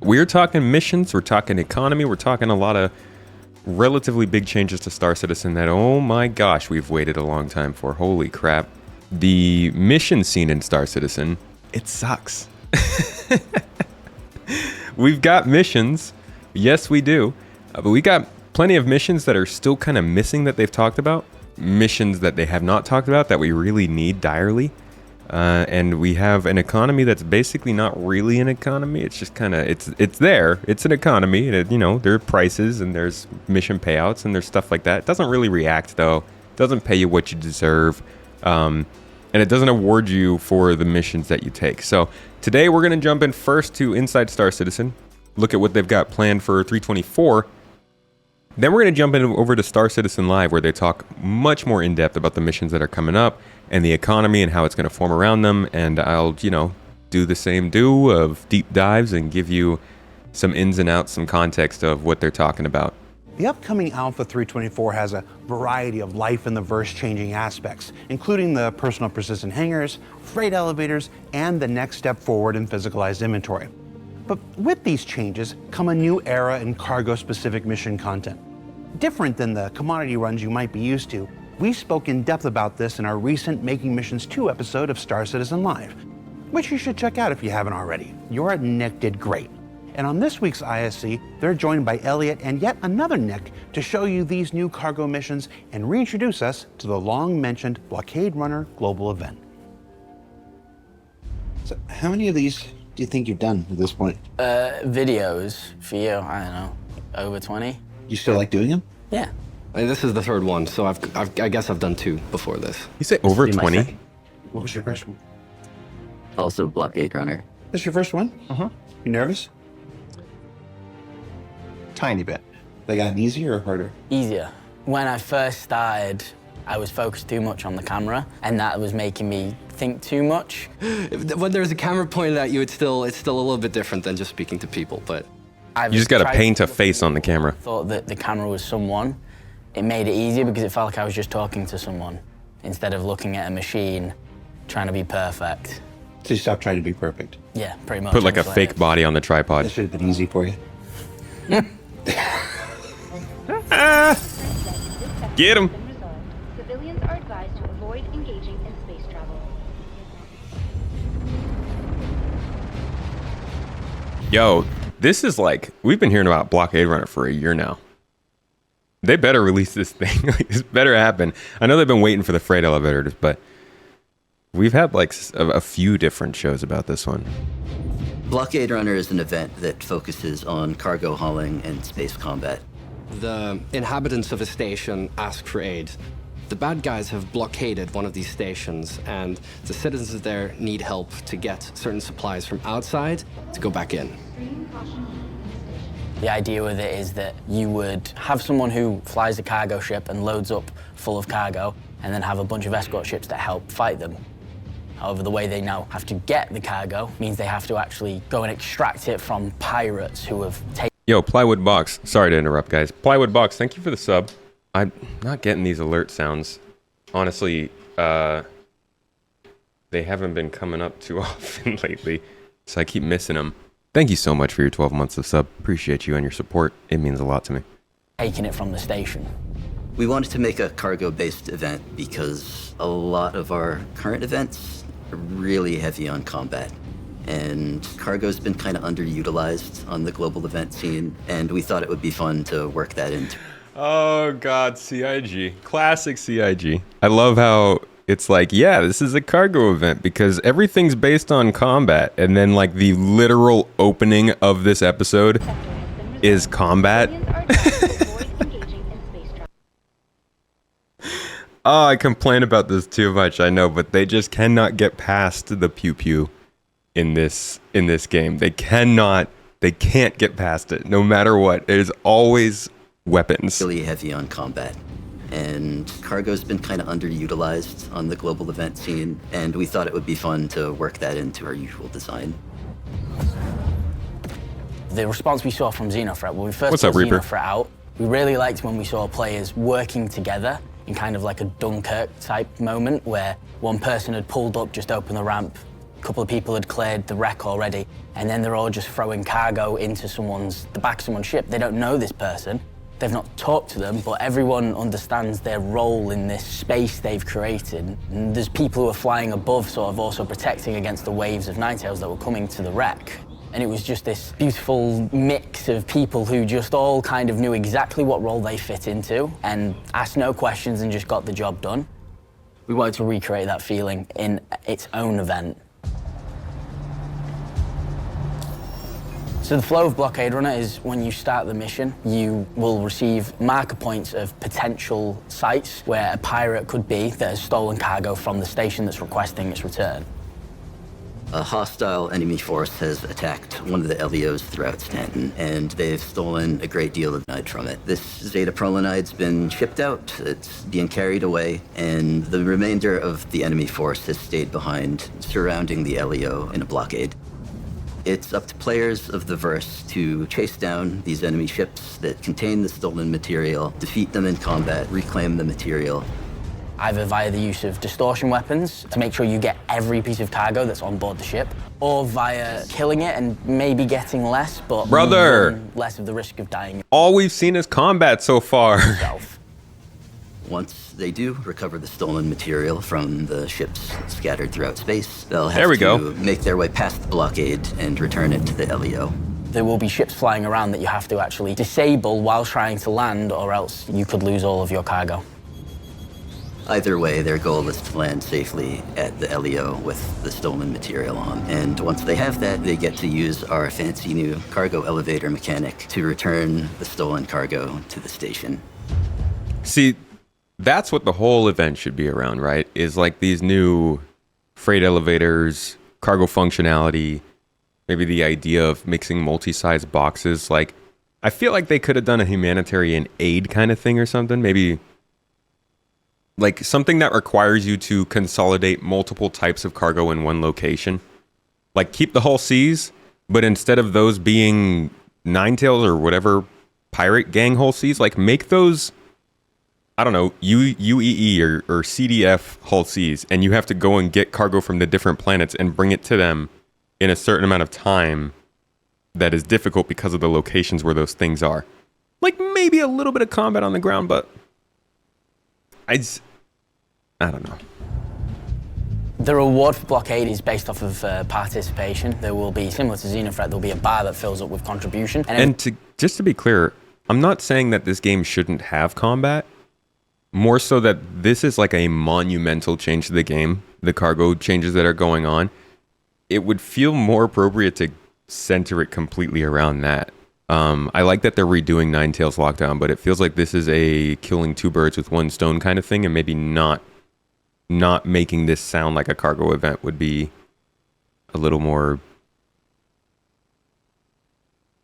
we're talking missions, we're talking economy, we're talking a lot of relatively big changes to Star Citizen that, oh my gosh, we've waited a long time for. Holy crap. The mission scene in Star Citizen, it sucks. We've got missions. Yes, we do. But we got plenty of missions that are still kind of missing that they've talked about. Missions that they have not talked about that we really need direly. And we have an economy that's basically not really an economy. It's just kind of, it's there. It's an economy. And there are prices and there's mission payouts and there's stuff like that. It doesn't really react, though. It doesn't pay you what you deserve. And it doesn't award you for the missions that you take. So today we're going to jump in first to Inside Star Citizen, look at what they've got planned for 324. Then we're going to jump over to Star Citizen Live, where they talk much more in depth about the missions that are coming up and the economy and how it's going to form around them. And I'll, do the same of deep dives and give you some ins and outs, some context of what they're talking about. The upcoming Alpha 324 has a variety of life in the verse changing aspects, including the personal persistent hangars, freight elevators, and the next step forward in physicalized inventory. But with these changes come a new era in cargo-specific mission content. Different than the commodity runs you might be used to, we spoke in depth about this in our recent Making Missions 2 episode of Star Citizen Live, which you should check out if you haven't already. Your Nick did great. And on this week's ISC, they're joined by Elliot and yet another Nick to show you these new cargo missions and reintroduce us to the long-mentioned Blockade Runner global event. So how many of these do you think you've done at this point? Videos for you, I don't know, over 20. You still like doing them? Yeah. This is the third one, so I guess I've done 2 before this. You say over 20? What was your first one? Also Blockade Runner. This your first one? Uh-huh. You nervous? Tiny bit. They gotten easier or harder? Easier. When I first started, I was focused too much on the camera, and that was making me think too much. When there's a camera pointed at you, it's still a little bit different than just speaking to people, but... You just got to paint a face on the camera. Thought that the camera was someone. It made it easier because it felt like I was just talking to someone instead of looking at a machine trying to be perfect. So you stopped trying to be perfect? Yeah, pretty much. Put like a fake body on the tripod. That should have been easy for you. Get him. Civilians are advised to avoid engaging in space travel. Yo, this is like, we've been hearing about Blockade Runner for a year now. They better release this thing. This better happen. I know they've been waiting for the freight elevators, but we've had like a few different shows about this one. Blockade Runner is an event that focuses on cargo hauling and space combat. The inhabitants of a station ask for aid. The bad guys have blockaded one of these stations, and the citizens there need help to get certain supplies from outside to go back in. The idea with it is that you would have someone who flies a cargo ship and loads up full of cargo, and then have a bunch of escort ships that help fight them. However, the way they now have to get the cargo means they have to actually go and extract it from pirates who have taken... Yo, Plywood Box. Sorry to interrupt, guys. Plywood Box, thank you for the sub. I'm not getting these alert sounds. Honestly, they haven't been coming up too often lately, so I keep missing them. Thank you so much for your 12 months of sub. Appreciate you and your support. It means a lot to me. Taking it from the station. We wanted to make a cargo-based event because a lot of our current events are really heavy on combat. And cargo's been kind of underutilized on the global event scene, and we thought it would be fun to work that into. Oh God, CIG. Classic CIG. I love how it's like, yeah, this is a cargo event because everything's based on combat. And then like the literal opening of this episode is combat. Oh, I complain about this too much, I know, but they just cannot get past the pew-pew in this game. They can't get past it, no matter what. It is always weapons. Really heavy on combat. And cargo's been kind of underutilized on the global event scene, and we thought it would be fun to work that into our usual design. The response we saw from Xenofret, when we first What's put up, Reaper? Xenofret out, we really liked when we saw players working together in kind of like a Dunkirk type moment where one person had pulled up, just opened the ramp, couple of people had cleared the wreck already, and then they're all just throwing cargo into the back of someone's ship. They don't know this person. They've not talked to them, but everyone understands their role in this space they've created. And there's people who are flying above, sort of also protecting against the waves of Ninetales that were coming to the wreck. And it was just this beautiful mix of people who just all kind of knew exactly what role they fit into and asked no questions and just got the job done. We wanted to recreate that feeling in its own event. So the flow of Blockade Runner is when you start the mission, you will receive marker points of potential sites where a pirate could be that has stolen cargo from the station that's requesting its return. A hostile enemy force has attacked one of the LEOs throughout Stanton, and they've stolen a great deal of nide from it. This Zeta Prolonide's been shipped out, it's being carried away, and the remainder of the enemy force has stayed behind, surrounding the LEO in a blockade. It's up to players of the verse to chase down these enemy ships that contain the stolen material, defeat them in combat, reclaim the material. Either via the use of distortion weapons to make sure you get every piece of cargo that's on board the ship, or via killing it and maybe getting less, but Brother, less of the risk of dying. all we've seen is combat so far. Yourself. Once they do recover the stolen material from the ships scattered throughout space, they'll have There we to go. make their way past the blockade and return it to the LEO. There will be ships flying around that you have to actually disable while trying to land, or else you could lose all of your cargo. Either way, their goal is to land safely at the LEO with the stolen material on. And once they have that, they get to use our fancy new cargo elevator mechanic to return the stolen cargo to the station. See, that's what the whole event should be around, right? Is like these new freight elevators, cargo functionality, maybe the idea of mixing multi-size boxes. Like, I feel like they could have done a humanitarian aid kind of thing or something. Maybe like something that requires you to consolidate multiple types of cargo in one location. Like, keep the whole seas, but instead of those being Ninetales or whatever pirate gang whole seas, like make those, I don't know, UEE or CDF hull seas, and you have to go and get cargo from the different planets and bring it to them in a certain amount of time that is difficult because of the locations where those things are. Like, maybe a little bit of combat on the ground, but I don't know. The reward for Blockade is based off of participation. There will be, similar to Xenothreat, there'll be a bar that fills up with contribution. Just to be clear, I'm not saying that this game shouldn't have combat. More so that this is like a monumental change to the game, the cargo changes that are going on. It would feel more appropriate to center it completely around that. I like that they're redoing Ninetales Lockdown, but it feels like this is a killing two birds with one stone kind of thing, and maybe not making this sound like a cargo event would be a little more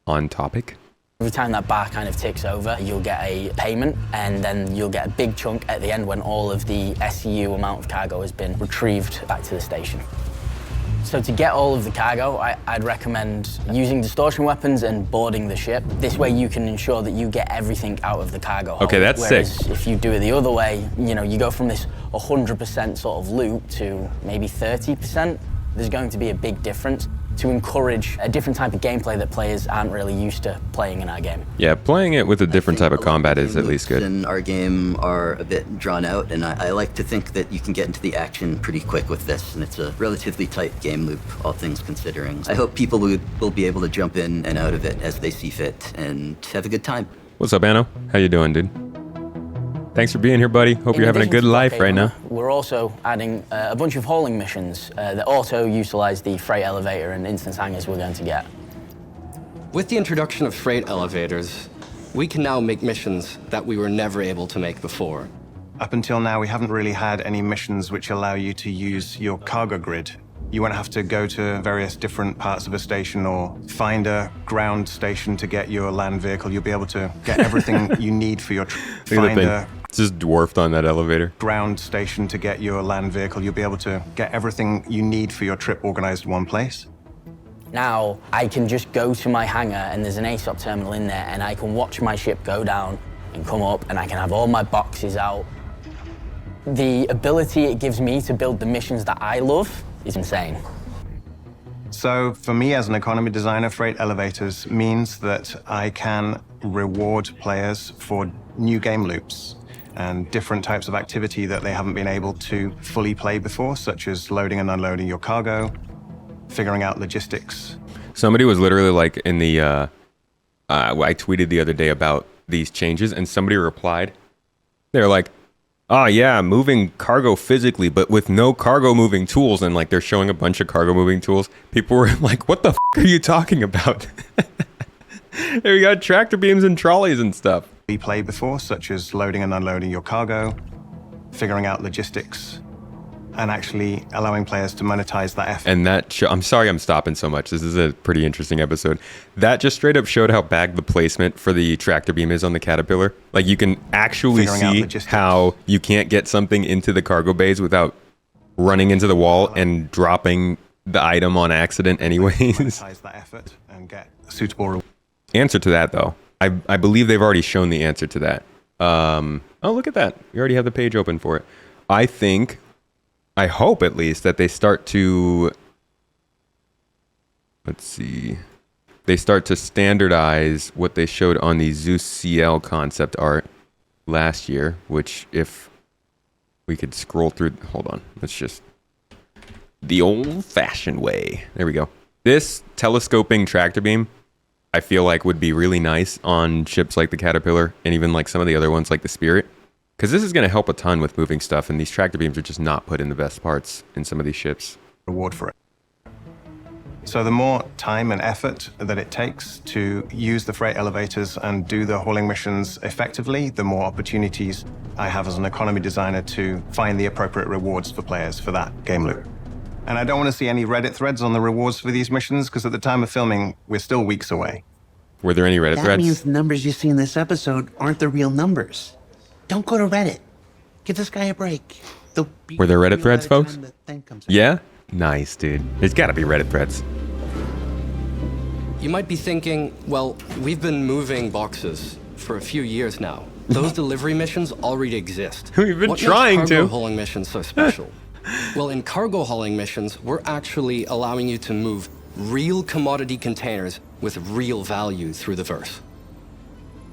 on topic. Every time that bar kind of ticks over, you'll get a payment, and then you'll get a big chunk at the end when all of the SCU amount of cargo has been retrieved back to the station. So to get all of the cargo, I'd recommend using distortion weapons and boarding the ship. This way you can ensure that you get everything out of the cargo hold. Okay, that's Whereas sick. if you do it the other way, you go from this 100% sort of loot to maybe 30%. There's going to be a big difference to encourage a different type of gameplay that players aren't really used to playing in our game. Yeah, playing it with a different type of combat is at least good. In our game are a bit drawn out, and I like to think that you can get into the action pretty quick with this, and it's a relatively tight game loop, all things considering. I hope people will be able to jump in and out of it as they see fit and have a good time. What's up, Anno? How you doing, dude? Thanks for being here, buddy. Hope you're having a good life right now. We're also adding a bunch of hauling missions that also utilize the freight elevator and instance hangars we're going to get. With the introduction of freight elevators, we can now make missions that we were never able to make before. Up until now, we haven't really had any missions which allow you to use your cargo grid. You won't have to go to various different parts of a station or find a ground station to get your land vehicle. You'll be able to get everything you need for your Find a it's just dwarfed on that elevator. Ground station to get your land vehicle. You'll be able to get everything you need for your trip organized in one place. Now, I can just go to my hangar and there's an ASOP terminal in there, and I can watch my ship go down and come up, and I can have all my boxes out. The ability it gives me to build the missions that I love is insane. So for me as an economy designer, freight elevators means that I can reward players for new game loops and different types of activity that they haven't been able to fully play before, such as loading and unloading your cargo, figuring out logistics. Somebody was literally like in the, I tweeted the other day about these changes and somebody replied. They're like, oh yeah, moving cargo physically, but with no cargo moving tools. And like they're showing a bunch of cargo moving tools. People were like, what the f are you talking about? There we got tractor beams and trolleys and stuff. We played before, such as loading and unloading your cargo, figuring out logistics, and actually allowing players to monetize that effort. And that, I'm sorry I'm stopping so much. This is a pretty interesting episode. That just straight up showed how bad the placement for the tractor beam is on the Caterpillar. Like you can actually see how you can't get something into the cargo bays without running into the wall and dropping the item on accident anyways. Monetize that effort and get suitable answer to that though. I believe they've already shown the answer to that. Oh, look at that. You already have the page open for it. I hope at least that they start to, let's see, they start to standardize what they showed on the Zeus CL concept art last year, which if we could scroll through, hold on, let's just, the old fashioned way. There we go. This telescoping tractor beam, I feel like would be really nice on ships like the Caterpillar and even like some of the other ones like the Spirit. Because this is going to help a ton with moving stuff, and these tractor beams are just not put in the best parts in some of these ships. Reward for it. So the more time and effort that it takes to use the freight elevators and do the hauling missions effectively, the more opportunities I have as an economy designer to find the appropriate rewards for players for that game loop. And I don't want to see any Reddit threads on the rewards for these missions, because at the time of filming, we're still weeks away. Were there any Reddit threads? That means the numbers you see in this episode aren't the real numbers. Don't go to Reddit. Give this guy a break. Were there Reddit threads, folks? Yeah? Nice, dude. There's got to be Reddit threads. You might be thinking, well, we've been moving boxes for a few years now. Those delivery missions already exist. We've been what trying makes to. cargo hauling missions so special? Well, in cargo hauling missions, we're actually allowing you to move real commodity containers with real value through the verse.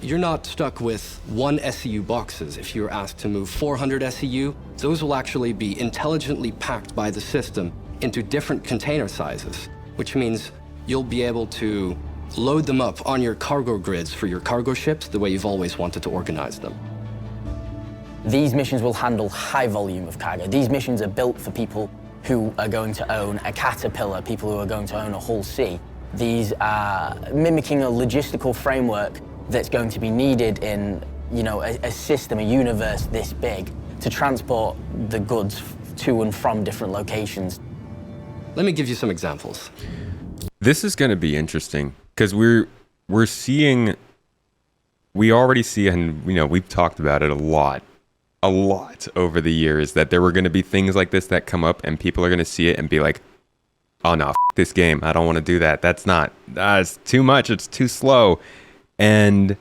You're not stuck with 1 SEU boxes. If you're asked to move 400 SEU, those will actually be intelligently packed by the system into different container sizes, which means you'll be able to load them up on your cargo grids for your cargo ships the way you've always wanted to organize them. These missions will handle high volume of cargo. These missions are built for people who are going to own a Caterpillar, people who are going to own a Hull C. These are mimicking a logistical framework that's going to be needed in, you know, a system, a universe this big to transport the goods to and from different locations. Let me give you some examples. This is going to be interesting because we already see, and you know, we've talked about it a lot over the years, that there were going to be things like this that come up and people are going to see it and be like, oh no, f this game, I don't want to do that. It's too much, it's too slow. And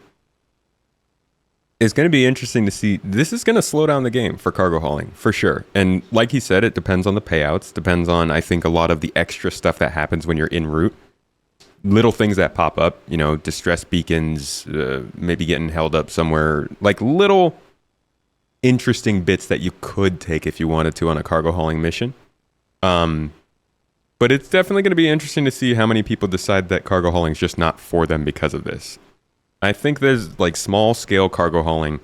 it's going to be interesting to see. This is going to slow down the game for cargo hauling, for sure. And like he said, it depends on the payouts, depends on, I think, a lot of the extra stuff that happens when you're en route. Little things that pop up, you know, distress beacons, maybe getting held up somewhere, like little interesting bits that you could take if you wanted to on a cargo hauling mission. But it's definitely going to be interesting to see how many people decide that cargo hauling is just not for them because of this. I think there's like small scale cargo hauling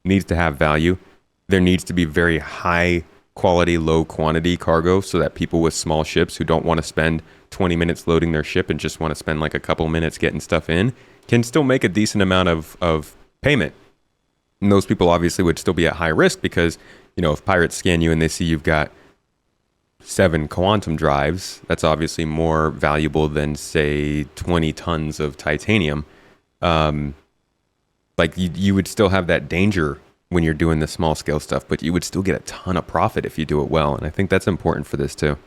needs to have value. There needs to be very high quality, low quantity cargo so that people with small ships who don't want to spend 20 minutes loading their ship and just want to spend like a couple minutes getting stuff in can still make a decent amount of payment. And those people obviously would still be at high risk because, you know, if pirates scan you and they see you've got 7 quantum drives, that's obviously more valuable than, say, 20 tons of titanium. Like you would still have that danger when you're doing the small scale stuff, but you would still get a ton of profit if you do it well. And I think that's important for this too.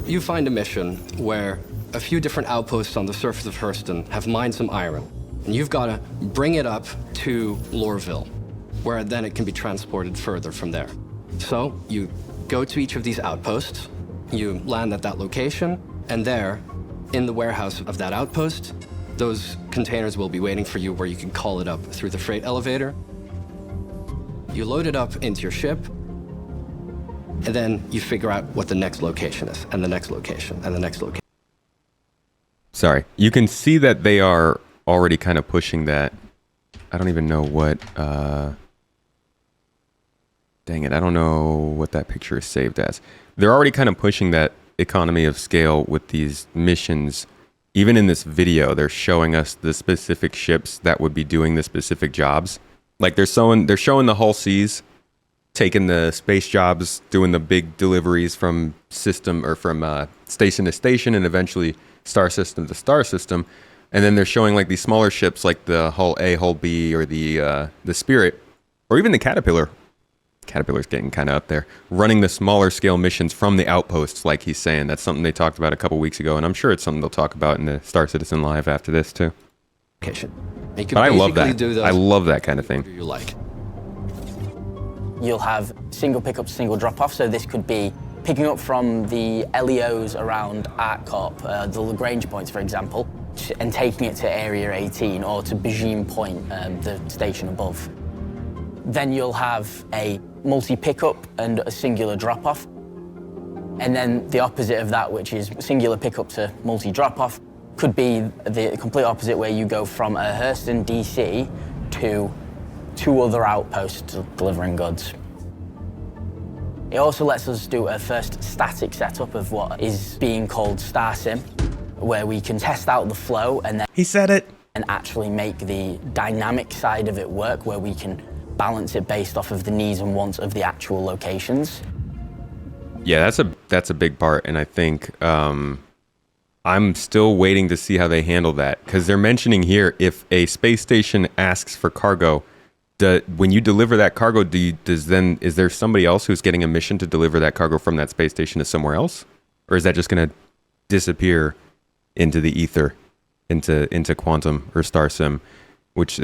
You find a mission where a few different outposts on the surface of Hurston have mined some iron, and you've got to bring it up to Lorville, where then it can be transported further from there. So you go to each of these outposts, you land at that location, And there, in the warehouse of that outpost, those containers will be waiting for you where you can call it up through the freight elevator. You load it up into your ship, and then you figure out what the next location is, and the next location, and the next location. Sorry. You can see that they are already kind of pushing that. I don't even know what... dang it, I don't know what that picture is saved as. They're already kind of pushing that economy of scale with these missions. Even in this video, they're showing us the specific ships that would be doing the specific jobs. Like they're showing the Hull Seas taking the space jobs, doing the big deliveries from system or from station to station, and eventually star system to star system. And then they're showing like these smaller ships, like the Hull A, Hull B, or the Spirit, or even the Caterpillar. Caterpillar's getting kind of up there, running the smaller scale missions from the outposts, like he's saying. That's something they talked about a couple weeks ago, and I'm sure it's something they'll talk about in the Star Citizen Live after this too. But I love that. I love that kind of thing. You like. You'll have single pickup, single drop off. So this could be picking up from the LEOs around ArtCorp, the Lagrange points, for example, and taking it to Area 18 or to Beijing Point, the station above. Then you'll have a multi-pickup and a singular drop-off. And then the opposite of that, which is singular pickup to multi-drop-off, could be the complete opposite, where you go from a Hurston DC to 2 other outposts delivering goods. It also lets us do a first static setup of what is being called StarSim, where we can test out the flow and then... He said it! ...and actually make the dynamic side of it work, where we can balance it based off of the needs and wants of the actual locations. Yeah, that's a big part, and I think I'm still waiting to see how they handle that, because they're mentioning here, if a space station asks for cargo, when you deliver that cargo, is there somebody else who's getting a mission to deliver that cargo from that space station to somewhere else, or is that just going to disappear into the ether, into Quantum or StarSim, which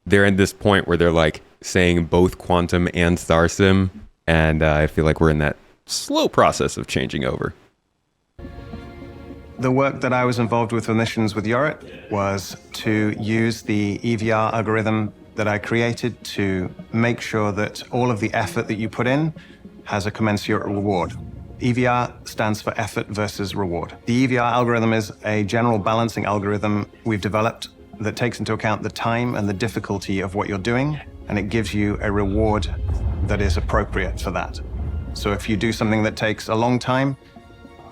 they're at this point where they're like saying both Quantum and StarSim, and I feel like we're in that slow process of changing over. The work that I was involved with missions with Yorit was to use the EVR algorithm that I created to make sure that all of the effort that you put in has a commensurate reward. EVR stands for effort versus reward. The EVR algorithm is a general balancing algorithm we've developed that takes into account the time and the difficulty of what you're doing, and it gives you a reward that is appropriate for that. So if you do something that takes a long time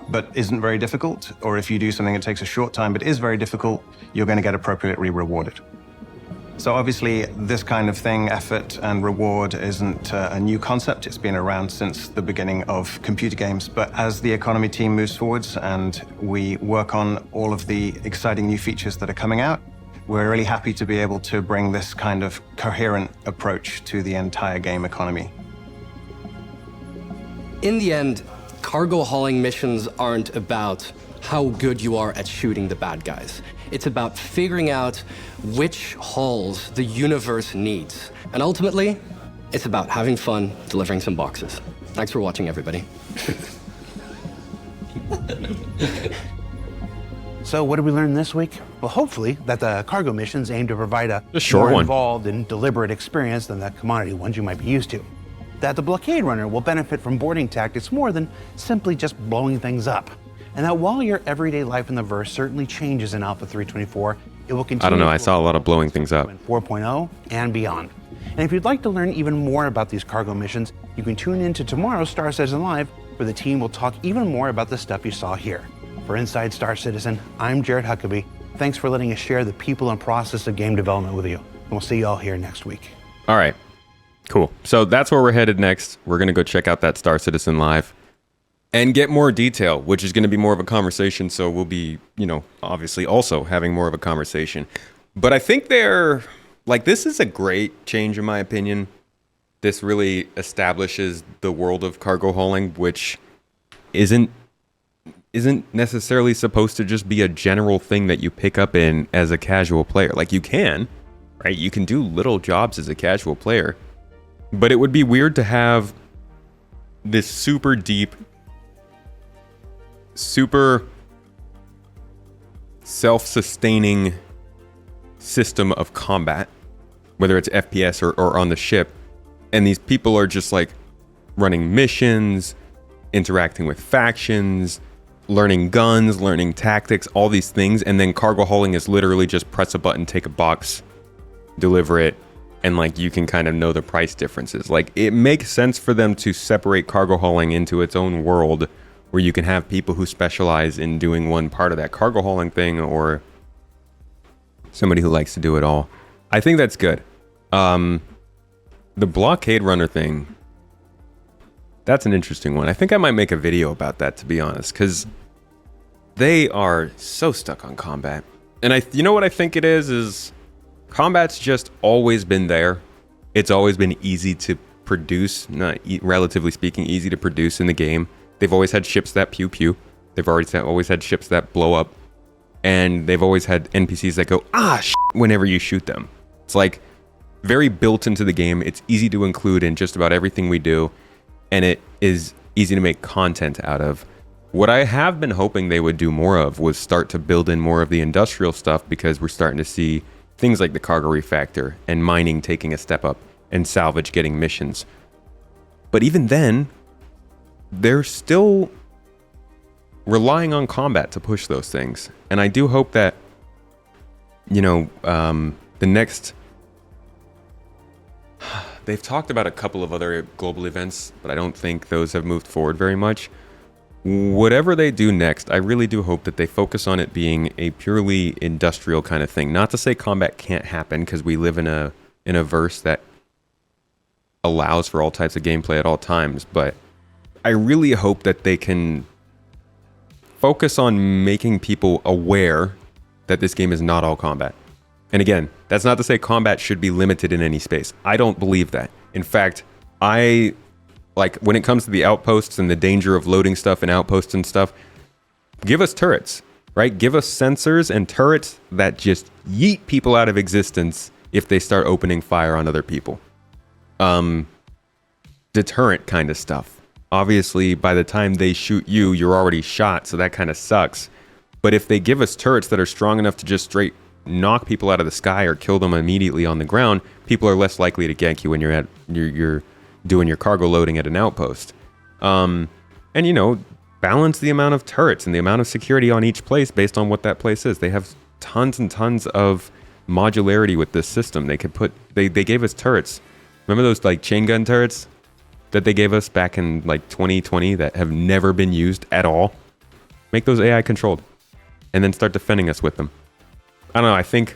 but isn't very difficult, or if you do something that takes a short time but is very difficult, you're going to get appropriately rewarded. So obviously this kind of thing, effort and reward, isn't a new concept. It's been around since the beginning of computer games. But as the economy team moves forwards and we work on all of the exciting new features that are coming out, we're really happy to be able to bring this kind of coherent approach to the entire game economy. In the end, cargo hauling missions aren't about how good you are at shooting the bad guys. It's about figuring out which hauls the universe needs. And ultimately, it's about having fun delivering some boxes. Thanks for watching, everybody. So what did we learn this week? Well, hopefully that the cargo missions aim to provide a short more one. involved and deliberate experience than the commodity ones you might be used to. That the Blockade Runner will benefit from boarding tactics more than simply just blowing things up. And that while your everyday life in the verse certainly changes in Alpha 324, it will continue. I don't know, I saw a lot of blowing things up. In 4.0 and beyond. And if you'd like to learn even more about these cargo missions, you can tune in to tomorrow's Star Citizen Live, where the team will talk even more about the stuff you saw here. For Inside Star Citizen, I'm Jared Huckabee. Thanks for letting us share the people and process of game development with you. And we'll see you all here next week. All right, cool. So that's where we're headed next. We're going to go check out that Star Citizen Live and get more detail, which is going to be more of a conversation. So we'll be, obviously also having more of a conversation. But I think this is a great change in my opinion. This really establishes the world of cargo hauling, which isn't necessarily supposed to just be a general thing that you pick up in as a casual player. Like you can, right? You can do little jobs as a casual player, but it would be weird to have this super deep, super self-sustaining system of combat, whether it's FPS or on the ship, and these people are just like running missions, interacting with factions, learning guns, learning tactics, all these things, and then cargo hauling is literally just press a button, take a box, deliver it, and like you can kind of know the price differences. Like, it makes sense for them to separate cargo hauling into its own world, where you can have people who specialize in doing one part of that cargo hauling thing, or somebody who likes to do it all. I think that's good. The Blockade Runner thing, that's an interesting one. I think I might make a video about that, to be honest, because they are so stuck on combat. And you know what I think it is combat's just always been there. It's always been easy to produce, relatively speaking, easy to produce in the game. They've always had ships that pew pew. They've always had ships that blow up. And they've always had NPCs that go, whenever you shoot them. It's like very built into the game. It's easy to include in just about everything we do. And it is easy to make content out of. What I have been hoping they would do more of was start to build in more of the industrial stuff, because we're starting to see things like the cargo refactor and mining taking a step up and salvage getting missions. But even then, they're still relying on combat to push those things. And I do hope that, the next... They've talked about a couple of other global events, but I don't think those have moved forward very much. Whatever they do next, I really do hope that they focus on it being a purely industrial kind of thing. Not to say combat can't happen, because we live in a verse that allows for all types of gameplay at all times, but I really hope that they can focus on making people aware that this game is not all combat. And again, that's not to say combat should be limited in any space. I don't believe that. In fact, when it comes to the outposts and the danger of loading stuff in outposts and stuff, give us turrets, right? Give us sensors and turrets that just yeet people out of existence if they start opening fire on other people. Deterrent kind of stuff. Obviously, by the time they shoot you, you're already shot, so that kind of sucks. But if they give us turrets that are strong enough to just straight knock people out of the sky or kill them immediately on the ground, people are less likely to gank you when you're doing your cargo loading at an outpost. And balance the amount of turrets and the amount of security on each place based on what that place is. They have tons and tons of modularity with this system. They gave us turrets. Remember those like chain gun turrets that they gave us back in like 2020 that have never been used at all? Make those AI controlled and then start defending us with them. I don't know. I think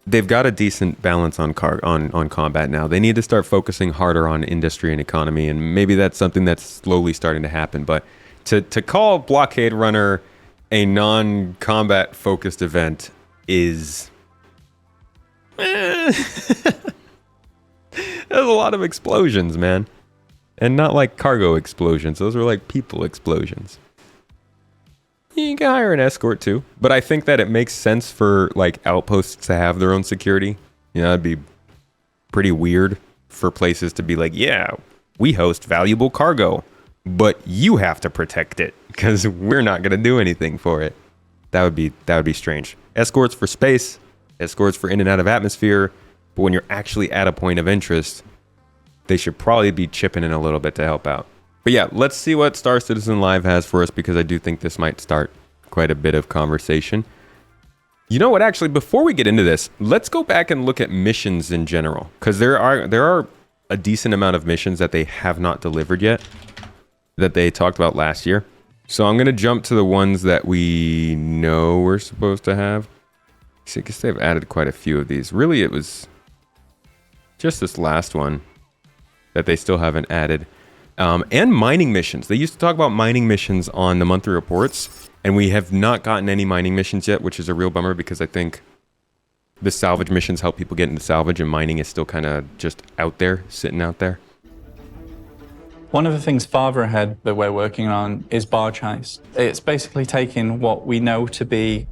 they've got a decent balance on combat now. They need to start focusing harder on industry and economy, and maybe that's something that's slowly starting to happen. But to call Blockade Runner a non-combat focused event is... There's a lot of explosions, man. And not like cargo explosions. Those are like people explosions. You can hire an escort too, but I think that it makes sense for like outposts to have their own security. It'd be pretty weird for places to be like, yeah, we host valuable cargo, but you have to protect it because we're not going to do anything for it. That would be strange. Escorts for space, escorts for in and out of atmosphere, but when you're actually at a point of interest, they should probably be chipping in a little bit to help out. But yeah, let's see what Star Citizen Live has for us, because I do think this might start quite a bit of conversation. You know what, actually, before we get into this, let's go back and look at missions in general, because there are a decent amount of missions that they have not delivered yet, that they talked about last year. So I'm going to jump to the ones that we know we're supposed to have. I guess they've added quite a few of these. Really, it was just this last one that they still haven't added. And mining missions. They used to talk about mining missions on the monthly reports, and we have not gotten any mining missions yet, which is a real bummer, because I think the salvage missions help people get into salvage, and mining is still kind of just out there, sitting out there. One of the things farther ahead that we're working on is barge heist. It's basically taking what we know to be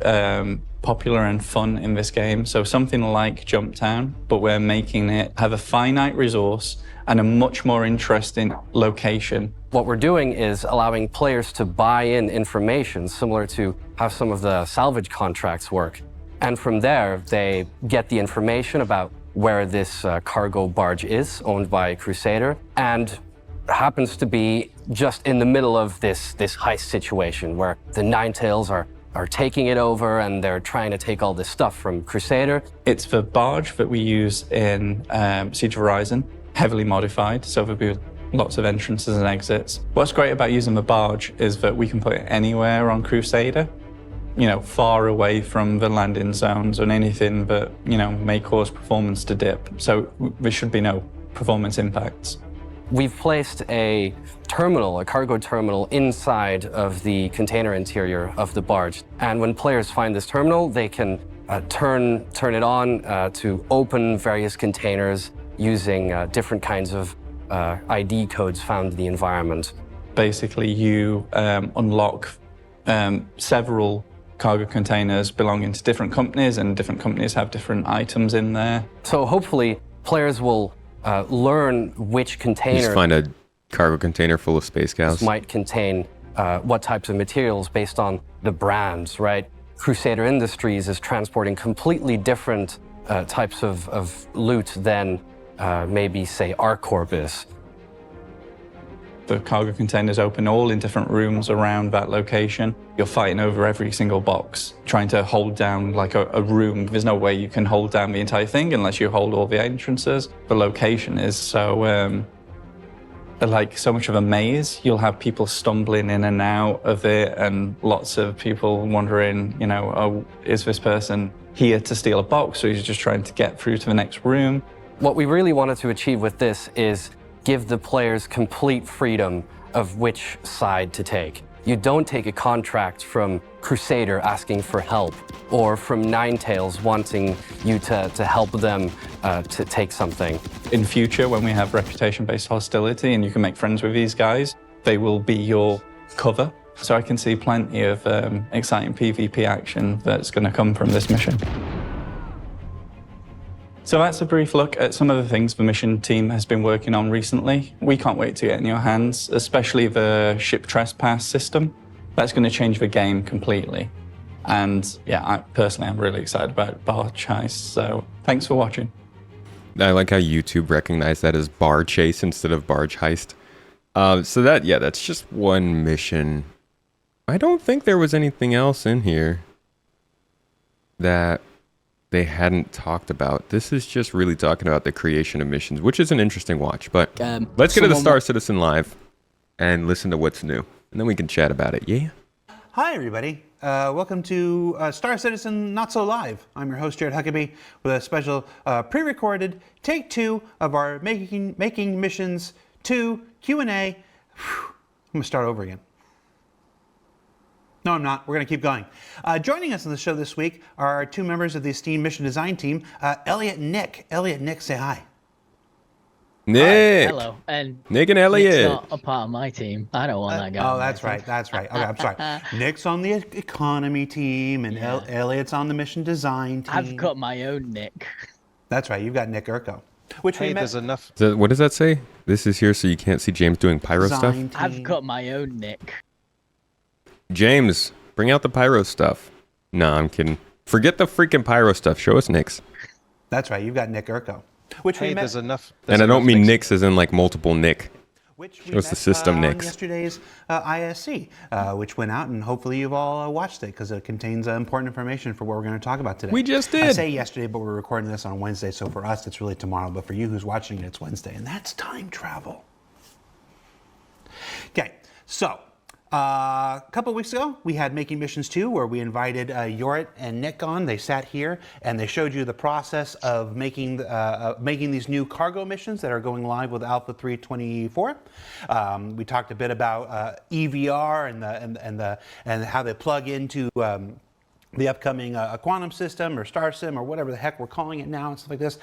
popular and fun in this game. So something like Jump Town, but we're making it have a finite resource and a much more interesting location. What we're doing is allowing players to buy in information similar to how some of the salvage contracts work. And from there, they get the information about where this cargo barge is, owned by Crusader, and happens to be just in the middle of this heist situation where the Ninetales are taking it over and they're trying to take all this stuff from Crusader. It's the barge that we use in Siege of Horizon, heavily modified, so there'll be lots of entrances and exits. What's great about using the barge is that we can put it anywhere on Crusader, you know, far away from the landing zones or anything that, you know, may cause performance to dip. So there should be no performance impacts. We've placed a terminal, a cargo terminal, inside of the container interior of the barge. And when players find this terminal, they can turn it on to open various containers using different kinds of ID codes found in the environment. Basically, you unlock several cargo containers belonging to different companies, and different companies have different items in there. So hopefully, players will learn which container... Just find a cargo container full of space cows. ...might contain what types of materials based on the brands, right? Crusader Industries is transporting completely different types of loot than maybe, say, ArcCorp is. The cargo containers open all in different rooms around that location. You're fighting over every single box, trying to hold down like a room. There's no way you can hold down the entire thing unless you hold all the entrances. The location is so, like so much of a maze. You'll have people stumbling in and out of it and lots of people wondering, you know, oh, is this person here to steal a box or is he just trying to get through to the next room? What we really wanted to achieve with this is give the players complete freedom of which side to take. You don't take a contract from Crusader asking for help or from Ninetales wanting you to help them to take something. In future, when we have reputation-based hostility and you can make friends with these guys, they will be your cover. So I can see plenty of exciting PvP action that's going to come from this mission. So that's a brief look at some of the things the mission team has been working on recently. We can't wait to get in your hands, especially the ship trespass system. That's going to change the game completely. And yeah, I'm really excited about barge heist, so thanks for watching. I like how YouTube recognized that as bar chase instead of barge heist. So that's just one mission. I don't think there was anything else in here that they hadn't talked about. This is just really talking about the creation of missions, which is an interesting watch. But let's get to the Star Citizen Live and listen to what's new. And then we can chat about it, yeah? Hi, everybody. Welcome to Star Citizen Not So Live. I'm your host, Jared Huckabee, with a special pre-recorded take 2 of our Making Missions 2 Q&A. I'm going to start over again. No, I'm not. We're going to keep going. Joining us on the show this week are two members of the esteemed mission design team, Elliot and Nick. Elliot and Nick, say hi. Nick. Hi, hello. And Nick and Elliot. Nick's not a part of my team. I don't want that guy. Oh, that's right. That's right. Okay, I'm sorry. Nick's on the economy team, and Elliot's on the mission design team. I've got my own Nick. That's right. You've got Nick Urko. Which hey, there's enough. What does that say? This is here so you can't see James doing pyro stuff? Team. I've got my own Nick. James, bring out the pyro stuff. No, I'm kidding. Forget the freaking pyro stuff. Show us Nick's. That's right. You've got Nick Urko. Which hey, we met. There's enough. And I don't mean Nick's as in like multiple Nick. Which we Show us met, the system on Nick's. yesterday's ISC, which went out, and hopefully you've all watched it because it contains important information for what we're going to talk about today. We just did. I say yesterday, but we're recording this on Wednesday, so for us it's really tomorrow, but for you who's watching it, it's Wednesday, and that's time travel. Okay, so a couple of weeks ago, we had Making Missions 2, where we invited Yorit and Nick on. They sat here and they showed you the process of making these new cargo missions that are going live with Alpha 3.24. We talked a bit about EVR and how they plug into the upcoming quantum system or star sim or whatever the heck we're calling it now and stuff like this.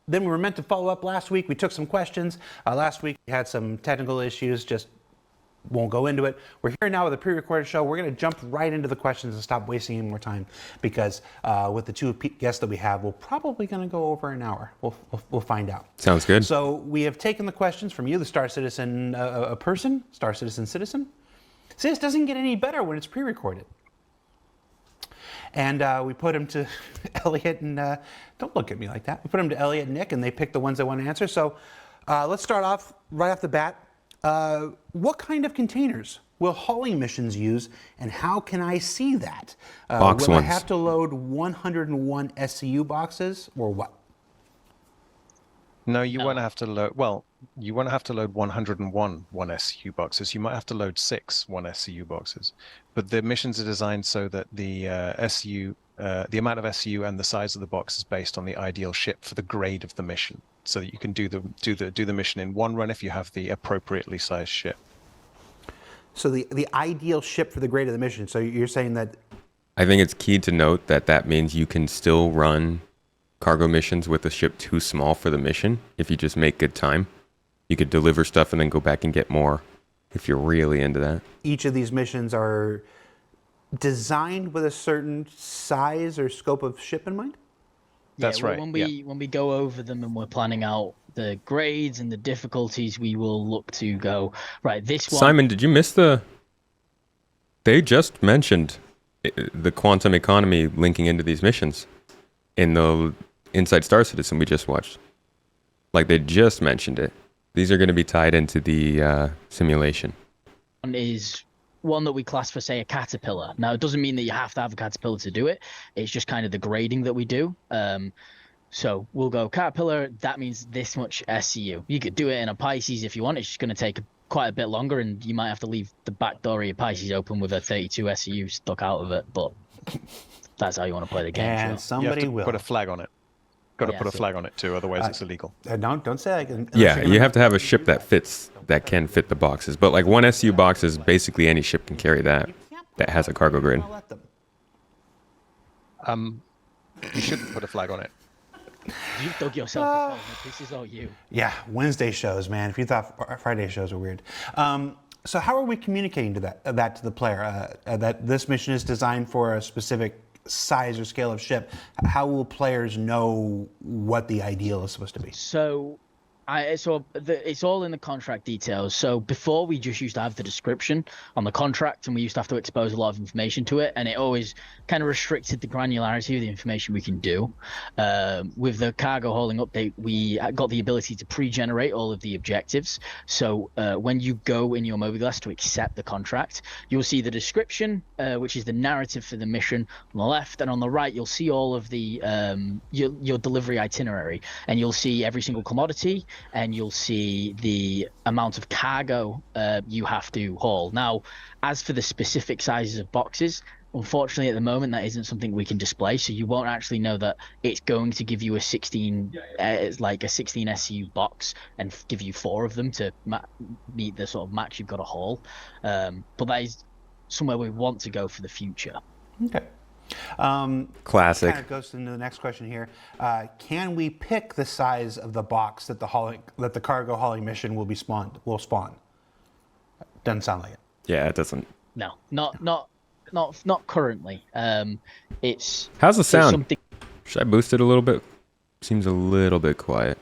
Then we were meant to follow up last week. We took some questions. Last week we had some technical issues, just won't go into it. We're here now with a pre-recorded show. We're going to jump right into the questions and stop wasting any more time because with the two guests that we have, we're probably going to go over an hour. We'll find out. Sounds good. So we have taken the questions from you, the Star Citizen person, Star Citizen citizen. See, this doesn't get any better when it's pre-recorded. And we put them to Elliot and, don't look at me like that. We put them to Elliot and Nick, and they picked the ones they want to answer. So let's start off right off the bat. What kind of containers will hauling missions use, and how can I see that? Box will ones. I have to load 101 SCU boxes, or what? No, you won't have to load. Well, you won't have to load 101 1SCU boxes. You might have to load 6 1SCU boxes. But the missions are designed so that the SCU, the amount of SCU and the size of the box is based on the ideal ship for the grade of the mission, so that you can do the mission in one run if you have the appropriately sized ship. So the ideal ship for the grade of the mission. So you're saying that? I think it's key to note that that means you can still run cargo missions with a ship too small for the mission if you just make good time. You could deliver stuff and then go back and get more if you're really into that. Each of these missions are designed with a certain size or scope of ship in mind? That's right. When we go over them and we're planning out the grades and the difficulties, we will look to go, right, this one... Simon, did you miss they just mentioned the quantum economy linking into these missions in the Inside Star Citizen we just watched. Like, they just mentioned it. These are going to be tied into the simulation. One is one that we class for, say, a caterpillar. Now, it doesn't mean that you have to have a caterpillar to do it. It's just kind of the grading that we do. So we'll go caterpillar, that means this much SCU. You could do it in a Pisces if you want. It's just going to take quite a bit longer, and you might have to leave the back door of your Pisces open with a 32 SCU stuck out of it, but that's how you want to play the game. And sure. somebody you have to will put a flag on it. Got to put a flag on it too, otherwise it's illegal. Don't say that. Yeah, you have to have a ship that can fit the boxes. But like one SU box is basically any ship can carry that has a cargo grid. You shouldn't put a flag on it. You dug yourself a hole. This is all you. Yeah, Wednesday shows, man. If you thought Friday shows were weird. So how are we communicating to that to the player? That this mission is designed for a specific size or scale of ship. How will players know what the ideal is supposed to be? So it's all in the contract details. So before, we just used to have the description on the contract, and we used to have to expose a lot of information to it, and it always kind of restricted the granularity of the information we can do. With the cargo hauling update, we got the ability to pre-generate all of the objectives. So when you go in your mobiGlas to accept the contract, you'll see the description, which is the narrative for the mission on the left, and on the right you'll see all of the your delivery itinerary, and you'll see every single commodity, and you'll see the amount of cargo you have to haul. Now, as for the specific sizes of boxes, unfortunately at the moment that isn't something we can display, so you won't actually know that it's going to give you a 16 SCU box and give you 4 of them to meet the sort of max you've got to haul. But that is somewhere we want to go for the future. Okay. Classic. Kind of goes into the next question here. Can we pick the size of the box that the cargo hauling mission will spawn? Doesn't sound like it. Yeah, it doesn't. No, not currently. It's how's the sound? Something... Should I boost it a little bit? Seems a little bit quiet.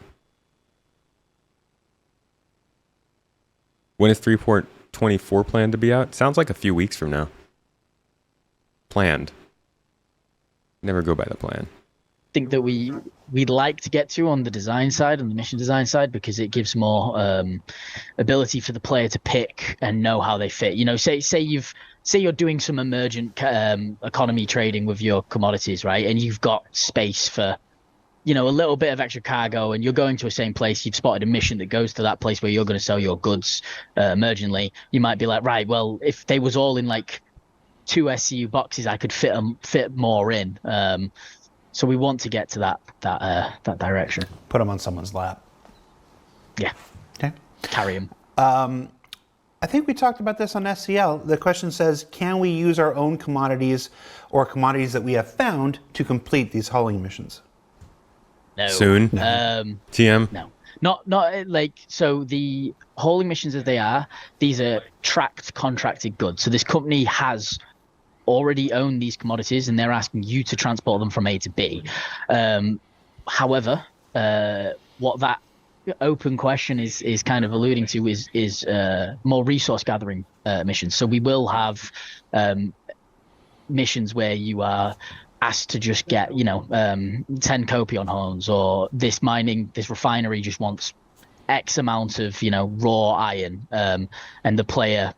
When is 3.24 planned to be out? Sounds like a few weeks from now. Planned. Never go by the plan. Think that we'd like to get to on the design side, on the mission design side, because it gives more ability for the player to pick and know how they fit. You know, say you're doing some emergent economy trading with your commodities, right? And you've got space for, you know, a little bit of extra cargo, and you're going to the same place. You've spotted a mission that goes to that place where you're going to sell your goods emergently. You might be like, right, well, if they was all in like 2 SCU boxes, I could fit more in. So we want to get to that direction. Put them on someone's lap. Yeah. Okay. Carry them. I think we talked about this on SCL. The question says, can we use our own commodities or commodities that we have found to complete these hauling missions? No. Soon. TM. No. Not like, so the hauling missions as they are, these are tracked contracted goods. So this company has already owned these commodities and they're asking you to transport them from A to B. However, what that open question is kind of alluding to is more resource gathering missions. So we will have missions where you are asked to just get 10 copion horns, or this refinery just wants X amount of raw iron, and the player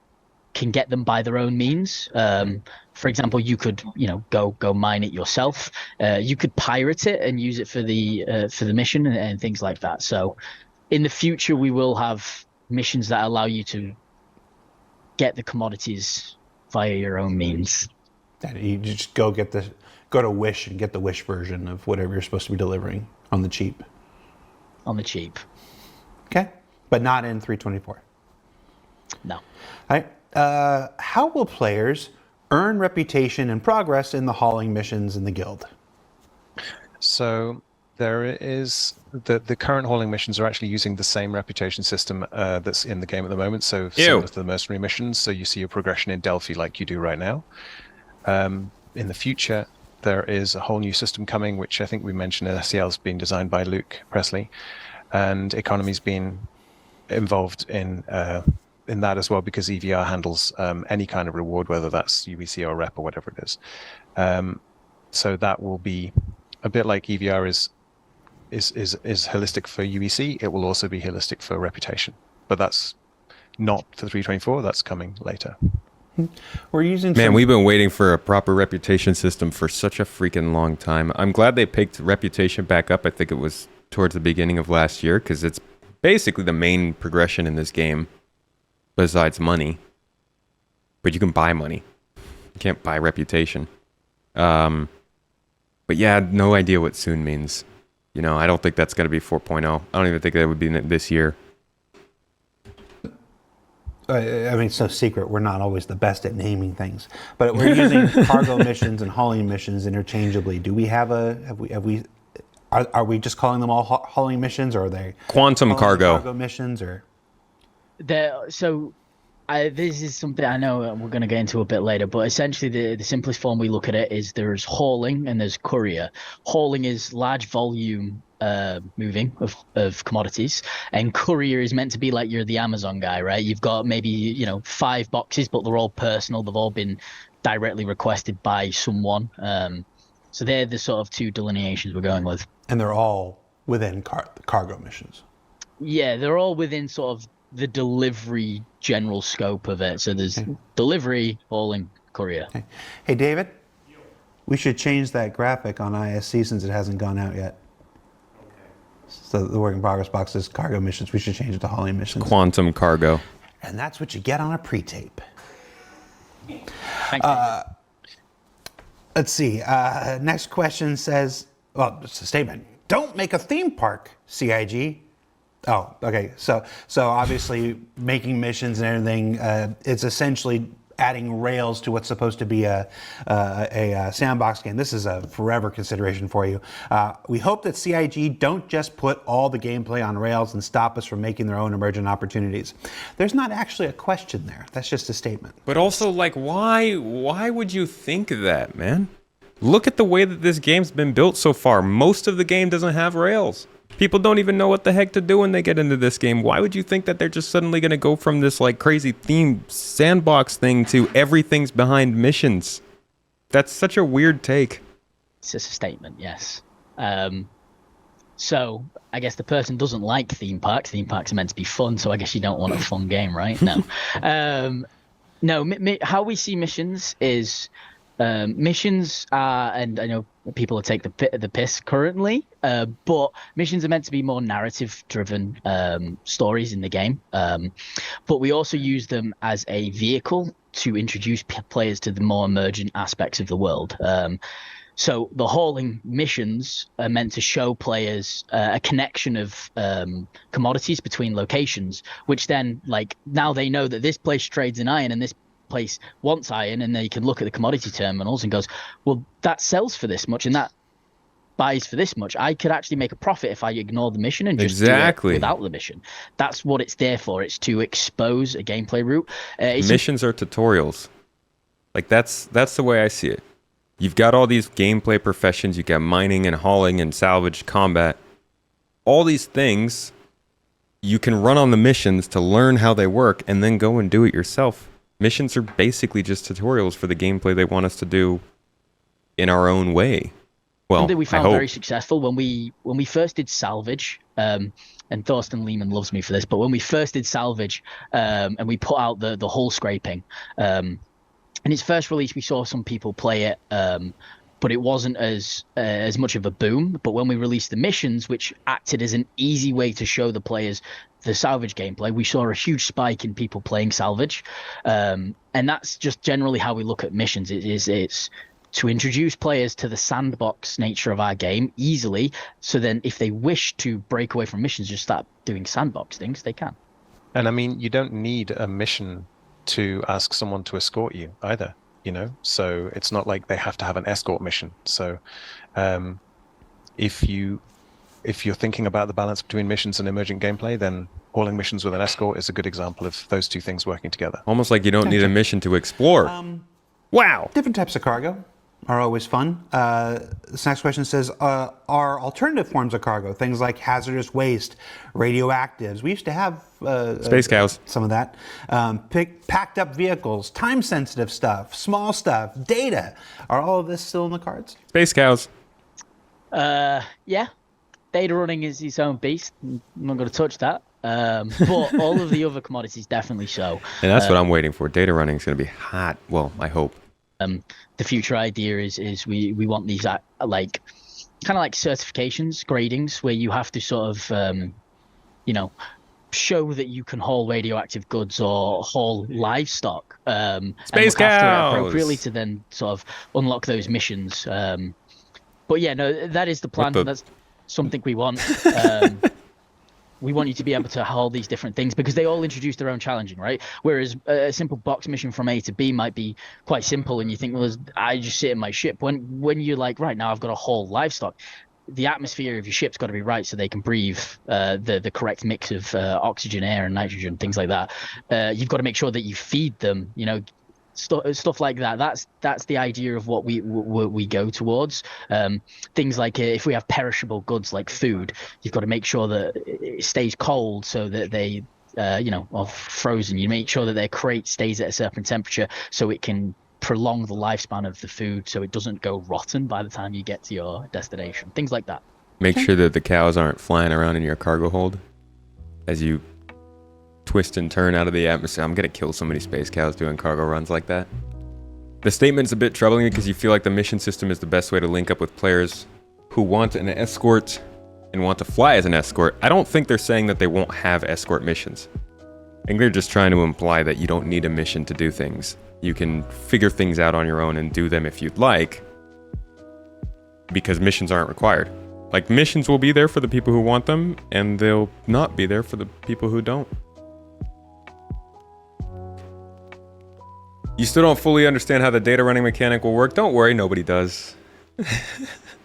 can get them by their own means. For example, you could go mine it yourself. You could pirate it and use it for the mission and things like that. So in the future we will have missions that allow you to get the commodities via your own means. That you just go to Wish and get the Wish version of whatever you're supposed to be delivering on the cheap. On the cheap. Okay, but not in 324. No. All right. How will players earn reputation and progress in the hauling missions in the guild? So there is the current hauling missions are actually using the same reputation system that's in the game at the moment. So similar to the mercenary missions. So you see your progression in Delphi like you do right now. In the future, there is a whole new system coming, which I think we mentioned in SEL is being designed by Luke Presley, and Economy's been involved in that as well, because EVR handles any kind of reward, whether that's UBC or rep or whatever it is. So that will be a bit like EVR is holistic for UBC. It will also be holistic for reputation, but that's not for 324. That's coming later. We're using we've been waiting for a proper reputation system for such a freaking long time. I'm glad they picked reputation back up. I think it was towards the beginning of last year, because it's basically the main progression in this game besides money. But you can buy money. You can't buy reputation. But yeah, no idea what soon means. I don't think that's going to be 4.0. I don't even think that would be this year. I mean, it's no secret we're not always the best at naming things, but we're using cargo missions and hauling missions interchangeably. Do we have are we just calling them all hauling missions, or are they quantum cargo missions, or? This is something I know we're going to get into a bit later, but essentially the simplest form we look at it is there's hauling and there's courier. Hauling is large volume moving of commodities, and courier is meant to be like you're the Amazon guy, right? You've got maybe 5 boxes, but they're all personal. They've all been directly requested by someone. So they're the sort of two delineations we're going with. And they're all within cargo missions. Yeah, they're all within sort of the delivery general scope of it. So there's delivery, hauling, courier. Okay. Hey, David, we should change that graphic on ISC since it hasn't gone out yet. So the work in progress box is cargo missions. We should change it to hauling missions. Quantum cargo. And that's what you get on a pre-tape. Thank you. Let's see. Next question says, well, it's a statement. Don't make a theme park, CIG. Oh, okay. So obviously making missions and everything, it's essentially adding rails to what's supposed to be a sandbox game. This is a forever consideration for you. We hope that CIG don't just put all the gameplay on rails and stop us from making their own emergent opportunities. There's not actually a question there. That's just a statement. But also, like, why would you think that, man? Look at the way that this game's been built so far. Most of the game doesn't have rails. People don't even know what the heck to do when they get into this game. Why would you think that they're just suddenly going to go from this like crazy theme sandbox thing to everything's behind missions? That's such a weird take. It's just a statement, yes. So I guess the person doesn't like theme parks. Theme parks are meant to be fun, so I guess you don't want a fun game, right? No. How we see missions is missions are, and I know people will take the piss currently, but missions are meant to be more narrative-driven stories in the game. But we also use them as a vehicle to introduce players to the more emergent aspects of the world. So the hauling missions are meant to show players a connection of commodities between locations, which then, like, now they know that this place trades in iron and this place wants iron, and they can look at the commodity terminals and goes, well, that sells for this much, and that buys for this much. I could actually make a profit if I ignore the mission and just Exactly. do it without the mission. That's what it's there for. It's to expose a gameplay route. Missions are tutorials. Like that's the way I see it. You've got all these gameplay professions. You got mining and hauling and salvage, combat. All these things you can run on the missions to learn how they work and then go and do it yourself. Missions are basically just tutorials for the gameplay they want us to do in our own way. Well, something we I found hope. very successful when we first did salvage, and Thorsten Lehman loves me for this, but when we first did salvage, and we put out the hull scraping, in its first release we saw some people play it, but it wasn't as much of a boom. But when we released the missions, which acted as an easy way to show the players the salvage gameplay, we saw a huge spike in people playing salvage, and that's just generally how we look at missions. It's to introduce players to the sandbox nature of our game easily, so then if they wish to break away from missions, just start doing sandbox things, they can. And I mean, you don't need a mission to ask someone to escort you either, you know? So it's not like they have to have an escort mission. So if you're thinking about the balance between missions and emergent gameplay, then hauling missions with an escort is a good example of those two things working together. Almost like you don't need a mission to explore. Wow. Different types of cargo are always fun. This next question says, are alternative forms of cargo, things like hazardous waste, radioactives, we used to have Space cows. some of that, packed up vehicles, time-sensitive stuff, small stuff, data, are all of this still in the cards? Space cows. Yeah, data running is its own beast. I'm not going to touch that. But all of the other commodities definitely so. And that's what I'm waiting for. Data running is going to be hot. Well, I hope. The future idea is we want these like kind of like certifications, gradings, where you have to sort of show that you can haul radioactive goods or haul livestock, Space and look after it cows! appropriately to then sort of unlock those missions. But yeah, no, that is the plan. That's something we want. We want you to be able to haul these different things because they all introduce their own challenging, right? Whereas a simple box mission from A to B might be quite simple, and you think, well, I just sit in my ship. When you're like, right now, I've got to haul livestock, the atmosphere of your ship's got to be right so they can breathe the correct mix of oxygen, air, and nitrogen, things like that. You've got to make sure that you feed them, stuff like that. That's the idea of what we go towards. Things like if we have perishable goods like food, you've got to make sure that it stays cold so that they are frozen. You make sure that their crate stays at a certain temperature so it can prolong the lifespan of the food so it doesn't go rotten by the time you get to your destination. Things like that. Make sure that the cows aren't flying around in your cargo hold as you twist and turn out of the atmosphere. I'm gonna kill so many space cows doing cargo runs like that. The statement's a bit troubling because you feel like the mission system is the best way to link up with players who want an escort and want to fly as an escort. I don't think they're saying that they won't have escort missions. I think they're just trying to imply that you don't need a mission to do things. You can figure things out on your own and do them if you'd like, because missions aren't required. Like, missions will be there for the people who want them, and they'll not be there for the people who don't. You still don't fully understand how the data running mechanic will work? Don't worry, nobody does.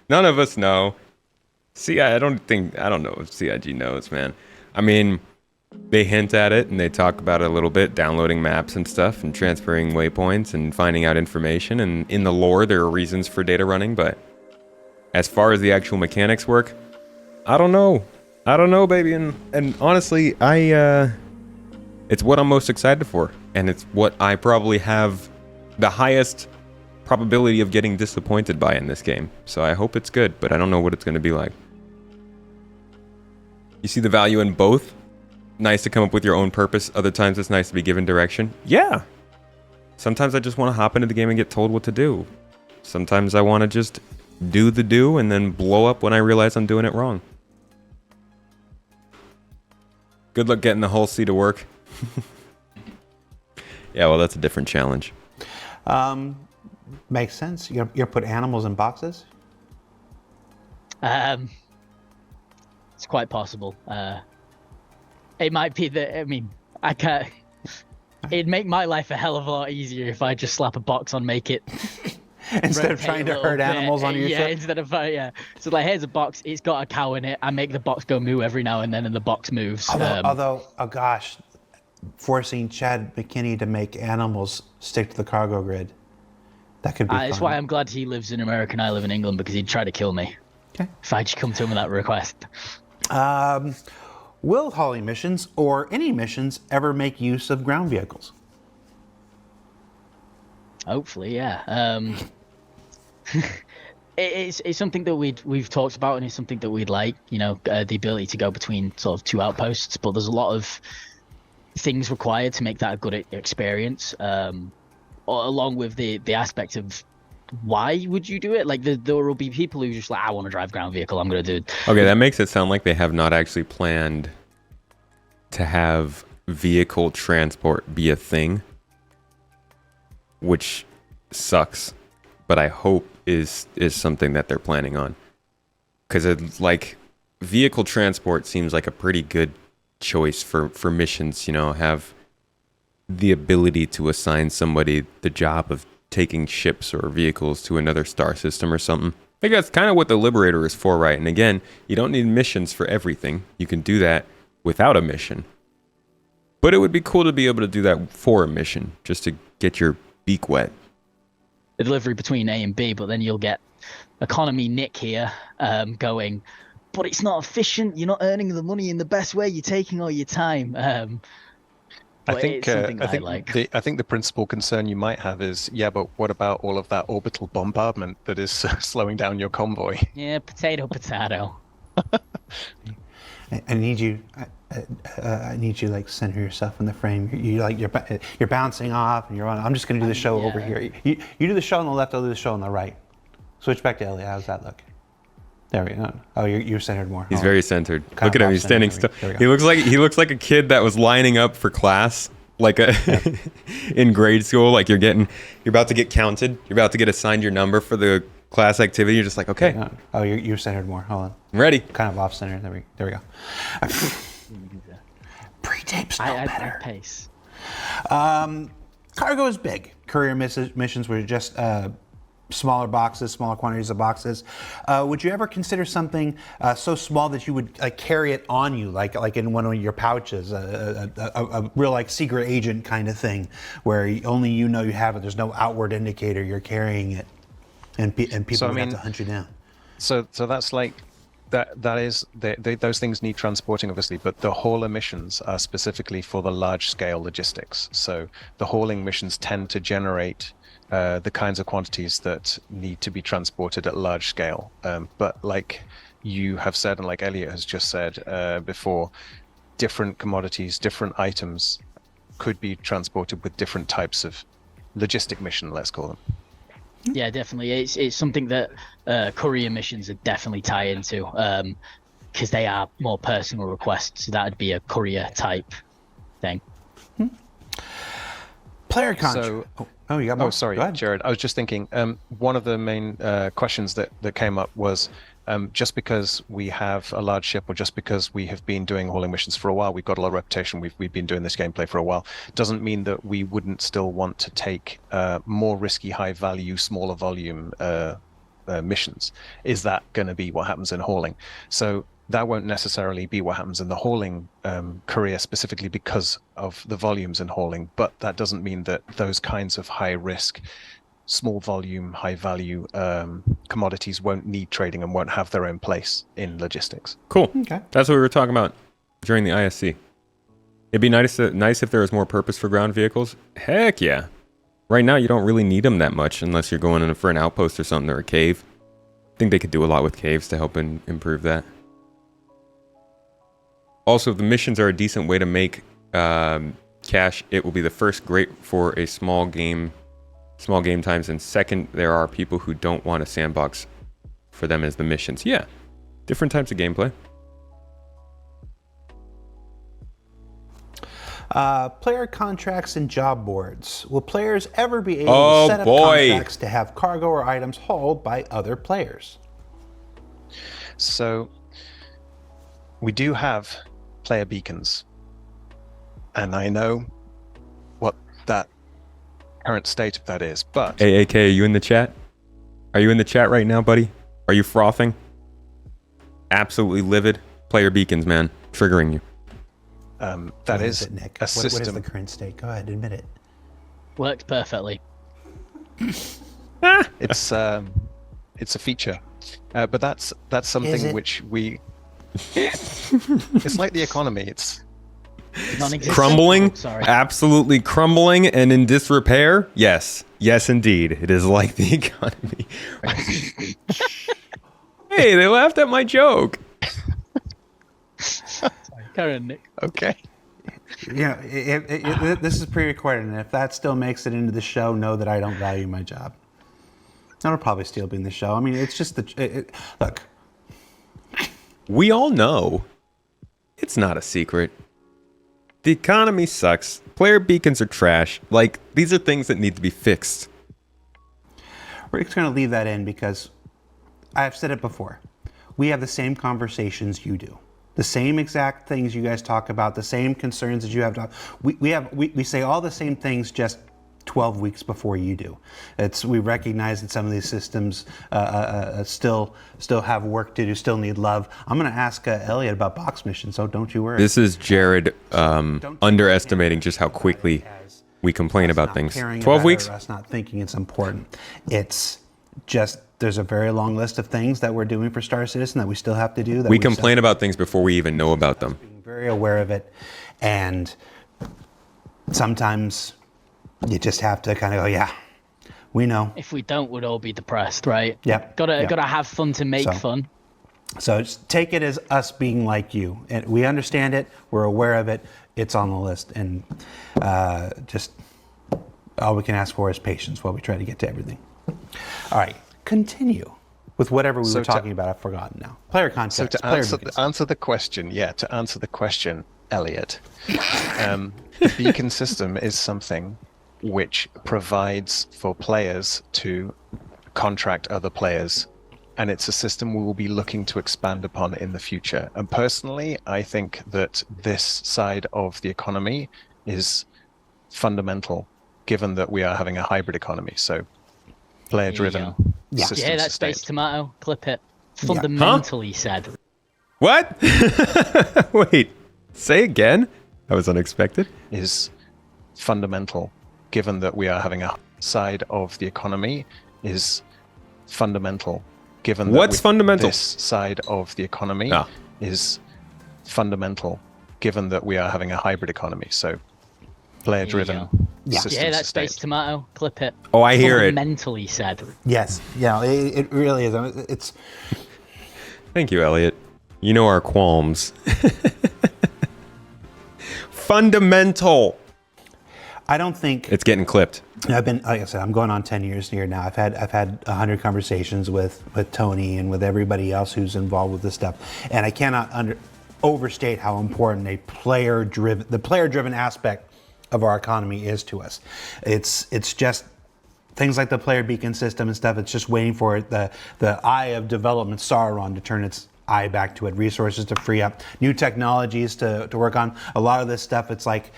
None of us know. I don't know if CIG knows, man. I mean, they hint at it and they talk about it a little bit, downloading maps and stuff and transferring waypoints and finding out information. And in the lore, there are reasons for data running, but as far as the actual mechanics work, I don't know. I don't know, baby. And honestly, it's what I'm most excited for. And it's what I probably have the highest probability of getting disappointed by in this game. So I hope it's good, but I don't know what it's going to be like. You see the value in both? Nice to come up with your own purpose. Other times it's nice to be given direction. Yeah. Sometimes I just want to hop into the game and get told what to do. Sometimes I want to just do the do and then blow up when I realize I'm doing it wrong. Good luck getting the whole C to work. Yeah, well, that's a different challenge. Makes sense. You're gonna put animals in boxes? It's quite possible. It might be that, I mean, I can't... It'd make my life a hell of a lot easier if I just slap a box on make it. Instead of trying to rotate a herd little bit, animals on your yeah, ship? instead of yeah. So like, here's a box. It's got a cow in it. I make the box go moo every now and then, and the box moves. Although, oh gosh, forcing Chad McKinney to make animals stick to the cargo grid, that could be fun. That's why I'm glad he lives in America and I live in England, because he'd try to kill me. Okay. If I just come to him with that request. Will hauling missions or any missions ever make use of ground vehicles? Hopefully, yeah. It's something that we've talked about, and it's something that we'd like. You know, the ability to go between sort of two outposts, but there's a lot of things required to make that a good experience. Along with the aspect of why would you do it? Like there will be people who just like, I want to drive ground vehicle, I'm gonna do it. Okay, that makes it sound like they have not actually planned to have vehicle transport be a thing, which sucks, but I hope is something that they're planning on, because it's like vehicle transport seems like a pretty good choice for missions. You know, have the ability to assign somebody the job of taking ships or vehicles to another star system or something. I think that's kind of what the Liberator is for, right? And again, you don't need missions for everything. You can do that without a mission. But it would be cool to be able to do that for a mission, just to get your beak wet. The delivery between A and B, but then you'll get economy Nick here going, but it's not efficient. You're not earning the money in the best way. You're taking all your time. I think I the principal concern you might have is, yeah, but what about all of that orbital bombardment that is slowing down your convoy? Yeah, potato. I need you. I need you like center yourself in the frame. You're bouncing off, and you're on. I'm just going to do the show over here. You do the show on the left. I'll do the show on the right. Switch back to Elliot. How's that look? There we go. Oh, you're centered more. He's very centered. Look at him. He's standing still. He looks like a kid that was lining up for class, like in grade school. Like you're about to get counted. You're about to get assigned your number for the class activity. You're just like, okay. Oh, you're centered more. Hold on. I'm ready. Kind of off center. There we go. Pre-tape's no better. Pace. Cargo is big. Courier missions were just smaller boxes, smaller quantities of boxes. Would you ever consider something so small that you would carry it on you, like in one of your pouches, a real like secret agent kind of thing, where only you know you have it. There's no outward indicator you're carrying it, and people would have to hunt you down. So that's like that is those things need transporting, obviously, but the hauler missions are specifically for the large scale logistics. So the hauling missions tend to generate the kinds of quantities that need to be transported at large scale. But like you have said, and like Elliot has just said before, different commodities, different items could be transported with different types of logistic mission, let's call them. Yeah, definitely. It's something that courier missions would definitely tie into, because they are more personal requests. So that would be a courier type thing. Player contract. So, you got more? Oh, sorry, Jared. I was just thinking, one of the main questions that came up was, just because we have a large ship, or just because we have been doing hauling missions for a while, we've got a lot of reputation, we've been doing this gameplay for a while, doesn't mean that we wouldn't still want to take more risky, high value, smaller volume missions. Is that going to be what happens in hauling? So that won't necessarily be what happens in the hauling career, specifically because of the volumes in hauling, but that doesn't mean that those kinds of high risk, small volume, high value commodities won't need trading and won't have their own place in logistics. Cool. Okay. That's what we were talking about during the ISC. It'd be nice if there was more purpose for ground vehicles. Heck yeah. Right now, you don't really need them that much unless you're going in for an outpost or something, or a cave. I think they could do a lot with caves to help improve that. Also, if the missions are a decent way to make cash, it will be the first great for a small game times, and second, there are people who don't want a sandbox for them as the missions. Yeah, different types of gameplay. Player contracts and job boards. Will players ever be able to set up contracts to have cargo or items hauled by other players? So we do have player beacons, and I know what that current state of that is, but AAK, are you in the chat? Are you in the chat right now, buddy? Are you frothing? Absolutely livid. Player beacons, man. Triggering you. That is it, Nick? a What is system. the current state? Go ahead, admit it. Works perfectly. It's a feature, but that's something which we. It's like the economy. It's Non-existent. Crumbling? Oh, sorry. Absolutely crumbling and in disrepair? Yes. Yes, indeed. It is like the economy. Hey, they laughed at my joke. Carry on, Nick. okay. Yeah, this is pre-recorded, and if that still makes it into the show, know that I don't value my job. That'll probably still be in the show. I mean, it's just look. We all know it's not a secret. The economy sucks. Player beacons are trash. Like, these are things that need to be fixed. We're just going to leave that in because I've said it before. We have the same conversations you do. The same exact things you guys talk about, the same concerns that you have. We say all the same things, just 12 weeks before you do. We recognize that some of these systems still have work to do, still need love. I'm going to ask Elliot about box missions, so don't you worry. This is Jared underestimating just how quickly we complain about things. 12 weeks? Us not thinking it's important. It's just there's a very long list of things that we're doing for Star Citizen that we still have to do. That We complain about things before we even know about them. Being very aware of it, and sometimes you just have to kind of go, yeah, we know. If we don't, we'd all be depressed, right? Yep. Gotta have fun to make fun. So just take it as us being like you. And we understand it. We're aware of it. It's on the list. And just all we can ask for is patience while we try to get to everything. All right. Continue with whatever we were talking about. I've forgotten now. Player context. So to answer the question, Elliot, the beacon system is something which provides for players to contract other players, and it's a system we will be looking to expand upon in the future. And personally, I think that this side of the economy is fundamental, given that we are having a hybrid economy. So player-driven systems. Yeah, that's sustained. Space Tomato. Clip it. Fundamentally said. What? Wait, say again? That was unexpected. Is fundamental, given that we are having a side of the economy is fundamental, given that What's fundamental? This side of the economy is fundamental, given that we are having a hybrid economy. So player-driven systems Yeah, that's sustained. Space Tomato. Clip it. Oh, I hear it. Fundamentally said. Yes. Yeah, it really is. It's. Thank you, Elliot. You know our qualms. Fundamental. I don't think it's getting clipped. I've been, like I said, I'm going on 10 years here now. I've had 100 conversations with Tony and with everybody else who's involved with this stuff, and I cannot overstate how important the player-driven aspect of our economy is to us. It's just things like the player beacon system and stuff. It's just waiting for the eye of development, Sauron, to turn its eye back to it. Resources to free up, new technologies to work on. A lot of this stuff, it's like,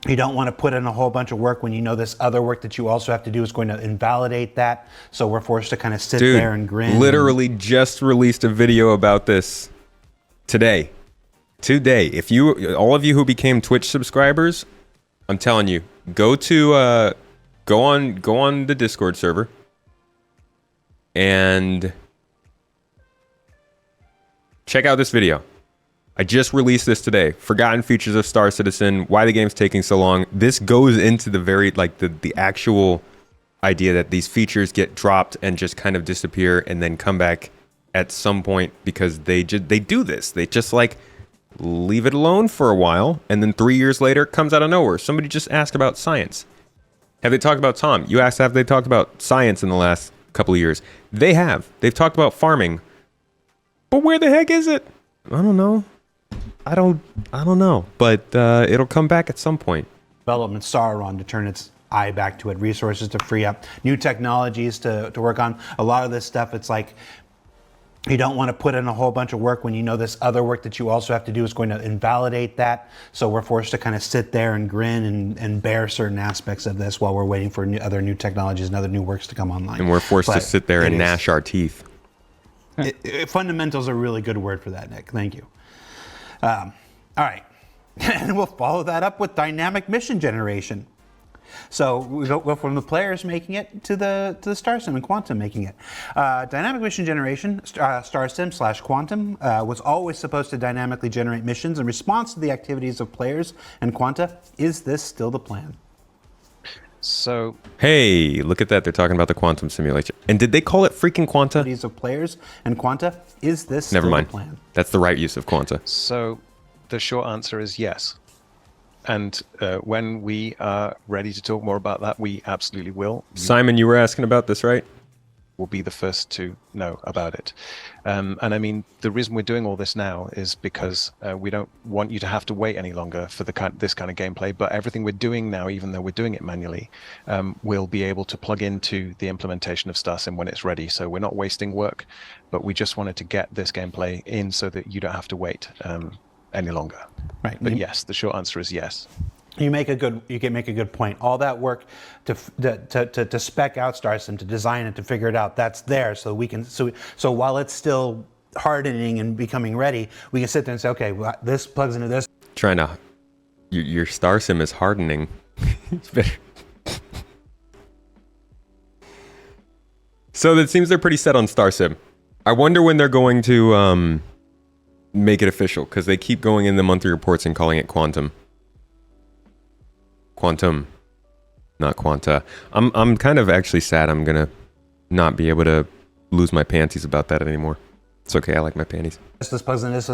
you don't want to put in a whole bunch of work when you know this other work that you also have to do is going to invalidate that. So we're forced to kind of sit there and grin. Literally just released a video about this today. If you, all of you who became Twitch subscribers, I'm telling you, go on the Discord server and check out this video. I just released this today. Forgotten features of Star Citizen, why the game's taking so long. This goes into the very, like, the actual idea that these features get dropped and just kind of disappear and then come back at some point because they do this. They just, like, leave it alone for a while, and then 3 years later, it comes out of nowhere. Somebody just asked about science. Have they talked about Tom? You asked, have they talked about science in the last couple of years? They have. They've talked about farming. But where the heck is it? I don't know. I don't know, but it'll come back at some point. Development Sauron to turn its eye back to it. Resources to free up, new technologies to work on. A lot of this stuff, it's like, You don't want to put in a whole bunch of work when you know this other work that you also have to do is going to invalidate that. So we're forced to kind of sit there and grin and bear certain aspects of this while we're waiting for other new technologies and other new works to come online. And we're forced to sit there and gnash our teeth. Fundamentals are a really good word for that, Nick. Thank you. All right. And we'll follow that up with dynamic mission generation. So we go from the players making it to the StarSim and Quantum making it. Dynamic mission generation, StarSim/Quantum, was always supposed to dynamically generate missions in response to the activities of players and Quanta. Is this still the plan? So, hey, look at that. They're talking about the quantum simulation. And did they call it freaking Quanta? Activities of players and Quanta. Is this Never still mind. the plan? That's the right use of Quanta. So the short answer is yes. And when we are ready to talk more about that, we absolutely will. Simon, you were asking about this, right? We'll be the first to know about it. And I mean, the reason we're doing all this now is because we don't want you to have to wait any longer for this kind of gameplay. But everything we're doing now, even though we're doing it manually, we'll be able to plug into the implementation of StarSim when it's ready. So we're not wasting work, but we just wanted to get this gameplay in so that you don't have to wait any longer. Right. But yes, the short answer is yes. You can make a good point. All that work to spec out StarSim, to design it, to figure it out, that's there. So we can so while it's still hardening and becoming ready, we can sit there and say, okay, well, this plugs into this. Trying to, your StarSim is hardening. It's better. So it seems they're pretty set on StarSim. I wonder when they're going to make it official, because they keep going in the monthly reports and calling it Quantum. Quantum, not Quanta. I'm kind of actually sad I'm gonna not be able to lose my panties about that anymore. It's okay, I like my panties. This plugs in this.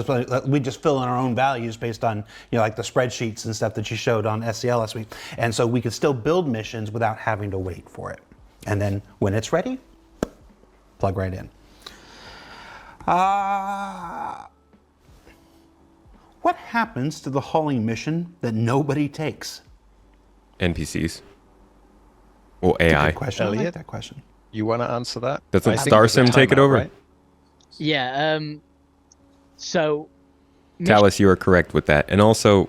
We just fill in our own values based on, like the spreadsheets and stuff that you showed on SCL last week. And so we can still build missions without having to wait for it. And then when it's ready, plug right in. What happens to the hauling mission that nobody takes? NPCs. Well, AI. Good question. I like that question. You want to answer that? Doesn't StarSim take it over? Right? Yeah. So. Talus, you are correct with that. And also,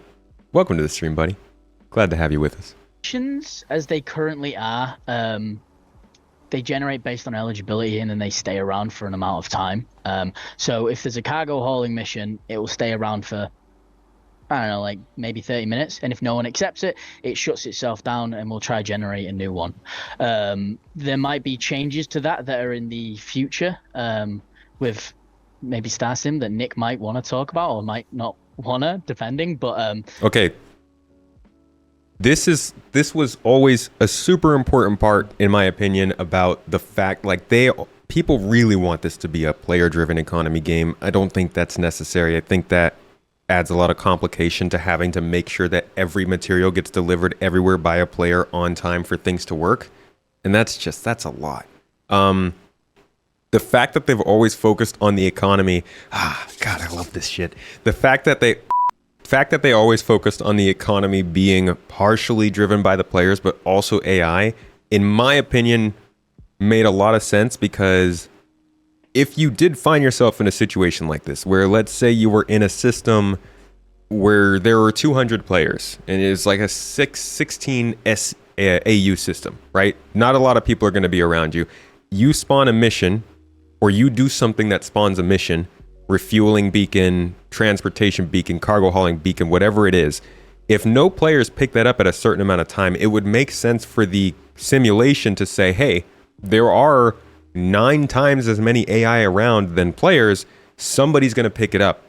welcome to the stream, buddy. Glad to have you with us. Missions, as they currently are, they generate based on eligibility and then they stay around for an amount of time. So if there's a cargo hauling mission, it will stay around for, I don't know, like maybe 30 minutes. And if no one accepts it, it shuts itself down and we'll try generate a new one. There might be changes to that are in the future with maybe StarSim that Nick might want to talk about or might not want to, depending. But okay. This was always a super important part, in my opinion, about the fact, like, people really want this to be a player-driven economy game. I don't think that's necessary. I think that adds a lot of complication to having to make sure that every material gets delivered everywhere by a player on time for things to work. And that's a lot. The fact that they've always focused on the economy, God, I love this shit. The fact that they always focused on the economy being partially driven by the players, but also AI, in my opinion, made a lot of sense, because if you did find yourself in a situation like this, where let's say you were in a system where there were 200 players and it's like a 16 AU system, right? Not a lot of people are going to be around you. You spawn a mission, or you do something that spawns a mission, refueling beacon, transportation beacon, cargo hauling beacon, whatever it is. If no players pick that up at a certain amount of time, it would make sense for the simulation to say, hey, there are 9 times as many AI around than players. Somebody's going to pick it up,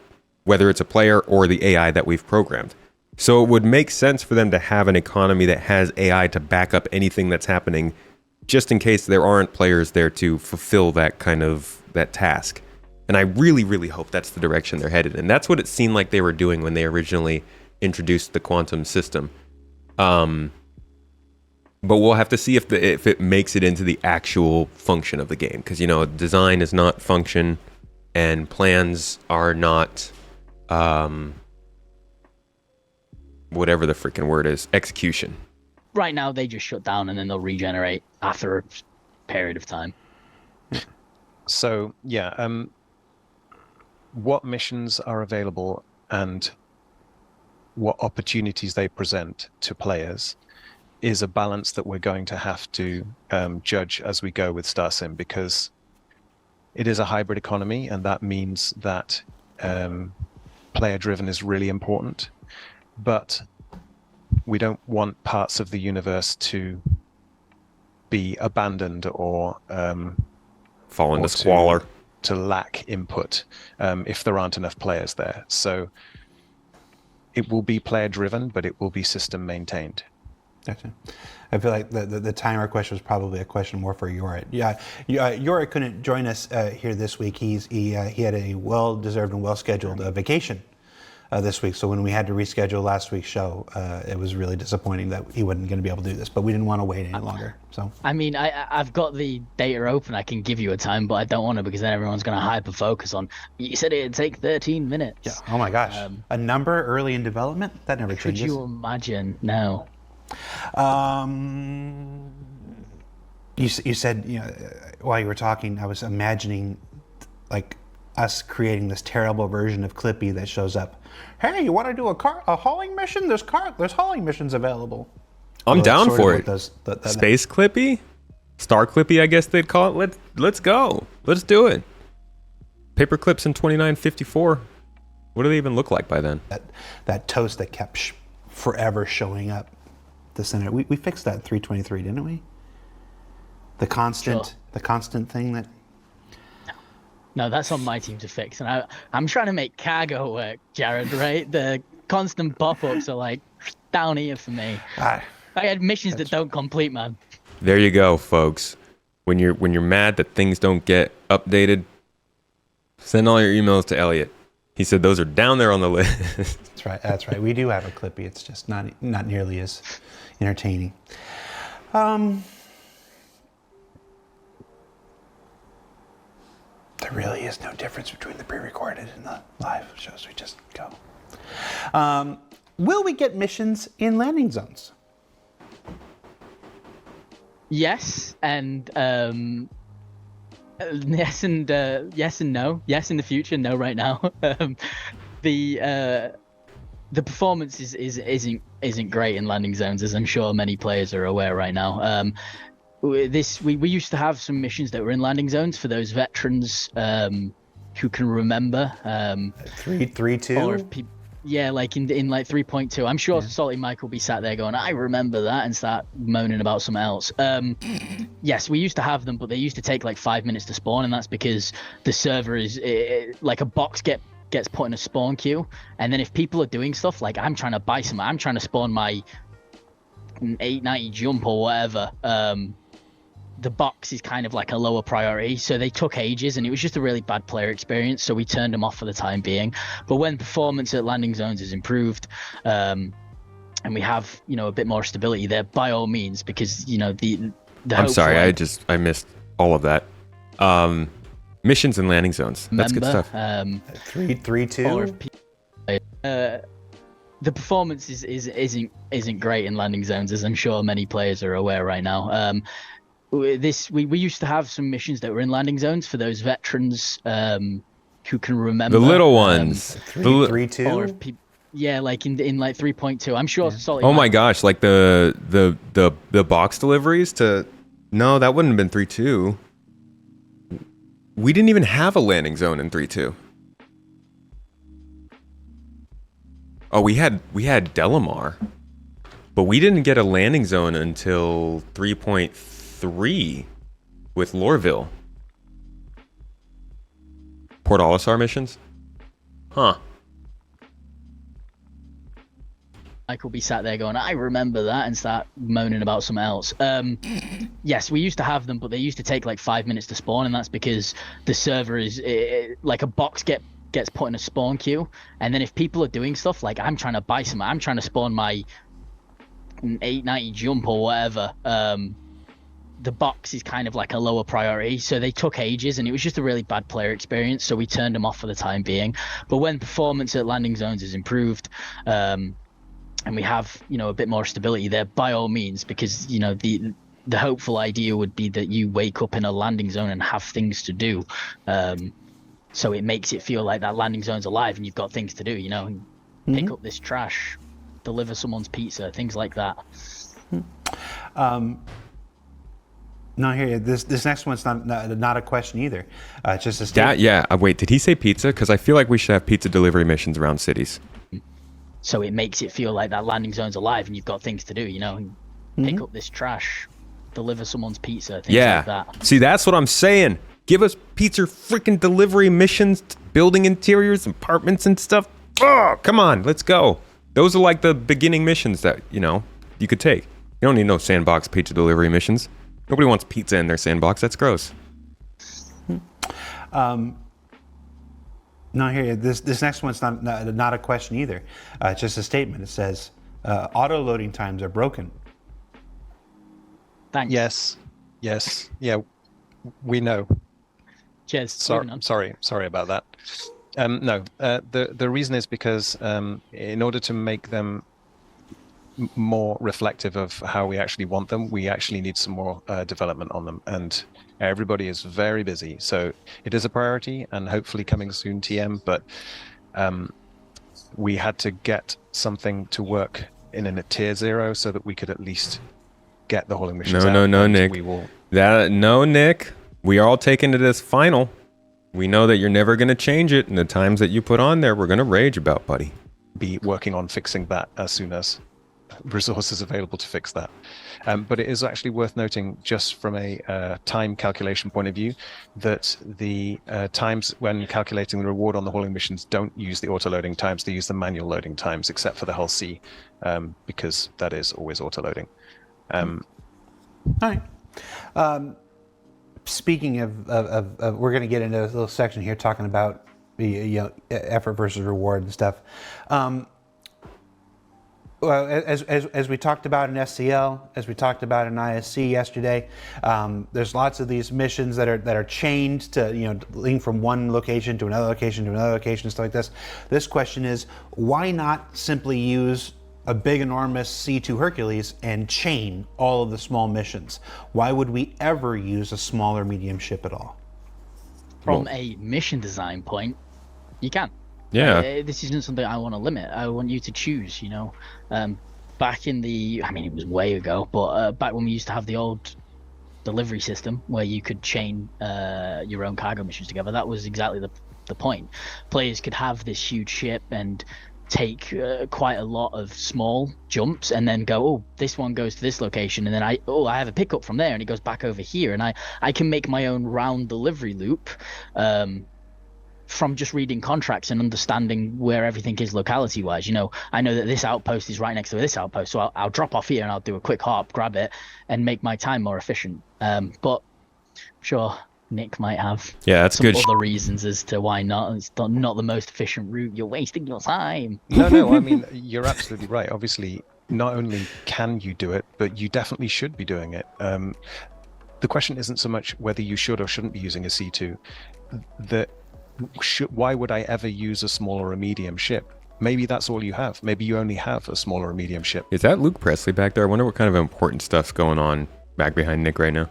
whether it's a player or the AI that we've programmed. So it would make sense for them to have an economy that has AI to back up anything that's happening, just in case there aren't players there to fulfill that task. And I really, really hope that's the direction they're headed. And that's what it seemed like they were doing when they originally introduced the quantum system. But we'll have to see if it makes it into the actual function of the game. Because, design is not function, and plans are not, whatever the freaking word is, execution. right now they just shut down and then they'll regenerate after a period of time. So, yeah, what missions are available and what opportunities they present to players is a balance that we're going to have to judge as we go with StarSim, because it is a hybrid economy, and that means that player-driven is really important. But we don't want parts of the universe to be abandoned or fall into squalor, to lack input if there aren't enough players there. So it will be player-driven, but it will be system-maintained. Gotcha. I feel like the timer question was probably a question more for Yorit. Yeah, Yorit couldn't join us here this week. He had a well-deserved and well-scheduled vacation this week. So when we had to reschedule last week's show, it was really disappointing that he wasn't going to be able to do this. But we didn't want to wait any longer. So I mean, I've got the data open. I can give you a time, but I don't want to, because then everyone's going to hyper focus on. You said it'd take 13 minutes. yeah. Oh my gosh, a number early in development that never Could changes. you imagine? No. You said, while you were talking, I was imagining like us creating this terrible version of Clippy that shows up. Hey, you want to do a hauling mission? There's hauling missions available. I'm down for it. That Space Clippy, Star Clippy, I guess they'd call it. Let's go. Let's do it. Paper clips in 2954. What do they even look like by then? That toast that kept forever showing up the center. We fixed that in 323, didn't we? The constant thing that. No, that's on my team to fix, and I'm trying to make cargo work, Jared. Right? The constant pop-ups are like down here for me. I had missions that don't complete, man. There you go, folks. When you're mad that things don't get updated, send all your emails to Elliot. He said those are down there on the list. That's right. That's right. We do have a Clippy. It's just not nearly as entertaining. There really is no difference between the pre-recorded and the live shows. We just go. Will we get missions in landing zones? Yes, and yes and no. Yes in the future, no right now. The performance isn't great in landing zones, as I'm sure many players are aware right now. We used to have some missions that were in landing zones for those veterans who can remember. 3.2. Or if people, yeah, like in like 3.2. I'm sure Salty Mike will be sat there going, I remember that, and start moaning about something else. Yes, we used to have them, but they used to take like 5 minutes to spawn, and that's because the server is like a box gets put in a spawn queue, and then if people are doing stuff like I'm trying to buy some, I'm trying to spawn my 890 jump or whatever, the box is kind of like a lower priority, so they took ages, and it was just a really bad player experience, so we turned them off for the time being. But when performance at landing zones is improved, and we have a bit more stability there, by all means, because the I'm sorry, I missed all of that. Missions and landing zones, that's good stuff. 3.2. The performance isn't great in landing zones, as I'm sure many players are aware right now. We used to have some missions that were in landing zones for those veterans who can remember. The little ones. 3.2. Or if people, yeah, like in like 3.2. I'm sure. Salty Oh my gosh, like the box deliveries to. No, that wouldn't have been 3.2. We didn't even have a landing zone in 3.2. Oh, we had Delamar, but we didn't get a landing zone until 3.3 with Lorville. Port Olisar missions? Huh. Mike will be sat there going, I remember that, and start moaning about something else. Yes, we used to have them, but they used to take like 5 minutes to spawn, and that's because the server is like a box gets put in a spawn queue, and then if people are doing stuff like I'm trying to buy some, I'm trying to spawn my 890 jump or whatever, the box is kind of like a lower priority, so they took ages, and it was just a really bad player experience, so we turned them off for the time being. But when performance at landing zones is improved, and we have a bit more stability there, by all means, because the hopeful idea would be that you wake up in a landing zone and have things to do. So it makes it feel like that landing zone's alive and you've got things to do, you know, pick up this trash, deliver someone's pizza, things like that. No, here, this next one's not a question either. It's just a statement. Yeah, wait, did he say pizza? Because I feel like we should have pizza delivery missions around cities. So it makes it feel like that landing zone's alive and you've got things to do, you know, pick up this trash, deliver someone's pizza, things like that. See, that's what I'm saying. Give us pizza freaking delivery missions, building interiors, apartments and stuff. Oh, come on, let's go. Those are like the beginning missions that, you know, you could take. You don't need no Sandbox pizza delivery missions. Nobody wants pizza in their sandbox. That's gross. No, here, this next one's not a question either. It's just a statement. It says, auto-loading times are broken. Thanks. Yes. Yeah, we know. Cheers. Sorry about that. No, the reason is because in order to make them more reflective of how we actually want them, we actually need some more development on them, and everybody is very busy. So it is a priority, and hopefully coming soon, TM. But we had to get something to work in a tier 0 so that we could at least get the hauling missions out. No, Nick. Nick. We are all taking it as final. We know that you're never going to change it, and the times that you put on there, we're going to rage about, buddy. Be working on fixing that as soon as resources available to fix that. But it is actually worth noting, just from a time calculation point of view, that the times when calculating the reward on the hauling missions don't use the auto-loading times, they use the manual loading times, except for the hull C, because that is always auto-loading. All right. Speaking of we're going to get into a little section here talking about the effort versus reward and stuff. Well, as we talked about in SCL, as we talked about in ISC yesterday, there's lots of these missions that are chained to link from one location to another location to another location, stuff like this. This question is, why not simply use a big enormous C2 Hercules and chain all of the small missions? Why would we ever use a small or medium ship at all? From a mission design point, you can. Yeah. This isn't something I want to limit. I want you to choose, back in it was way ago, but back when we used to have the old delivery system where you could chain your own cargo missions together, that was exactly the point. Players could have this huge ship and take quite a lot of small jumps and then go, oh, this one goes to this location, and then I have a pickup from there and it goes back over here, and I can make my own round delivery loop from just reading contracts and understanding where everything is locality wise. I know that this outpost is right next to this outpost, so I'll drop off here and I'll do a quick hop, grab it, and make my time more efficient. But I'm sure Nick might have that's some good. other reasons as to why not. It's not the most efficient route. You're wasting your time. No, I mean, you're absolutely right. Obviously, not only can you do it, but you definitely should be doing it. The question isn't so much whether you should or shouldn't be using a C2. Why would I ever use a small or a medium ship? Maybe that's all you have. Maybe you only have a small or a medium ship. Is that Luke Presley back there? I wonder what kind of important stuff's going on back behind Nick right now.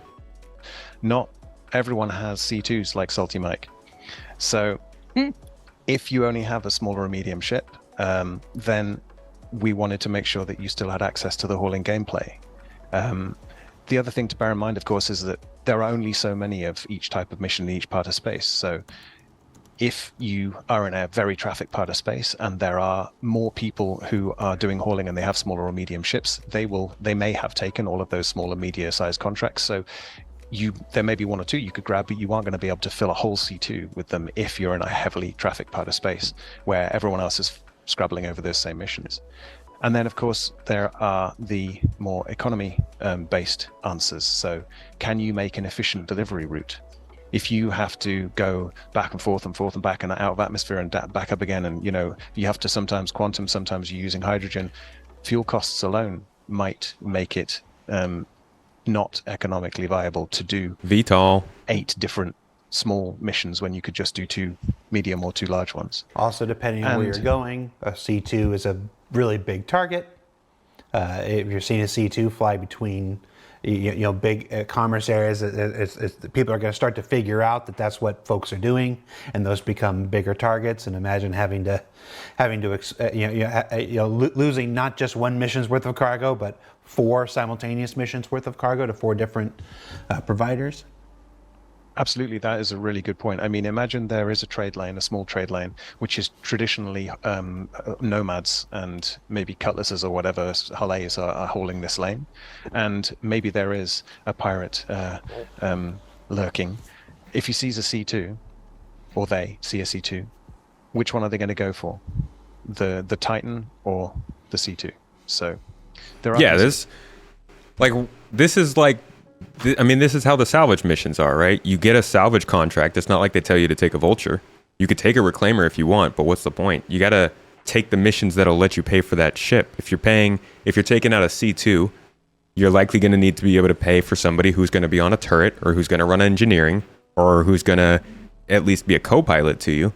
Not everyone has C2s like Salty Mike. So if you only have a small or a medium ship, then we wanted to make sure that you still had access to the hauling gameplay. The other thing to bear in mind, of course, is that there are only so many of each type of mission in each part of space. So if you are in a very traffic part of space and there are more people who are doing hauling and they have smaller or medium ships, they may have taken all of those small and medium sized contracts. So there may be one or two you could grab, but you aren't going to be able to fill a whole C2 with them if you're in a heavily traffic part of space where everyone else is scrabbling over those same missions. And then, of course, there are the more economy based answers. So can you make an efficient delivery route? If you have to go back and forth and back and out of atmosphere and back up again, and you have to sometimes quantum, sometimes you're using hydrogen, fuel costs alone might make it not economically viable to do VTOL 8 different small missions when you could just do 2 medium or 2 large ones. Also, depending on where you're going, a C2 is a really big target. If you're seeing a C2 fly between big commerce areas. People are going to start to figure out that that's what folks are doing, and those become bigger targets. And imagine having to losing not just one mission's worth of cargo, but 4 simultaneous missions worth of cargo to 4 different providers. Absolutely, that is a really good point. I mean, imagine there is a trade lane, a small trade lane, which is traditionally nomads and maybe cutlasses or whatever Halays are hauling this lane, and maybe there is a pirate lurking. If he sees a C2, or they see a C2, which one are they going to go for? The Titan or the C2? So there are this is like. I mean, this is how the salvage missions are, right? You get a salvage contract. It's not like they tell you to take a vulture. You could take a reclaimer if you want, but what's the point? You got to take the missions that'll let you pay for that ship. If you're taking out a C2, you're likely going to need to be able to pay for somebody who's going to be on a turret, or who's going to run engineering, or who's going to at least be a co-pilot to you.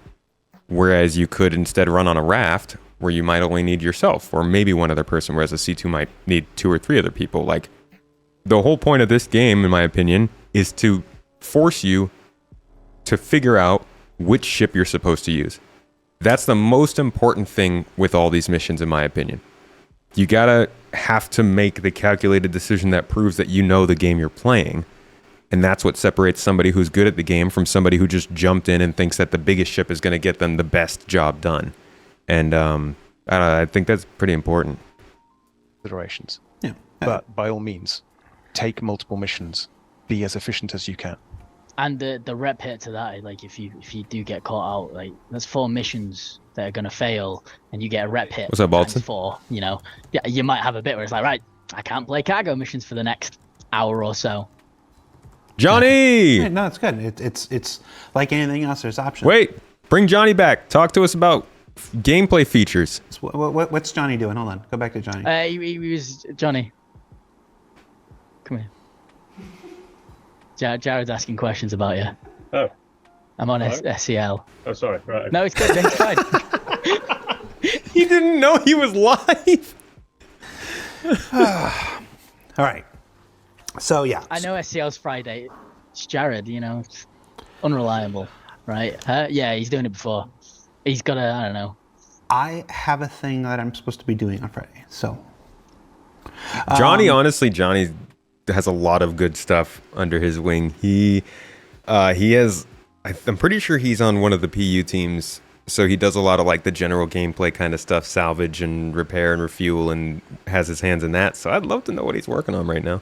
Whereas you could instead run on a raft where you might only need yourself, or maybe one other person, whereas a C2 might need 2 or 3 other people. Like, the whole point of this game, in my opinion, is to force you to figure out which ship you're supposed to use. That's the most important thing with all these missions, in my opinion. You gotta have to make the calculated decision that proves that you know the game you're playing. And that's what separates somebody who's good at the game from somebody who just jumped in and thinks that the biggest ship is going to get them the best job done. And I think that's pretty important. Considerations. Yeah. But by all means, take multiple missions. Be as efficient as you can. And the rep hit to that, like if you do get caught out, like there's 4 missions that are gonna fail, and you get a rep hit. What's up, Balton? 4, yeah, you might have a bit where it's like, right, I can't play cargo missions for the next hour or so. Johnny! Yeah, no, it's good. It's like anything else. There's options. Wait, bring Johnny back. Talk to us about gameplay features. What's Johnny doing? Hold on. Go back to Johnny. He was Johnny. Come here. Jared's asking questions about you. Oh. I'm on SEL. Oh, sorry. Right. No, it's good. It's fine. He didn't know he was live. All right. So, yeah. I know SEL's Friday. It's Jared, it's unreliable, right? Yeah, he's doing it before. He's got I don't know. I have a thing that I'm supposed to be doing on Friday, so. Johnny has a lot of good stuff under his wing. He has, I'm pretty sure he's on one of the PU teams, so he does a lot of like the general gameplay kind of stuff, salvage and repair and refuel, and has his hands in that. So I'd love to know what he's working on right now.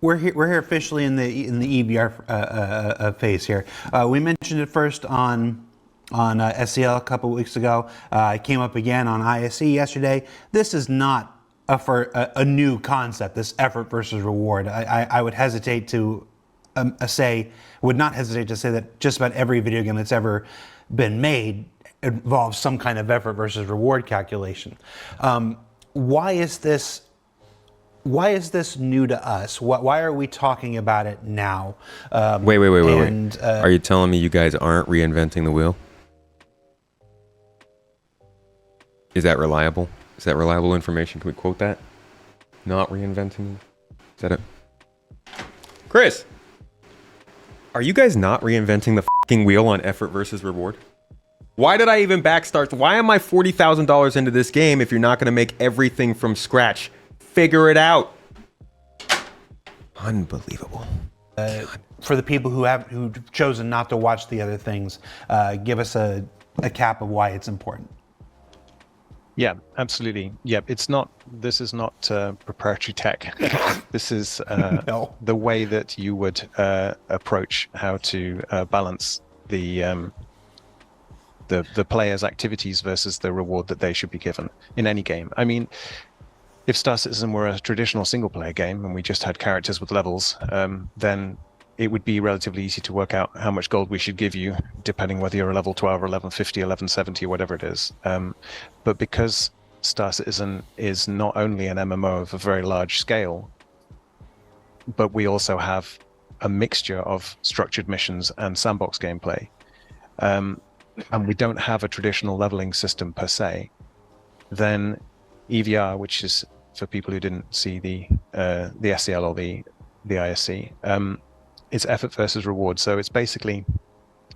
We're here officially in the EBR phase here. We mentioned it first on SEL a couple weeks ago. It came up again on ISE yesterday. This is not a new concept, this effort versus reward. I would hesitate to would not hesitate to say that just about every video game that's ever been made involves some kind of effort versus reward calculation. Why is this new to us? Why are we talking about it now? Wait. Are you telling me you guys aren't reinventing the wheel? Is that reliable? Is that reliable information? Can we quote that? Not reinventing? Is that it? Chris! Are you guys not reinventing the fucking wheel on effort versus reward? Why did I even backstart? Why am I $40,000 into this game if you're not going to make everything from scratch? Figure it out. Unbelievable. For the people who've chosen not to watch the other things, give us a cap of why it's important. Yeah, absolutely. Yeah, this is not proprietary tech. This is the way that you would approach how to balance the player's activities versus the reward that they should be given in any game. I mean, if Star Citizen were a traditional single-player game and we just had characters with levels, then it would be relatively easy to work out how much gold we should give you, depending whether you're a level 12 or 1150, 1170, or whatever it is. But because Star Citizen is not only an MMO of a very large scale, but we also have a mixture of structured missions and sandbox gameplay, and we don't have a traditional leveling system per se, then EVR, which is for people who didn't see the SCL or the ISC. It's effort versus reward. So it's basically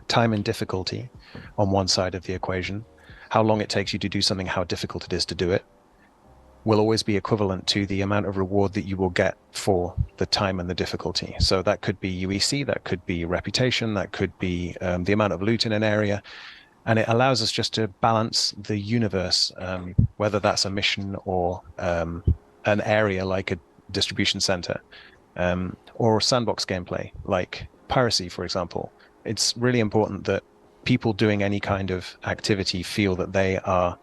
time and difficulty on one side of the equation. How long it takes you to do something, how difficult it is to do it, will always be equivalent to the amount of reward that you will get for the time and the difficulty. So that could be UEC, that could be reputation, that could be the amount of loot in an area. And it allows us just to balance the universe, whether that's a mission or an area like a distribution center, or Sandbox gameplay like piracy, for example. It's really important that people doing any kind of activity feel that they are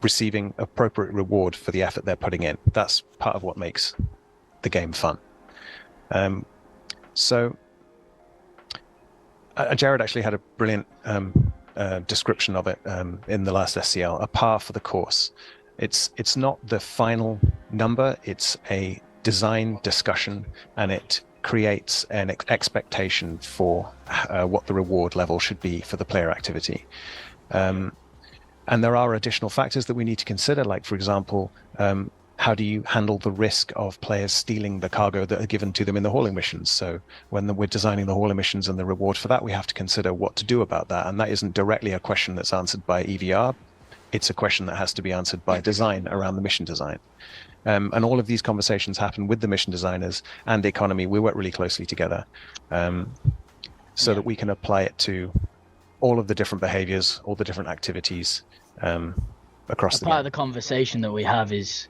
receiving appropriate reward for the effort they're putting in. That's part of what makes the game fun. Jared actually had a brilliant description of it in the last SCL, a par for the course. It's not the final number, it's a design discussion, and it creates an expectation for what the reward level should be for the player activity. And there are additional factors that we need to consider, like, for example, how do you handle the risk of players stealing the cargo that are given to them in the hauling missions? So when we're designing the hauling missions and the reward for that, we have to consider what to do about that. And that isn't directly a question that's answered by EVR. It's a question that has to be answered by design around the mission design. And all of these conversations happen with the mission designers and the economy. We work really closely together so that we can apply it to all of the different behaviors, all the different activities across the game. Part of the conversation that we have is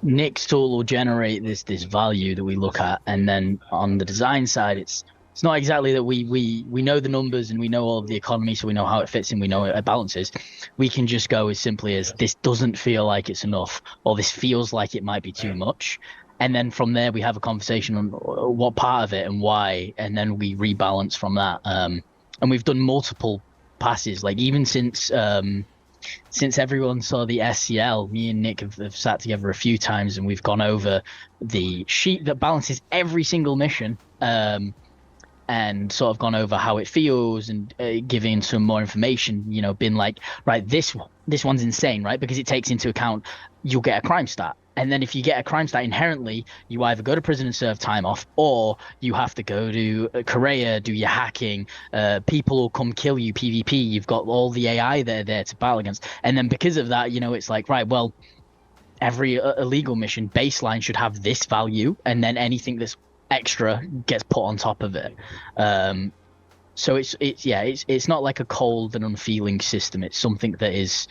Nick's tool will generate this value that we look at, and then on the design side, it's not exactly that we know the numbers and we know all of the economy, so we know how it fits and we know it balances. We can just go as simply as this doesn't feel like it's enough, or this feels like it might be too much. And then from there, we have a conversation on what part of it and why, and then we rebalance from that. And we've done multiple passes, like even since everyone saw the SCL, me and Nick have sat together a few times and we've gone over the sheet that balances every single mission. And sort of gone over how it feels and giving some more information, been like, right, this one's insane, right? Because it takes into account you'll get a crime stat. And then if you get a crime stat, inherently, you either go to prison and serve time off, or you have to go to Courier, do your hacking. People will come kill you, PvP. You've got all the AI there to battle against. And then because of that, it's like, right, well, every illegal mission baseline should have this value, and then anything that's extra gets put on top of it. So it's not like a cold and unfeeling system. It's something that is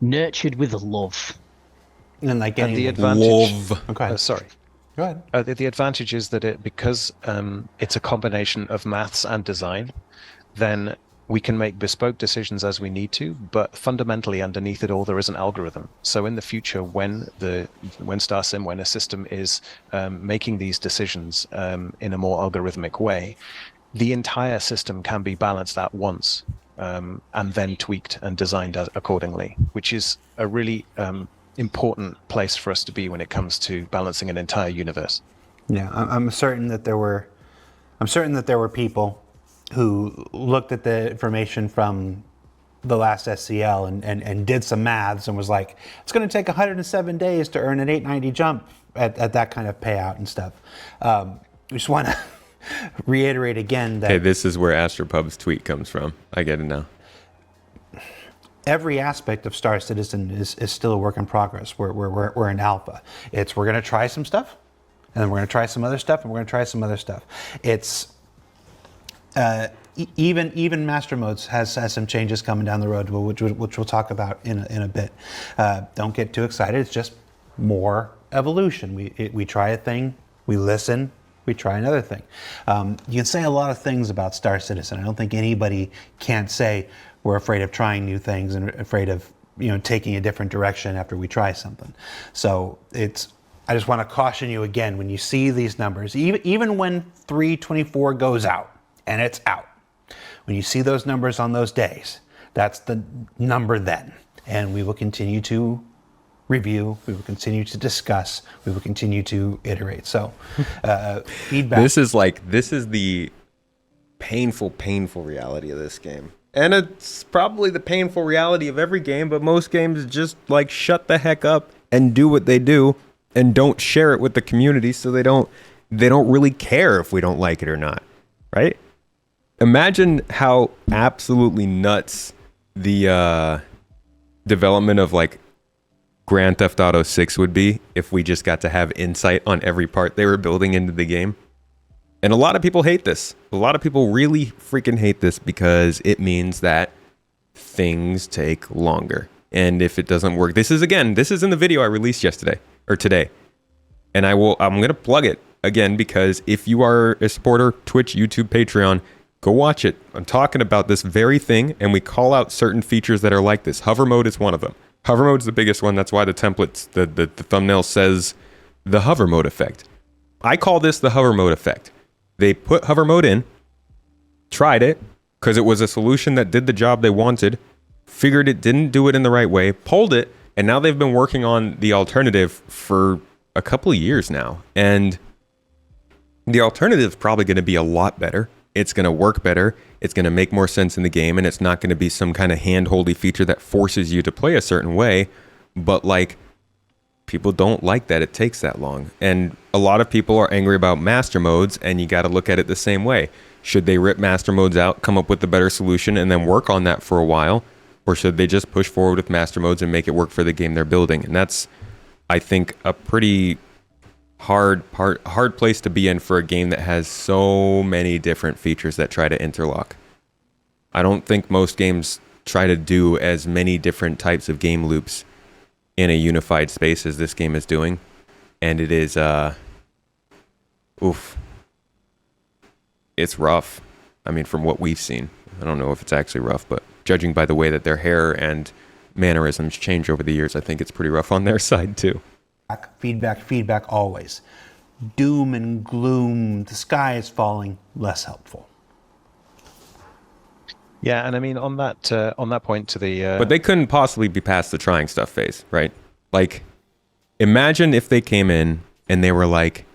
nurtured with love. And like the advantage, okay. Sorry. Go ahead. The advantage is that because it's a combination of maths and design, then we can make bespoke decisions as we need to, but fundamentally underneath it all, there is an algorithm. So in the future, when StarSim, when a system is making these decisions in a more algorithmic way, the entire system can be balanced at once and then tweaked and designed accordingly, which is a really important place for us to be when it comes to balancing an entire universe. Yeah, I'm certain that there were people who looked at the information from the last SCL and did some maths and was like, it's going to take 107 days to earn an 890 jump at that kind of payout and stuff. We just want to reiterate again that... Okay, this is where Astropub's tweet comes from. I get it now. Every aspect of Star Citizen is still a work in progress. We're in alpha. We're going to try some stuff, and then we're going to try some other stuff, and we're going to try some other stuff. It's... even Master Modes has some changes coming down the road, which we'll talk about in a bit. Don't get too excited. It's just more evolution. We try a thing, we listen, we try another thing. You can say a lot of things about Star Citizen. I don't think anybody can't say we're afraid of trying new things and afraid of taking a different direction after we try something. So I just want to caution you again, when you see these numbers, even when 324 goes out, and it's out. When you see those numbers on those days, that's the number then. And we will continue to review, we will continue to discuss, we will continue to iterate. So, feedback. This is the painful reality of this game. And it's probably the painful reality of every game, but most games just shut the heck up and do what they do and don't share it with the community, so they don't really care if we don't like it or not, right? Imagine how absolutely nuts the development of like Grand Theft Auto 6 would be if we just got to have insight on every part they were building into the game. And a lot of people hate this. A lot of people really freaking hate this because it means that things take longer. And if it doesn't work, this is in the video I released yesterday or today. And I'm going to plug it again, because if you are a supporter, Twitch, YouTube, Patreon, go watch it. I'm talking about this very thing, and we call out certain features that are like this. Hover mode is one of them. Hover mode is the biggest one. That's why the templates, the thumbnail says the hover mode effect. I call this the hover mode effect. They put hover mode in, tried it, because it was a solution that did the job they wanted, figured it didn't do it in the right way, pulled it, and now they've been working on the alternative for a couple of years now. And the alternative is probably going to be a lot better. It's going to work better. It's going to make more sense in the game, and it's not going to be some kind of hand-holdy feature that forces you to play a certain way. But like, people don't like that it takes that long. And a lot of people are angry about master modes, and you got to look at it the same way. Should they rip master modes out, come up with a better solution, and then work on that for a while? Or should they just push forward with master modes and make it work for the game they're building? And that's, I think, a pretty hard place to be in for a game that has so many different features that try to interlock. I don't think most games try to do as many different types of game loops in a unified space as this game is doing. And it is, it's rough. I mean, from what we've seen. I don't know if it's actually rough, but judging by the way that their hair and mannerisms change over the years, I think it's pretty rough on their side too. Feedback always. Doom and gloom, the sky is falling, less helpful. Yeah, and I mean on that point to the but they couldn't possibly be past the trying stuff phase, right? Like, imagine if they came in and they were like,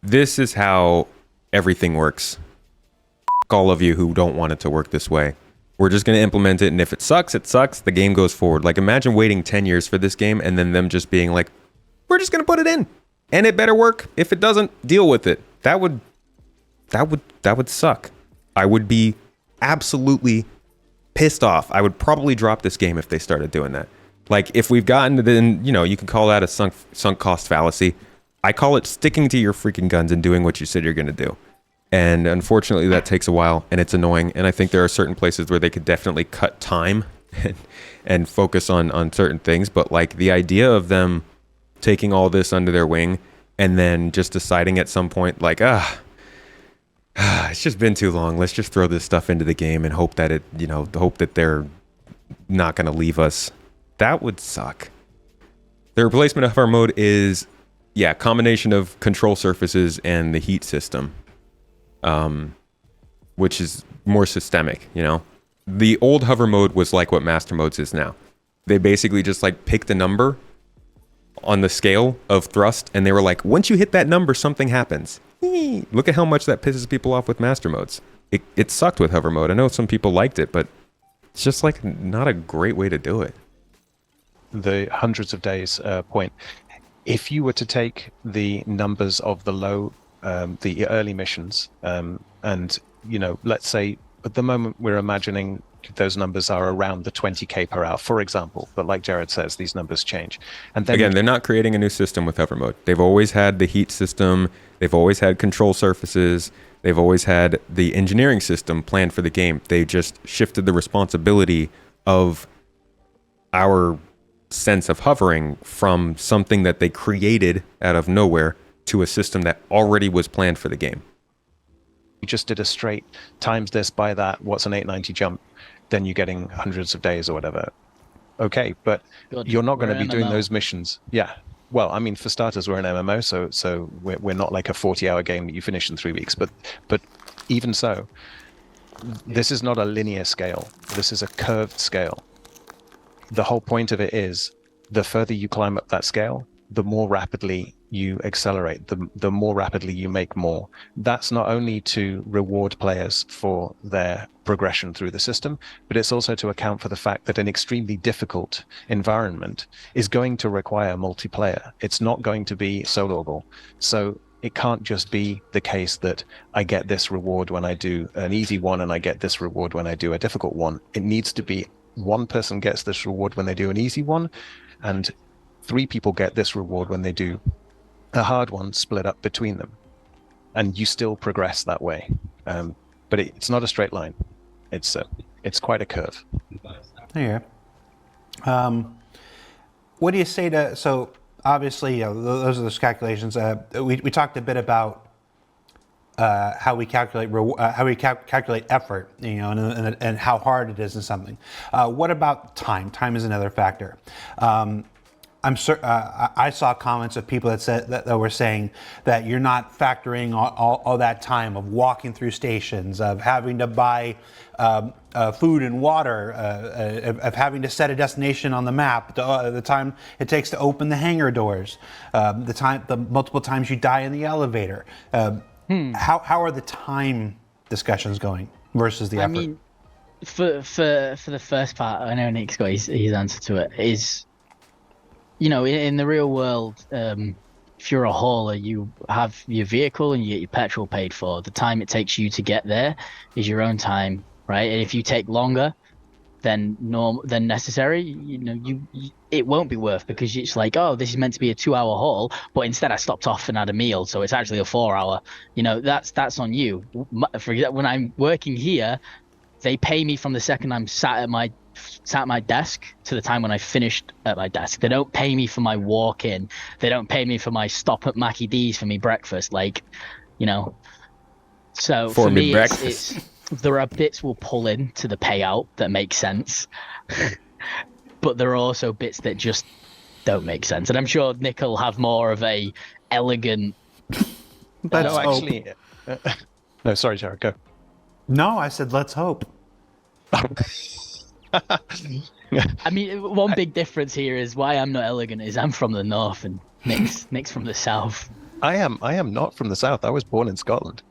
this is how everything works. All of you who don't want it to work this way. We're just going to implement it, and if it sucks, it sucks. The game goes forward. Like, imagine waiting 10 years for this game and then them just being like, we're just going to put it in, and it better work. If it doesn't, deal with it. That would suck. I would be absolutely pissed off. I would probably drop this game if they started doing that. Like, if we've gotten to then, you can call that a sunk cost fallacy. I call it sticking to your freaking guns and doing what you said you're going to do. And unfortunately, that takes a while, and it's annoying. And I think there are certain places where they could definitely cut time and focus on certain things. But like, the idea of them taking all this under their wing and then just deciding at some point, like, it's just been too long. Let's just throw this stuff into the game and hope that hope that they're not going to leave us. That would suck. The replacement of hover mode is, a combination of control surfaces and the heat system. Which is more systemic, The old hover mode was like what master modes is now. They basically just like picked a number on the scale of thrust, and they were like, once you hit that number, something happens. Look at how much that pisses people off with master modes. It sucked with hover mode. I know some people liked it, but it's just like not a great way to do it. The hundreds of days point. If you were to take the numbers of the early missions, and let's say at the moment we're imagining those numbers are around the 20k per hour, for example. But like Jared says, these numbers change. And then again, they're not creating a new system with hover mode. They've always had the heat system. They've always had control surfaces. They've always had the engineering system planned for the game. They just shifted the responsibility of our sense of hovering from something that they created out of nowhere to a system that already was planned for the game. You just did a straight times this by that, what's an 890 jump, then you're getting hundreds of days or whatever. Okay, but you're not going to be doing those missions. Yeah. Well, I mean, for starters, we're an MMO, so we're not like a 40-hour game that you finish in 3 weeks. But even so, this is not a linear scale. This is a curved scale. The whole point of it is the further you climb up that scale, the more rapidly you accelerate, the more rapidly you make more. That's not only to reward players for their progression through the system, but it's also to account for the fact that an extremely difficult environment is going to require multiplayer. It's not going to be soloable. So it can't just be the case that I get this reward when I do an easy one and I get this reward when I do a difficult one. It needs to be one person gets this reward when they do an easy one, and 3 people get this reward when they do a hard one, split up between them. And you still progress that way. But it's not a straight line. It's quite a curve. There you go. What do you say to, so obviously, those are those calculations. We talked a bit about how we calculate calculate effort, and how hard it is in something. What about time? Time is another factor. I saw comments of people that said that were saying that you're not factoring all that time of walking through stations, of having to buy food and water, of having to set a destination on the map, the time it takes to open the hangar doors, the multiple times you die in the elevator. How are the time discussions going versus the effort? I mean, for the first part, I know Nick's got his answer to it. Is, in the real world, if you're a hauler, you have your vehicle and you get your petrol paid for. The time it takes you to get there is your own time, right? And if you take longer than necessary, it won't be worth, because it's like, oh, this is meant to be a 2-hour haul, but instead I stopped off and had a meal, so it's actually a 4-hour. That's on you. For example, when I'm working here, they pay me from the second I'm sat at my desk to the time when I finished at my desk. They don't pay me for my walk in. They don't pay me for my stop at Mackie D's for me breakfast. So for me, it's there are bits we'll pull in to the payout that make sense, but there are also bits that just don't make sense. And I'm sure Nick will have more of a elegant. But actually, no, sorry, Jared, go. No, I said let's hope. I mean, one big difference here is why I'm not elegant is I'm from the north and Nick's from the south. I am not from the south. I was born in Scotland.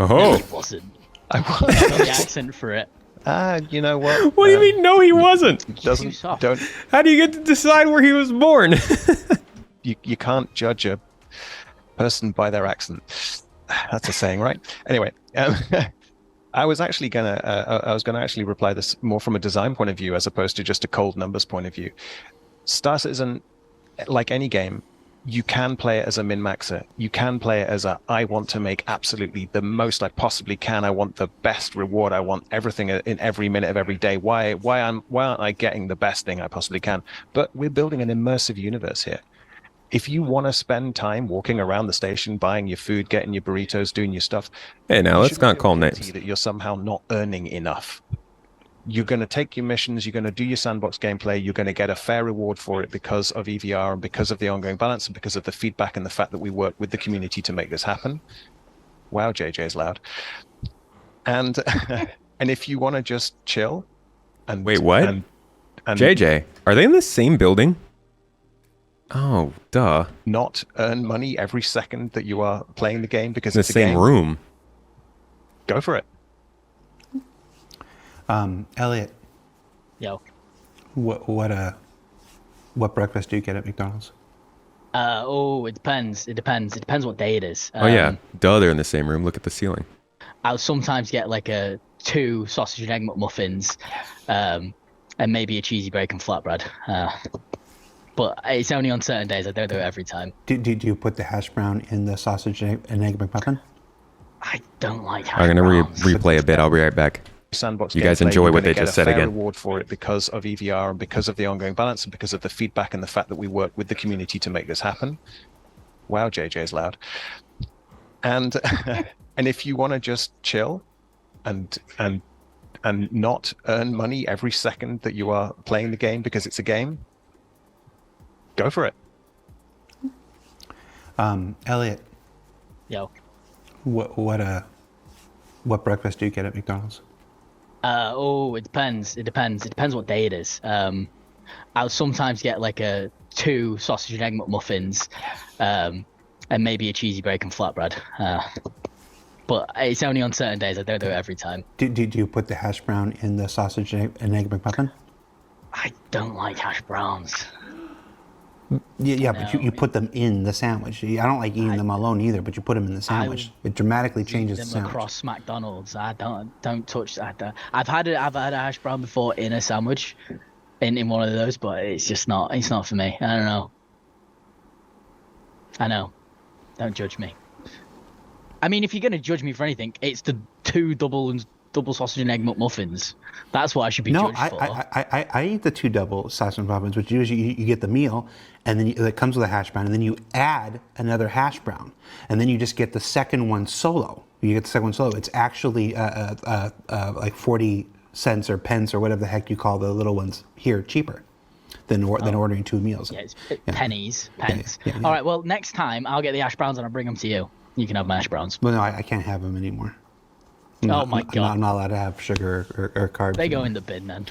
Oh, no, he wasn't. I I got the accent for it. You know what? What do you mean? No, he wasn't. Don't. How do you get to decide where he was born? You can't judge a person by their accent. That's a saying, right? Anyway, I was gonna actually reply this more from a design point of view as opposed to just a cold numbers point of view. Star Citizen, like any game, you can play it as a min-maxer. You can play it as I want to make absolutely the most I possibly can. I want the best reward. I want everything in every minute of every day. Why aren't I getting the best thing I possibly can? But we're building an immersive universe here. If you want to spend time walking around the station, buying your food, getting your burritos, doing your stuff. Hey, now let's not call names. That you're somehow not earning enough. You're going to take your missions, you're going to do your sandbox gameplay, you're going to get a fair reward for it because of EVR and because of the ongoing balance and because of the feedback and the fact that we work with the community to make this happen. Wow, JJ's loud. And and if you want to just chill and wait, what? And JJ, are they in the same building? Oh, duh. Not earn money every second that you are playing the game because in it's the same room. Go for it. Elliot. Yo. What breakfast do you get at McDonald's? It depends. It depends what day it is. Oh yeah, duh, they're in the same room. Look at the ceiling. I'll sometimes get like 2 sausage and egg McMuffins, and maybe a cheesy bacon flatbread. But it's only on certain days. I don't do it every time. Do you put the hash brown in the sausage and egg McMuffin? I don't like hash I'm gonna browns. replay a bit. I'll be right back. Sandbox you guys gameplay, enjoy you're what they gonna just get a said fair again. Reward for it because of EVR and because of the ongoing balance and because of the feedback and the fact that we work with the community to make this happen. Wow, JJ's loud. And and if you want to just chill and not earn money every second that you are playing the game because it's a game, go for it. Elliot. Yo. What breakfast do you get at McDonald's? It depends. It depends what day it is. I'll sometimes get like 2 sausage and egg McMuffins, and And maybe a cheesy bacon flatbread. But it's only on certain days. I don't do it every time. Do you put the hash brown in the sausage and egg McMuffin? I don't like hash browns. Yeah, but you put them in the sandwich. I don't like eating them alone either, but you put them in the sandwich. It dramatically changes the them sandwich. across McDonald's. I don't touch that. I've had a hash brown before in a sandwich, in one of those, but it's just not. It's not for me. I don't know. I know. Don't judge me. I mean, if you're gonna judge me for anything, it's the 2 double sausage and egg McMuffins. That's what I should be judged for. I eat the 2 double sausage McMuffins, which usually you get the meal, and then it comes with a hash brown, and then you add another hash brown, and then you just get the second one solo. You get the second one solo. It's actually like 40 cents or pence or whatever the heck you call the little ones here, cheaper than ordering 2 meals. Yeah, it's pennies, pence. Yeah. All right, well, next time I'll get the hash browns and I'll bring them to you. You can have my hash browns. Well, no, I can't have them anymore. My God. I'm not allowed to have sugar or carbs. They go in the bin then.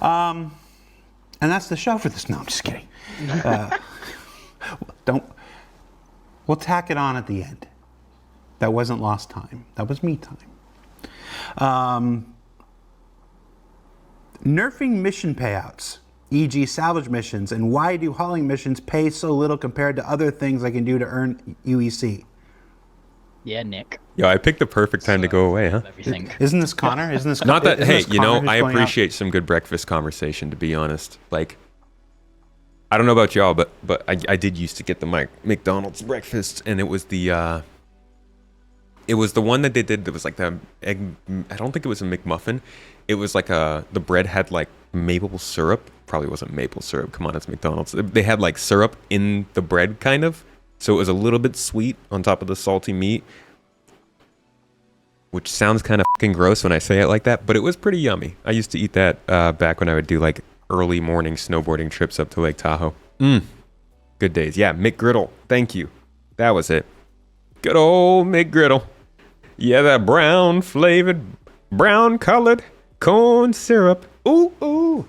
And that's the show for this. No, I'm just kidding. We'll tack it on at the end. That wasn't lost time. That was me time. Nerfing mission payouts, e.g. salvage missions, and why do hauling missions pay so little compared to other things I can do to earn UEC? Yeah, Nick. Yo, I picked the perfect time to go away, huh? Isn't this Connor? Isn't this not that? Hey, you know, I appreciate some good breakfast conversation. To be honest, like, I don't know about y'all, but I did used to get the McDonald's breakfast, and it was the one that they did that was like the egg. I don't think it was a McMuffin. It was like the bread had like maple syrup. Probably wasn't maple syrup. Come on, it's McDonald's. They had like syrup in the bread, kind of. So it was a little bit sweet on top of the salty meat, which sounds kind of fucking gross when I say it like that, but it was pretty yummy. I used to eat that back when I would do like early morning snowboarding trips up to Lake Tahoe. Good days. Yeah, McGriddle. Thank you. That was it. Good old McGriddle. Yeah, that brown flavored, brown colored corn syrup. Ooh, ooh.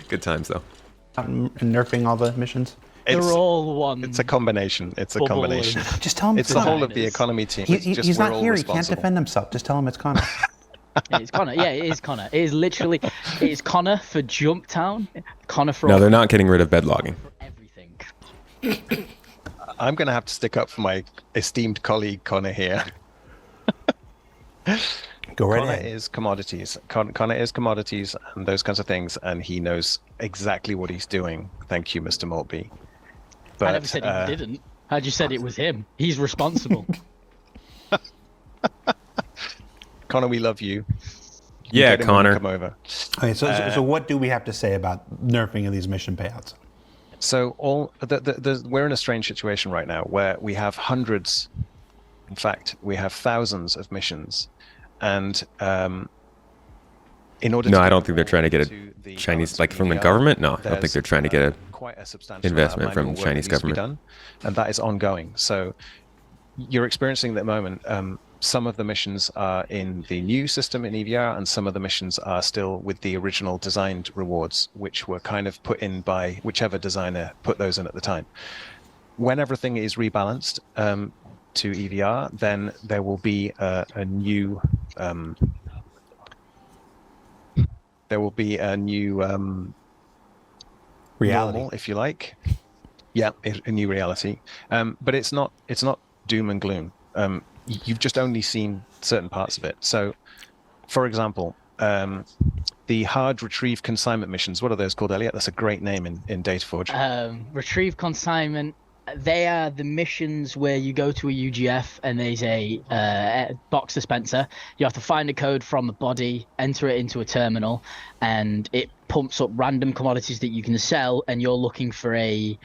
Good times though. Nerfing all the missions. They're all one. It's a combination. Just tell him it's the whole of the economy team. He's not here. He can't defend himself. Just tell him it's Connor. It's Connor. Yeah, it is Connor. It is literally. It's Connor for Jumptown. Connor for. No, they're not getting rid of bed logging. Everything. I'm going to have to stick up for my esteemed colleague Connor here. Go right Connor ahead. is commodities. Connor is commodities and those kinds of things, and he knows exactly what he's doing. Thank you, Mr. Maltby. But, I never said he didn't. I just said it was him. He's responsible. Connor, we love you. Yeah, Connor. Come over. Okay, so what do we have to say about nerfing of these mission payouts? So we're in a strange situation right now where we have hundreds, in fact, we have thousands of missions, and in order. No, I don't think they're trying to get a Chinese, like from the government. No, I don't think they're trying to get a investment from the Chinese government. And that is ongoing. So you're experiencing at the moment. Some of the missions are in the new system in EVR, and some of the missions are still with the original designed rewards, which were kind of put in by whichever designer put those in at the time. When everything is rebalanced to EVR, then there will be a new reality, normal, if you like. Yeah, a new reality. But it's not doom and gloom. You've just only seen certain parts of it. So, for example, the hard retrieve consignment missions, what are those called, Elliot? That's a great name in DataForge. Retrieve consignment, they are the missions where you go to a UGF and there's a box dispenser. You have to find a code from the body, enter it into a terminal, and it pumps up random commodities that you can sell, and you're looking for a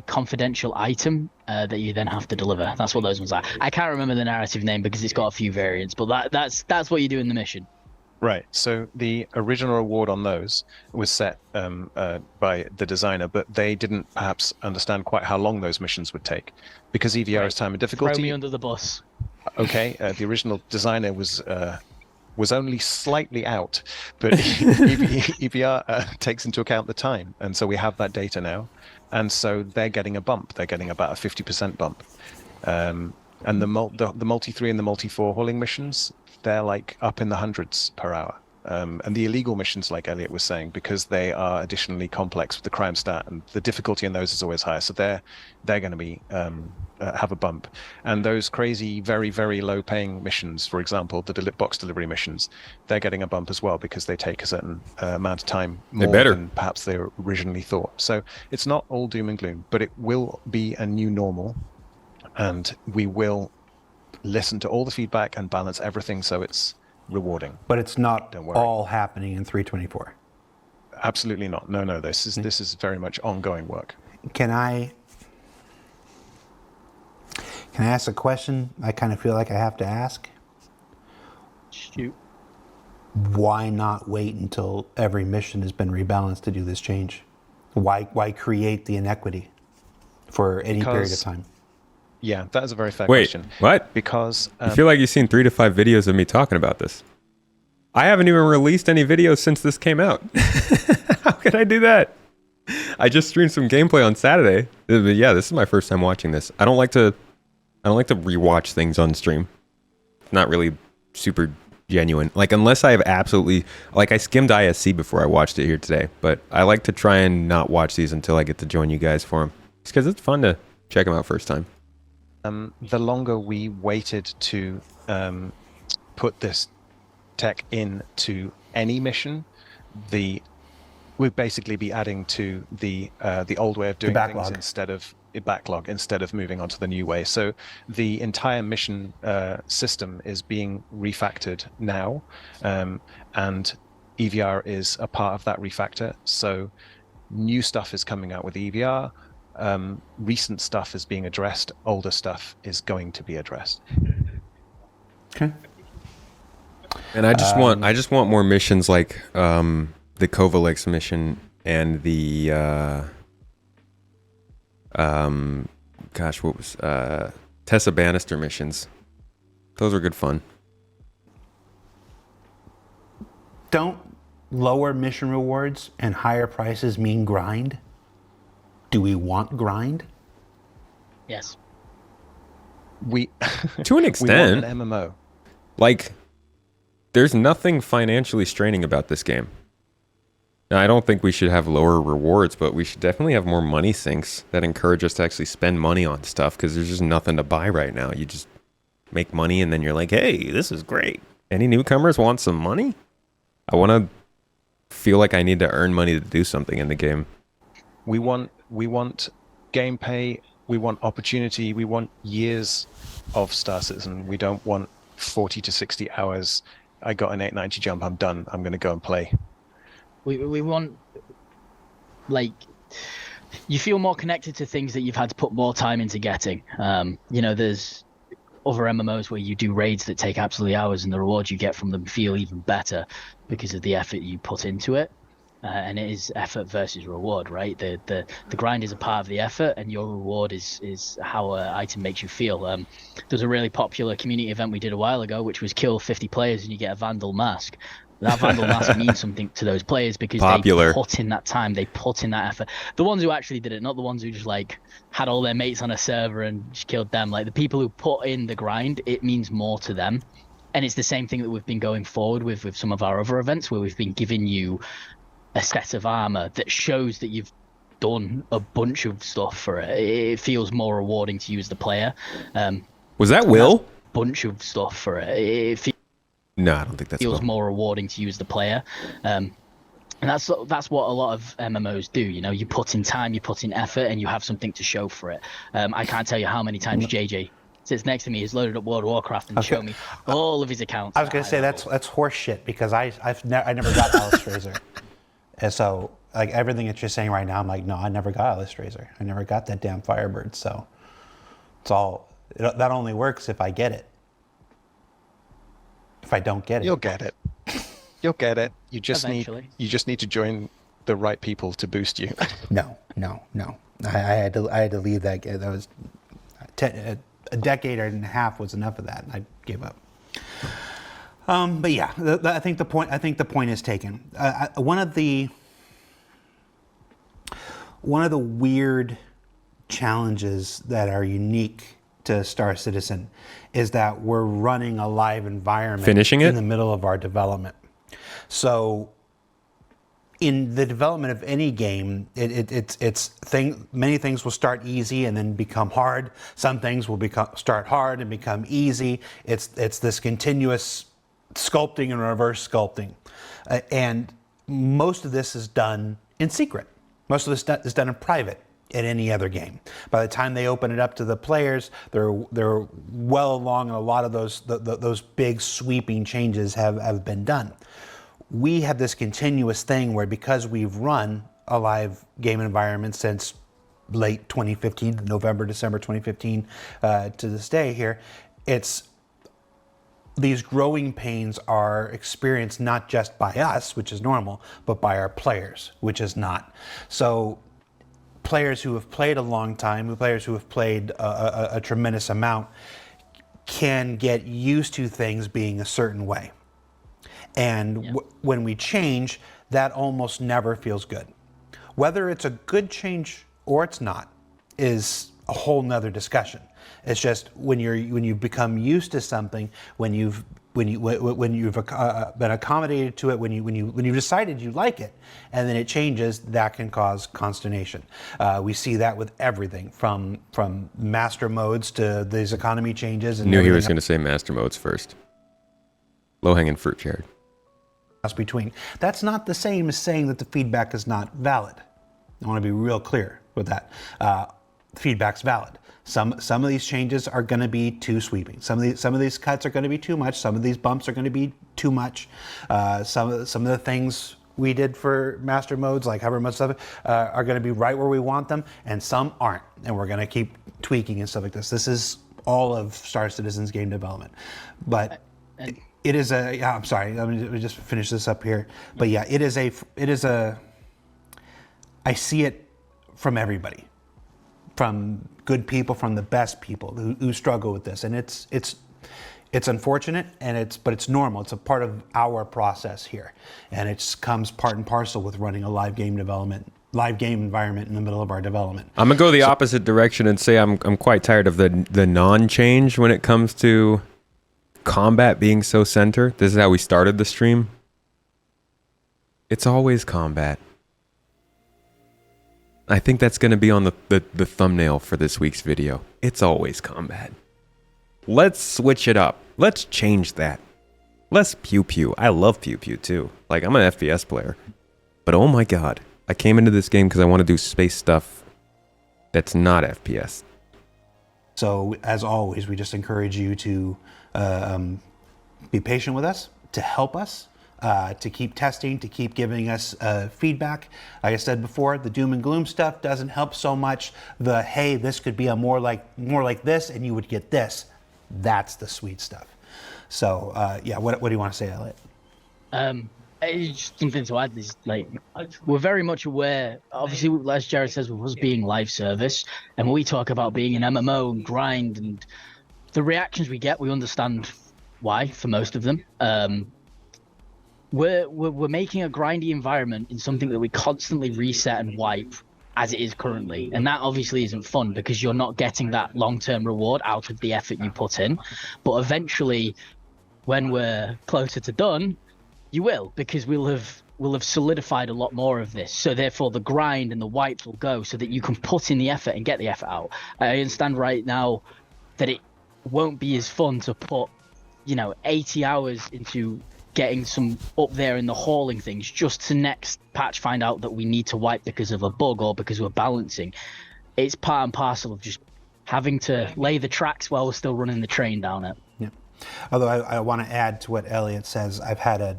confidential item that you then have to deliver. That's what those ones are. I can't remember the narrative name because it's got a few variants, but that's what you do in the mission. Right. So the original reward on those was set by the designer, but they didn't perhaps understand quite how long those missions would take, because EVR is time and difficulty. Throw me under the bus. Okay. The original designer was was only slightly out, but EVR takes into account the time, and so we have that data now, and so they're getting a bump. They're getting about a 50% bump, and the multi-3 and the multi-4 hauling missions, they're like up in the hundreds per hour. And the illegal missions, like Elliot was saying, because they are additionally complex with the crime stat, and the difficulty in those is always higher, so they're going to be have a bump. And those crazy, very, very low-paying missions, for example, the box delivery missions, they're getting a bump as well because they take a certain amount of time more than perhaps they originally thought. So it's not all doom and gloom, but it will be a new normal, and we will listen to all the feedback and balance everything so it's rewarding. But it's not all happening in 324. Absolutely not. No. This is very much ongoing work. Can I ask a question I kind of feel like I have to ask? Shoot. Why not wait until every mission has been rebalanced to do this change? Why create the inequity for any period of time? Yeah, that is a very fair Wait, question. What? Because I feel like you've seen 3 to 5 videos of me talking about this. I haven't even released any videos since this came out. How could I do that? I just streamed some gameplay on Saturday. But yeah, this is my first time watching this. I don't like to rewatch things on stream. Not really super genuine. Like, unless I have absolutely, like, I skimmed ISC before I watched it here today, but I like to try and not watch these until I get to join you guys for them. Just because it's fun to check them out first time. The longer we waited to put this tech into any mission, we'd basically be adding to the old way of doing things instead of moving on to the new way. So the entire mission system is being refactored now, and EVR is a part of that refactor. So new stuff is coming out with EVR. Recent stuff is being addressed. Older stuff is going to be addressed. Okay. And I just want more missions like the Kovalix mission and the Tessa Bannister missions. Those were good fun. Don't lower mission rewards and higher prices mean grind? Do we want grind? Yes. To an extent. We want an MMO. Like, there's nothing financially straining about this game. Now, I don't think we should have lower rewards, but we should definitely have more money sinks that encourage us to actually spend money on stuff, because there's just nothing to buy right now. You just make money and then you're like, hey, this is great. Any newcomers want some money? I want to feel like I need to earn money to do something in the game. We want game pay, we want opportunity, we want years of Star Citizen. We don't want 40 to 60 hours. I got an 890 jump, I'm done, I'm going to go and play. We want, like, you feel more connected to things that you've had to put more time into getting. There's other MMOs where you do raids that take absolutely hours, and the rewards you get from them feel even better because of the effort you put into it. And it is effort versus reward, right? The grind is a part of the effort, and your reward is how an item makes you feel. There's a really popular community event we did a while ago, which was kill 50 players and you get a Vandal mask. That Vandal mask means something to those players because they put in that time, they put in that effort. The ones who actually did it, not the ones who just like had all their mates on a server and just killed them. Like, the people who put in the grind, it means more to them. And it's the same thing that we've been going forward with some of our other events, where we've been giving you a set of armor that shows that you've done a bunch of stuff for it. It feels more rewarding to you as the player. Was that Will? Bunch of stuff for it. No, I don't think that's feels more rewarding to you as the player. And that's what a lot of MMOs do. You put in time, you put in effort, and you have something to show for it. I can't tell you how many times JJ sits next to me, has loaded up World of Warcraft and shown me all of his accounts. I was going to say that's horse shit, because I never got Alice Razor. And so, like, everything that you're saying right now, I'm like, no, I never got Alice Razor. I never got that damn Firebird. So that only works if I get it. If I don't get it, you'll get it. You'll get it. You just need to join the right people to boost you. No. I had to leave that. That was a decade and a half was enough of that, and I gave up. But yeah, I think the point is taken. One of the weird challenges that are unique to Star Citizen is that we're running a live environment in the middle of our development. So in the development of any game, many things will start easy and then become hard. Some things will start hard and become easy. It's this continuous sculpting and reverse sculpting. And most of this is done in secret. Most of this is done in private in any other game. By the time they open it up to the players, they're well along, and a lot of those big sweeping changes have been done. We have this continuous thing where, because we've run a live game environment since late 2015, November, December 2015 to this day here, these growing pains are experienced not just by us, which is normal, but by our players, which is not. So players who have played a long time, players who have played a tremendous amount, can get used to things being a certain way. And when we change, that almost never feels good. Whether it's a good change or it's not is a whole nother discussion. It's just when you become used to something, when you've been accommodated to it, when you decided you like it, and then it changes, that can cause consternation. We see that with everything from master modes to these economy changes. And knew he was going to say master modes first. Low-hanging fruit, Jared. Between. That's not the same as saying that the feedback is not valid. I want to be real clear with that. Feedback's valid. Some of these changes are going to be too sweeping. Some of these cuts are going to be too much. Some of these bumps are going to be too much. Some of the things we did for master modes, like hover mode stuff, are going to be right where we want them, and some aren't. And we're going to keep tweaking and stuff like this. This is all of Star Citizen's game development, but. It is a, yeah, I'm sorry, let me just finish this up here. But yeah, it is a, I see it from everybody, from good people, from the best people who struggle with this. And it's unfortunate, but it's normal. It's a part of our process here. And it comes part and parcel with running a live game environment in the middle of our development. I'm gonna go the opposite direction and say I'm quite tired of the non-change when it comes to combat being so center. This is how we started the stream. It's always combat. I think that's going to be on the thumbnail for this week's video. It's always combat. Let's switch it up. Let's change that. Less pew pew. I love pew pew too. Like, I'm an FPS player. But oh my god, I came into this game because I want to do space stuff that's not FPS. So as always, we just encourage you to be patient with us, to help us, to keep testing, to keep giving us feedback. Like I said before, the doom and gloom stuff doesn't help so much. The, hey, this could be more like this, and you would get this. That's the sweet stuff. So yeah, what do you want to say, Elliot? Just something to add is, like, we're very much aware, obviously, as Jared says, with us being live service, and when we talk about being an MMO and grind and the reactions we get, we understand why for most of them. We're making a grindy environment in something that we constantly reset and wipe as it is currently, and that obviously isn't fun because you're not getting that long-term reward out of the effort you put in. But eventually, when we're closer to done, you will, because we'll have solidified a lot more of this. So therefore, the grind and the wipes will go so that you can put in the effort and get the effort out. I understand right now that it won't be as fun to put, 80 hours into getting some up there in the hauling things just to next patch find out that we need to wipe because of a bug or because we're balancing. It's part and parcel of just having to lay the tracks while we're still running the train down it. Yeah. Although I want to add to what Elliot says, I've had a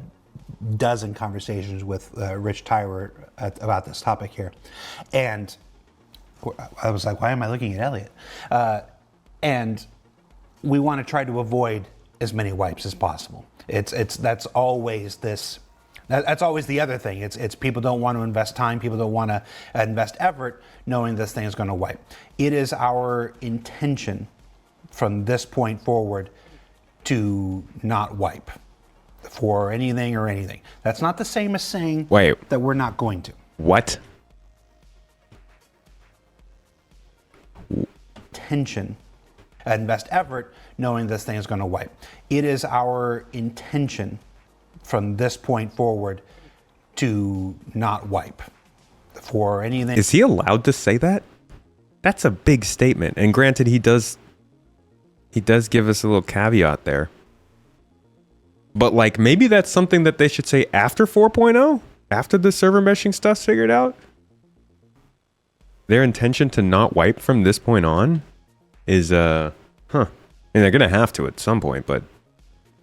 dozen conversations with Rich Tywer about this topic here, and I was like, why am I looking at Elliot? And we want to try to avoid as many wipes as possible. That's always the other thing. It's people don't want to invest time, people don't want to invest effort knowing this thing is going to wipe. It is our intention from this point forward to not wipe. for anything or anything. That's not the same as saying Wait. that we're not going to. What? Intention and best effort knowing this thing is going to wipe. It is our intention from this point forward to not wipe for anything. Is he allowed to say that? That's a big statement. And granted, he does give us a little caveat there. But like, maybe that's something that they should say after 4.0? After the server meshing stuff's figured out? Their intention to not wipe from this point on is, I mean, they're going to have to at some point, but...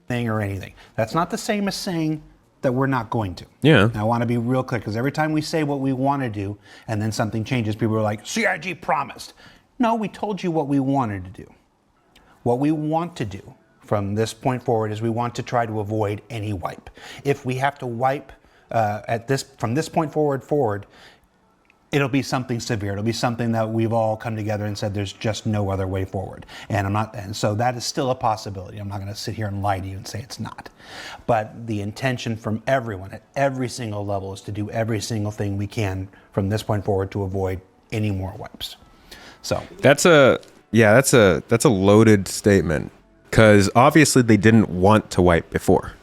Thing or anything. That's not the same as saying that we're not going to. Yeah. I want to be real clear, because every time we say what we want to do, and then something changes, people are like, CIG promised. No, we told you what we wanted to do. What we want to do from this point forward is we want to try to avoid any wipe. If we have to wipe from this point forward, it'll be something severe. It'll be something that we've all come together and said there's just no other way forward. And so that is still a possibility. I'm not going to sit here and lie to you and say it's not. But the intention from everyone at every single level is to do every single thing we can from this point forward to avoid any more wipes. So that's a loaded statement, because obviously they didn't want to wipe before.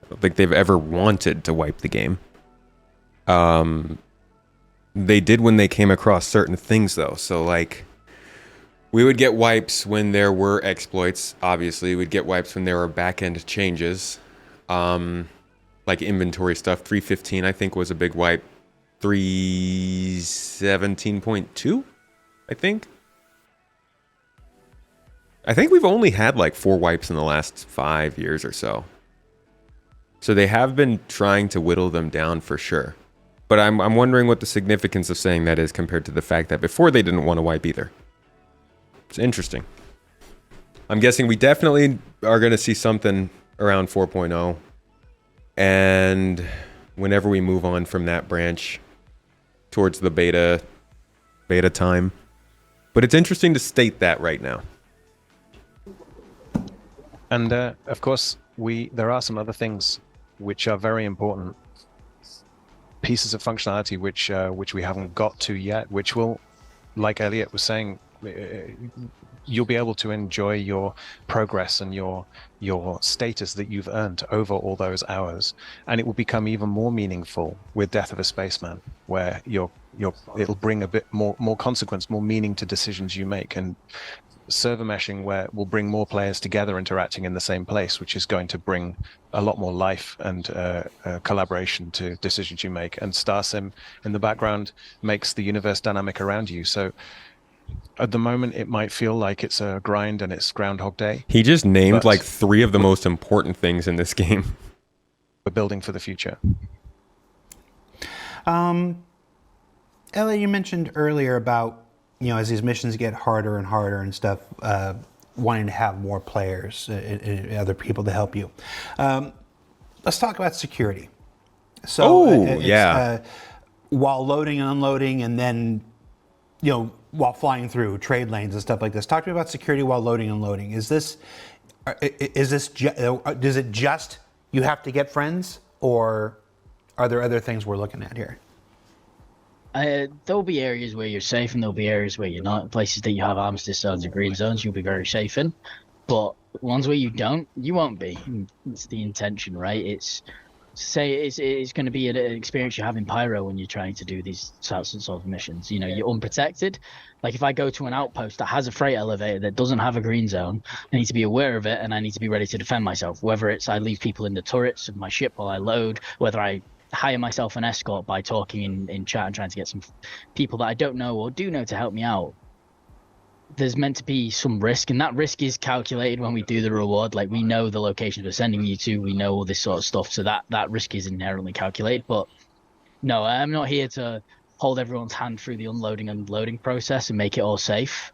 I don't think they've ever wanted to wipe the game. They did when they came across certain things, though. So, like, we would get wipes when there were exploits. Obviously, we'd get wipes when there were backend changes, like inventory stuff. 315, I think, was a big wipe. 317.2, I think. I think we've only had like 4 wipes in the last 5 years or so. So they have been trying to whittle them down for sure. But I'm wondering what the significance of saying that is compared to the fact that before they didn't want to wipe either. It's interesting. I'm guessing we definitely are going to see something around 4.0. And whenever we move on from that branch towards the beta time. But it's interesting to state that right now. And of course, there are some other things which are very important pieces of functionality which we haven't got to yet, which will, like Elliot was saying, you'll be able to enjoy your progress and your status that you've earned over all those hours, and it will become even more meaningful with Death of a Spaceman, where it'll bring a bit more consequence, more meaning to decisions you make, and server meshing where we'll bring more players together interacting in the same place, which is going to bring a lot more life and collaboration to decisions you make. And StarSim in the background makes the universe dynamic around you. So at the moment, it might feel like it's a grind and it's Groundhog Day. He just named like 3 of the most important things in this game. We're building for the future. Ellie, you mentioned earlier about, as these missions get harder and harder and stuff, wanting to have more players, other people to help you. Let's talk about security. So, while loading and unloading, and then, while flying through trade lanes and stuff like this, talk to me about security while loading and unloading. Does it just you have to get friends, or are there other things we're looking at here? There'll be areas where you're safe and there'll be areas where you're not. Places that you have armistice zones and green zones, you'll be very safe in. But ones where you don't, you won't be. It's the intention, right? It's going to be an experience you have in Pyro when you're trying to do these sorts of missions. You're unprotected. Like if I go to an outpost that has a freight elevator that doesn't have a green zone, I need to be aware of it and I need to be ready to defend myself. Whether it's I leave people in the turrets of my ship while I load, whether I hire myself an escort by talking in chat and trying to get some people that I don't know or do know to help me out. There's meant to be some risk, and that risk is calculated when we do the reward. Like we know the locations we're sending you to, we know all this sort of stuff, so that risk is inherently calculated. But no, I'm not here to hold everyone's hand through the unloading and loading process and make it all safe.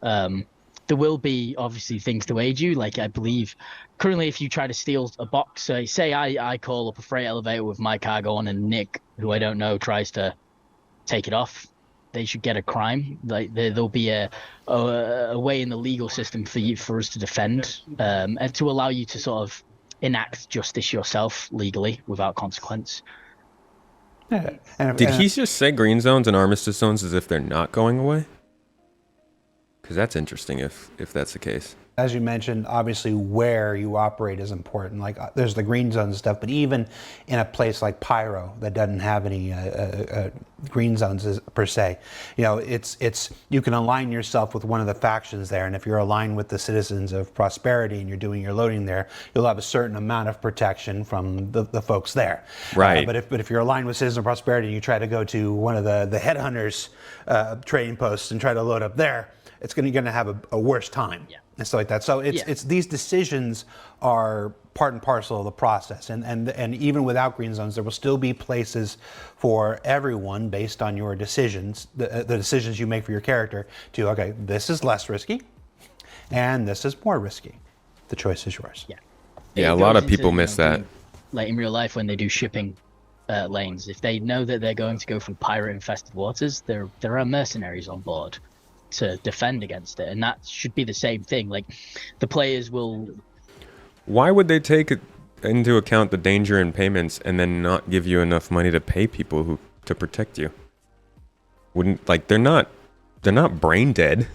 There will be obviously things to aid you. Like I believe currently if you try to steal a box, say I call up a freight elevator with my cargo on and Nick, who I don't know, tries to take it off, they should get a crime. Like there'll be a way in the legal system for us to defend and to allow you to sort of enact justice yourself legally without consequence. Yeah. And, Did he just say green zones and armistice zones as if they're not going away? Because that's interesting if that's the case. As you mentioned, obviously where you operate is important. Like there's the green zone stuff, but even in a place like Pyro that doesn't have any green zones per se, you know, it's you can align yourself with one of the factions there, and if you're aligned with the Citizens of Prosperity and you're doing your loading there, you'll have a certain amount of protection from the folks there. Right. But if you're aligned with Citizens of Prosperity and you try to go to one of the headhunters trading posts and try to load up there, it's going to have a worse time. Yeah. And stuff like that. So it's these decisions are part and parcel of the process. And even without green zones, there will still be places for everyone based on your decisions, the decisions you make for your character to, okay, this is less risky and this is more risky. The choice is yours. Yeah. Yeah, a lot of people miss that. Like in real life when they do shipping lanes, if they know that they're going to go from pirate infested waters, there are mercenaries on board to defend against it, and that should be the same thing. Like the players will. Why would they take into account the danger in payments and then not give you enough money to pay people to protect you? Wouldn't, like, they're not brain dead.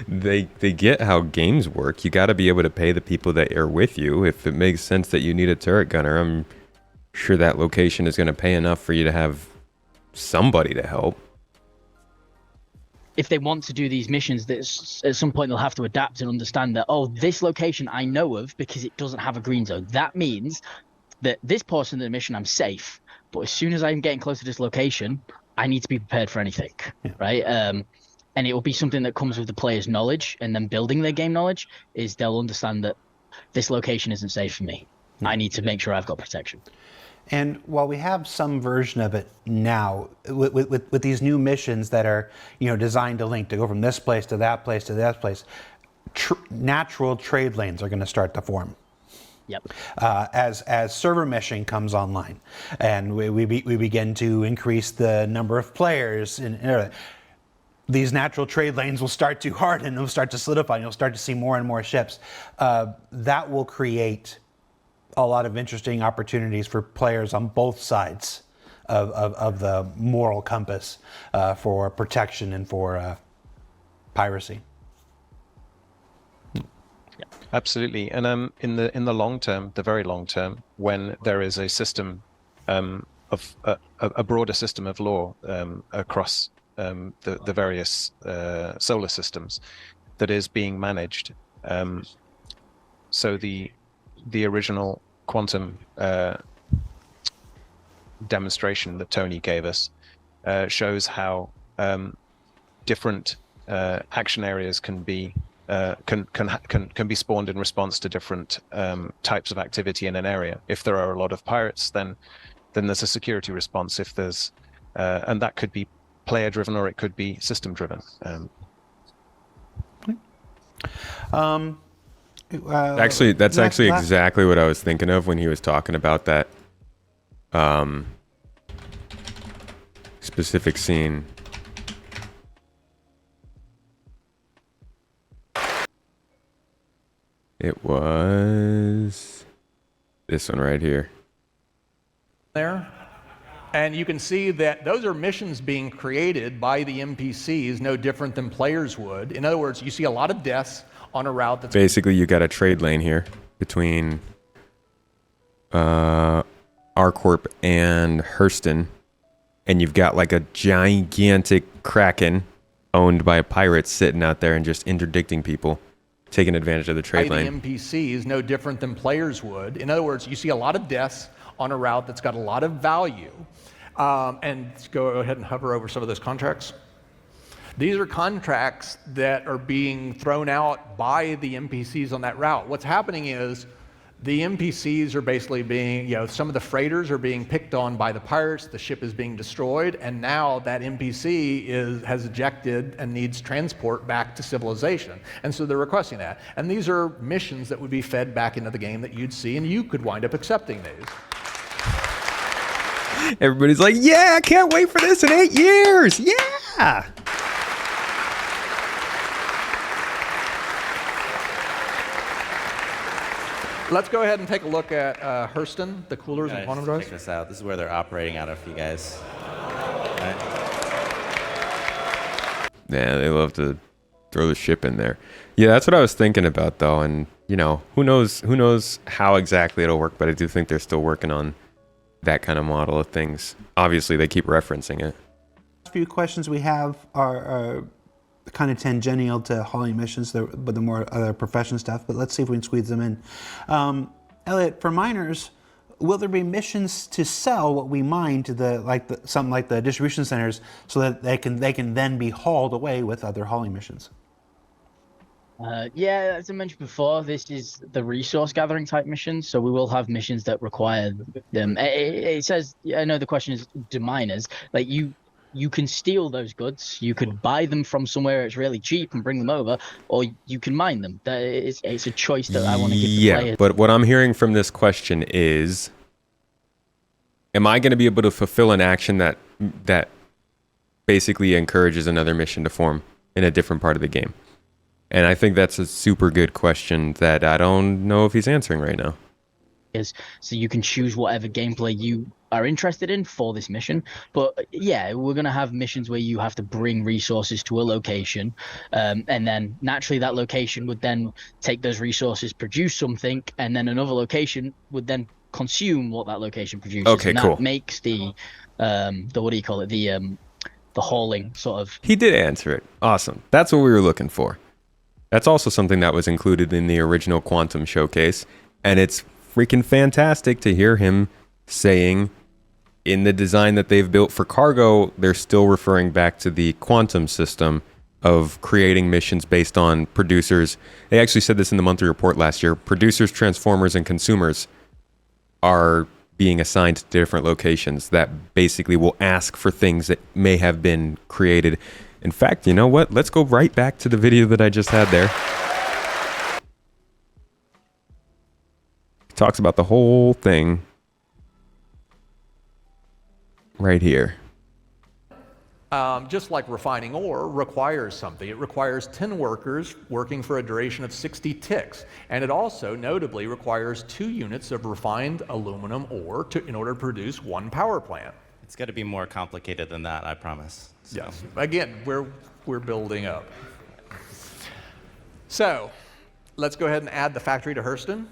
They get how games work. You got to be able to pay the people that are with you. If it makes sense that you need a turret gunner, I'm sure that location is going to pay enough for you to have somebody to help. If they want to do these missions, that at some point they'll have to adapt and understand that, oh, this location I know of because it doesn't have a green zone. That means that this portion of the mission I'm safe, but as soon as I'm getting close to this location, I need to be prepared for anything, right? And it will be something that comes with the player's knowledge, and then building their game knowledge is they'll understand that this location isn't safe for me. I need to make sure I've got protection. And while we have some version of it now, with these new missions that are, you know, designed to link to go from this place to that place to that place, natural trade lanes are going to start to form. Yep. As server meshing comes online, and we begin to increase the number of players, and these natural trade lanes will start to harden, and will start to solidify, and you'll start to see more and more ships. That will create a lot of interesting opportunities for players on both sides of the moral compass for protection and for piracy. Absolutely, and in the long term, the very long term, when there is a system of a broader system of law across the various solar systems that is being managed, so the original quantum demonstration that Tony gave us shows how different action areas can be spawned in response to different types of activity in an area. If there are a lot of pirates, then there's a security response. If there's and that could be player driven or it could be system driven. Actually, that's actually exactly what I was thinking of when he was talking about that specific scene. It was this one right here. There. And you can see that those are missions being created by the NPCs, no different than players would. In other words, you see a lot of deaths on a route that's... Basically, you got a trade lane here between R-Corp and Hurston, and you've got like a gigantic Kraken owned by pirates sitting out there and just interdicting people, taking advantage of the trade lane. The NPCs, no different than players would. In other words, you see a lot of deaths on a route that's got a lot of value. And let's go ahead and hover over some of those contracts. These are contracts that are being thrown out by the NPCs on that route. What's happening is the NPCs are basically being, some of the freighters are being picked on by the pirates, the ship is being destroyed, and now that NPC has ejected and needs transport back to civilization. And so they're requesting that. And these are missions that would be fed back into the game that you'd see, and you could wind up accepting these. Everybody's like, yeah, I can't wait for this in 8 years. Yeah. Let's go ahead and take a look at Hurston, the coolers and quantum drives. Check this out. This is where they're operating out of, you guys. Right. Yeah, they love to throw the ship in there. Yeah, that's what I was thinking about, though. And, you know, who knows how exactly it'll work, but I do think they're still working on that kind of model of things. Obviously, they keep referencing it. A few questions we have are kind of tangential to hauling missions, but the more other profession stuff, but let's see if we can squeeze them in. Elliot, for miners, will there be missions to sell what we mine to something like the distribution centers so that they can then be hauled away with other hauling missions? Yeah, as I mentioned before, this is the resource gathering type missions, so we will have missions that require them. It says, I know the question is, do miners, like you can steal those goods, you could buy them from somewhere it's really cheap and bring them over, or you can mine them. It's a choice that I want to give the player. Yeah, but what I'm hearing from this question is, am I going to be able to fulfill an action that basically encourages another mission to form in a different part of the game? And I think that's a super good question that I don't know if he's answering right now. So you can choose whatever gameplay you are interested in for this mission. But yeah, we're going to have missions where you have to bring resources to a location, and then naturally that location would then take those resources, produce something, and then another location would then consume what that location produces. Okay, and cool. That makes the what do you call it, the hauling sort of. He did answer it. Awesome. That's what we were looking for. That's also something that was included in the original Quantum showcase, and it's freaking fantastic to hear him saying in the design that they've built for cargo, they're still referring back to the Quantum system of creating missions based on producers. They actually said this in the monthly report last year. Producers, transformers, and consumers are being assigned to different locations that basically will ask for things that may have been created. In fact, you know what? Let's go right back to the video that I just had there. He talks about the whole thing right here. Just like refining ore requires something. It requires 10 workers working for a duration of 60 ticks. And it also notably requires 2 units of refined aluminum ore in order to produce 1 power plant. It's got to be more complicated than that, I promise. So. Yes. Again, we're building up. So let's go ahead and add the factory to Hurston.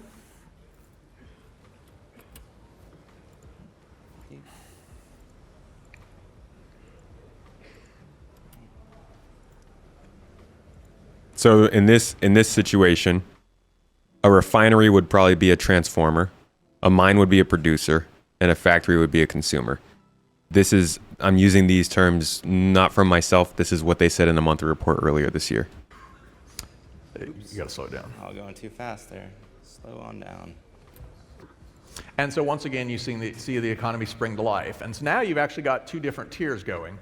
So in this situation, a refinery would probably be a transformer, a mine would be a producer, and a factory would be a consumer. I'm using these terms not from myself. This is what they said in the monthly report earlier this year. You gotta slow down. Oh, going too fast there. Slow on down. And so once again, you see the economy spring to life. And so now you've actually got 2 different tiers going.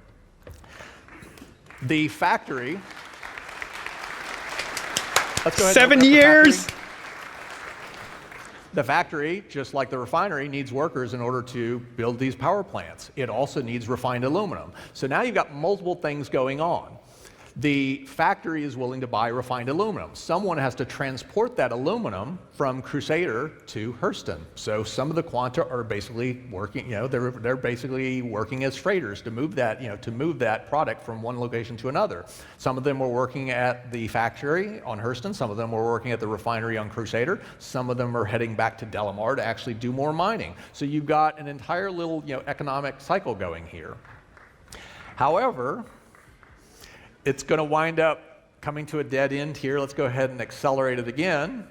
The factory. Let's go ahead 7 years. The factory, just like the refinery, needs workers in order to build these power plants. It also needs refined aluminum. So now you've got multiple things going on. The factory is willing to buy refined aluminum. Someone has to transport that aluminum from Crusader to Hurston. So some of the quanta are basically working, they're basically working as freighters to move that product from one location to another. Some of them were working at the factory on Hurston. Some of them were working at the refinery on Crusader. Some of them are heading back to Delamar to actually do more mining. So you've got an entire little, economic cycle going here. However, it's going to wind up coming to a dead end here. Let's go ahead and accelerate it again,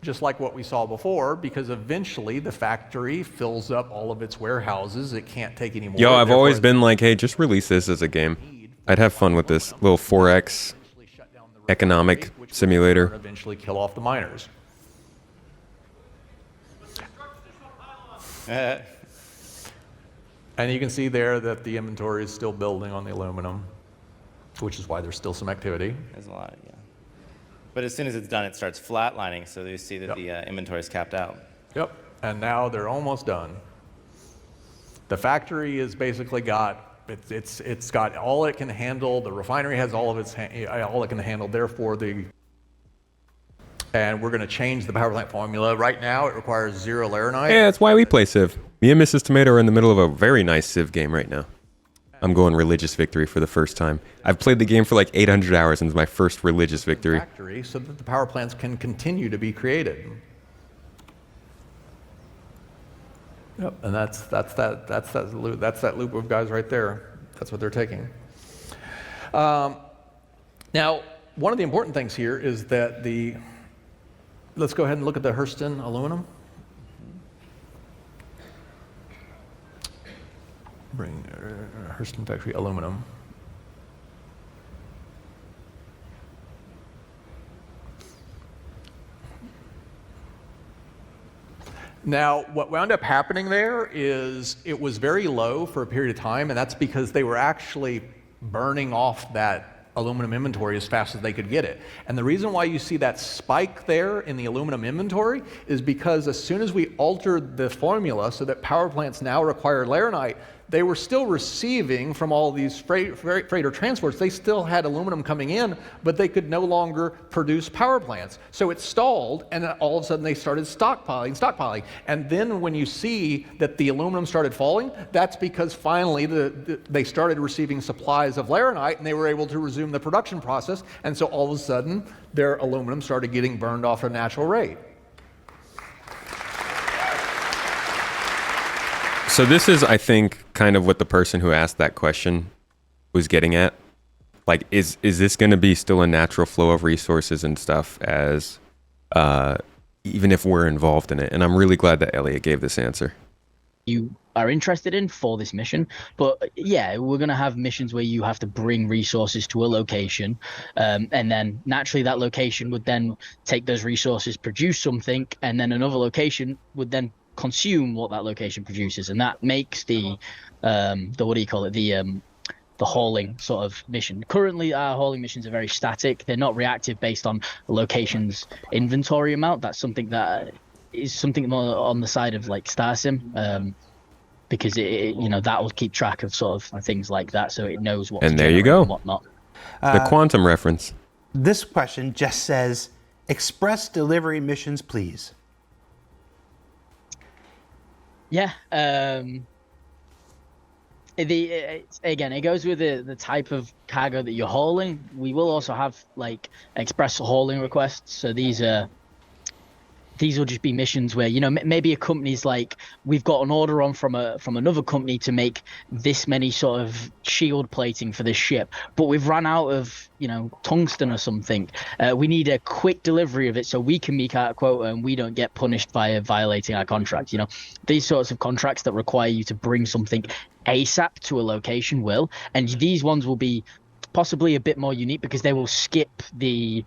just like what we saw before, because eventually the factory fills up all of its warehouses. It can't take any more. Yo, I've always been like, hey, just release this as a game. I'd have fun with this little 4X economic simulator. Eventually kill off the miners. And you can see there that the inventory is still building on the aluminum, which is why there's still some activity. There's a lot, yeah. But as soon as it's done, it starts flatlining, so you see that the inventory is capped out. Yep, and now they're almost done. The factory is basically got, it's got all it can handle. The refinery has all of all it can handle. Therefore, And we're going to change the power plant formula. Right now, it requires 0 laranite. Yeah, that's why we play Civ. Me and Mrs. Tomato are in the middle of a very nice Civ game right now. I'm going religious victory for the first time. I've played the game for like 800 hours and it's my first religious victory. Factory, so that the power plants can continue to be created. Yep, and that's that loop of guys right there. That's what they're taking. Now, one of the important things here is that let's go ahead and look at the Hurston aluminum. Bring Hurston factory aluminum. Now, what wound up happening there is it was very low for a period of time, and that's because they were actually burning off that aluminum inventory as fast as they could get it. And the reason why you see that spike there in the aluminum inventory is because as soon as we altered the formula so that power plants now require laranite, they were still receiving from all these freighter transports. They still had aluminum coming in, but they could no longer produce power plants. So it stalled, and then all of a sudden they started stockpiling. And then when you see that the aluminum started falling, that's because finally they started receiving supplies of laranite, and they were able to resume the production process. And so all of a sudden, their aluminum started getting burned off at a natural rate. So this is, I think, kind of what the person who asked that question was getting at. Like, is this going to be still a natural flow of resources and stuff as even if we're involved in it? And I'm really glad that Elliot gave this answer. You are interested in for this mission, but yeah, we're going to have missions where you have to bring resources to a location, and then naturally that location would then take those resources, produce something, and then another location would then consume what that location produces, and that makes the what do you call it, the hauling sort of mission. Currently our hauling missions are very static. They're not reactive based on a location's inventory amount. That's something that is something more on the side of like StarSim, because it that will keep track of sort of things like that, so it knows what and there you go, and whatnot. The quantum reference. This question just says, express delivery missions, please. Yeah, again, it goes with the type of cargo that you're hauling. We will also have like express hauling requests. So these will just be missions where maybe a company's like, we've got an order on from another company to make this many sort of shield plating for this ship, but we've run out of tungsten or something. We need a quick delivery of it so we can meet our quota and we don't get punished by violating our contract. These sorts of contracts that require you to bring something ASAP to a location will, and these ones will be possibly a bit more unique because they will skip the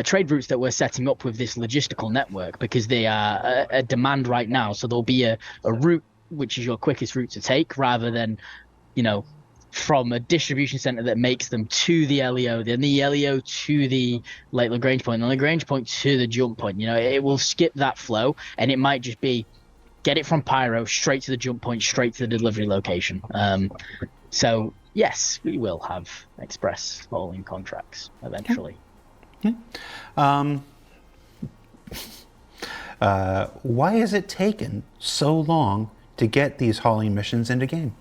trade routes that we're setting up with this logistical network, because they are a demand right now. So there'll be a route which is your quickest route to take, rather than from a distribution center that makes them to the LEO, then the LEO to the Lake Lagrange point, and the Lagrange point to the jump point. It will skip that flow, and it might just be get it from Pyro straight to the jump point, straight to the delivery location. So yes, we will have express hauling contracts eventually. Why has it taken so long to get these hauling missions into game?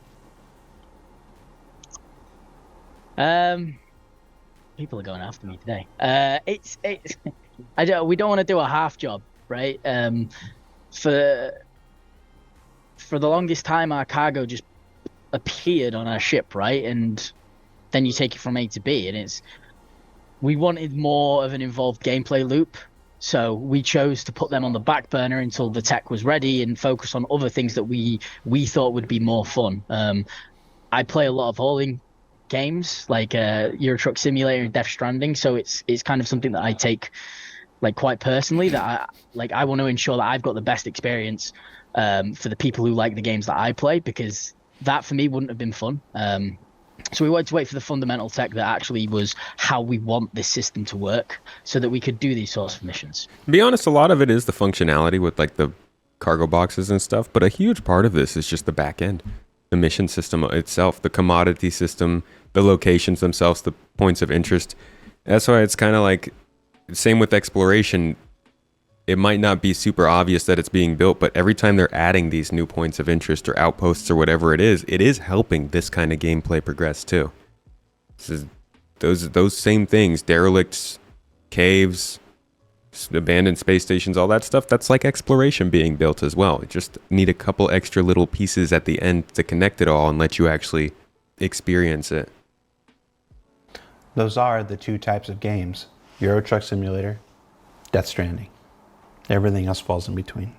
People are going after me today. We don't want to do a half job, right? For the longest time, our cargo just appeared on our ship, right? And then you take it from A to B, and we wanted more of an involved gameplay loop, so we chose to put them on the back burner until the tech was ready and focus on other things that we thought would be more fun. I play a lot of hauling games like Euro Truck Simulator and Death Stranding, so it's kind of something that I take like quite personally, that I want to ensure that I've got the best experience for the people who like the games that I play, because that for me wouldn't have been fun. So we wanted to wait for the fundamental tech that actually was how we want this system to work, so that we could do these sorts of missions. To be honest, a lot of it is the functionality with like the cargo boxes and stuff, but a huge part of this is just the back end, the mission system itself, the commodity system, the locations themselves, the points of interest. That's why it's kind of like, same with exploration. it might not be super obvious that it's being built, but every time they're adding these new points of interest or outposts or whatever it is helping this kind of gameplay progress too. This is those same things, derelicts, caves, abandoned space stations, all that stuff, that's like exploration being built as well. You just need a couple extra little pieces at the end to connect it all and let you actually experience it. Those are the two types of games: Euro Truck Simulator, Death Stranding. Everything else falls in between.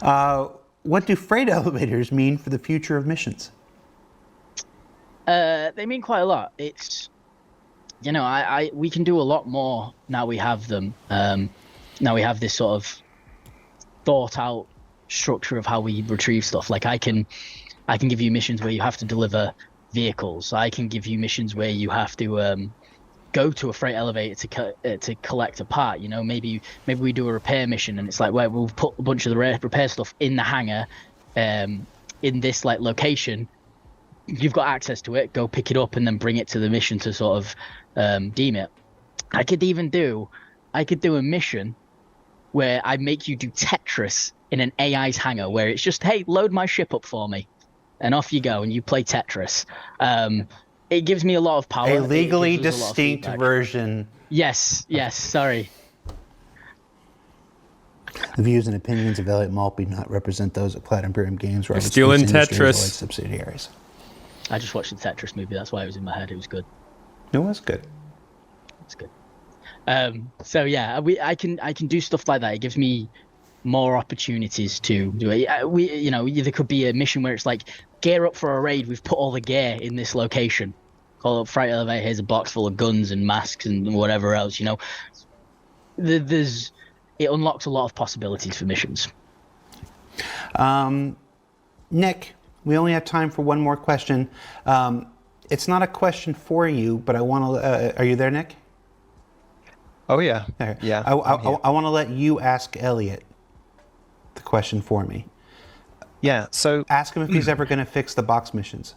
What do freight elevators mean for the future of missions? They mean quite a lot. It's, you know, we can do a lot more now we have them. Now we have this sort of thought out structure of how we retrieve stuff. Like I can give you missions where you have to deliver vehicles. I can give you missions where you have to go to a freight elevator to collect a part. You know, maybe we do a repair mission and it's like, well, we'll put a bunch of the repair stuff in the hangar, in this like location. You've got access to it. Go pick it up and then bring it to the mission to sort of deem it. I could do a mission where I make you do Tetris in an AI's hangar, where it's just, hey, load my ship up for me, and off you go and you play Tetris. It gives me a lot of power. A legally distinct version. Yes, sorry. The views and opinions of Elliot Maltby do not represent those of Cloud Imperium Games. You're stealing Tetris. Subsidiaries. I just watched the Tetris movie. That's why it was in my head. It was good. It was good. It's good. So yeah, I can do stuff like that. It gives me more opportunities to do it. There could be a mission where it's like, gear up for a raid. We've put all the gear in this location. Call up freight elevator. Here's a box full of guns and masks and whatever else. You know, it unlocks a lot of possibilities for missions. Nick, we only have time for one more question. It's not a question for you, but I want to. Are you there, Nick? Oh yeah. Okay. Yeah. I want to let you ask Elliot the question for me. Yeah. So ask him if he's ever going to fix the box missions.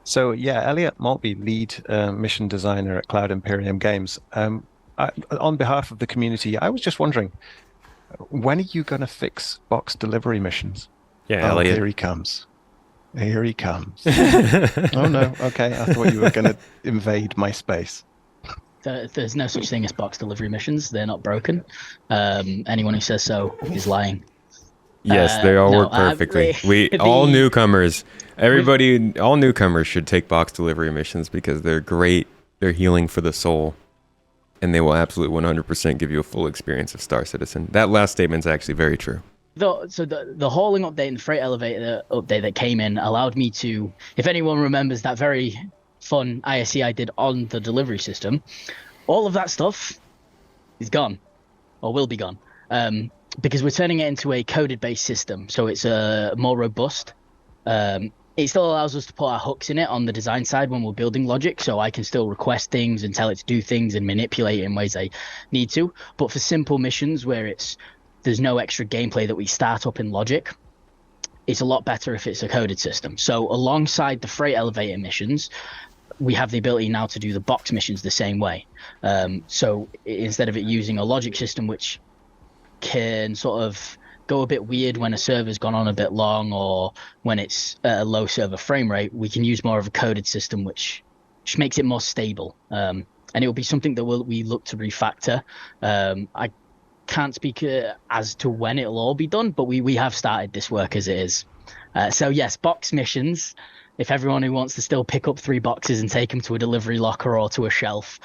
So yeah, Elliot Maltby, lead mission designer at Cloud Imperium Games. On behalf of the community, I was just wondering, when are you going to fix box delivery missions? Yeah, Elliot. Here he comes. Here he comes. Oh no. Okay, I thought you were going to invade my space. There's no such thing as box delivery missions. They're not broken. Anyone who says so is lying. Yes, they all work perfectly. All newcomers, all newcomers should take box delivery missions because they're great. They're healing for the soul, and they will absolutely 100% give you a full experience of Star Citizen. That last statement is actually very true. So the hauling update and the freight elevator update that came in allowed me to, if anyone remembers that very fun ISE I did on the delivery system, all of that stuff is gone, or will be gone, because we're turning it into a coded-based system, so it's more robust. It still allows us to put our hooks in it on the design side when we're building logic, so I can still request things and tell it to do things and manipulate it in ways I need to. But for simple missions where there's no extra gameplay that we start up in logic, it's a lot better if it's a coded system. So alongside the freight elevator missions, we have the ability now to do the box missions the same way. So instead of it using a logic system, which can sort of go a bit weird when a server's gone on a bit long or when it's at a low server frame rate, we can use more of a coded system, which makes it more stable. And it will be something that we look to refactor. I can't speak as to when it'll all be done, but we have started this work as it is. So yes, box missions. If everyone who wants to still pick up 3 boxes and take them to a delivery locker or to a shelf,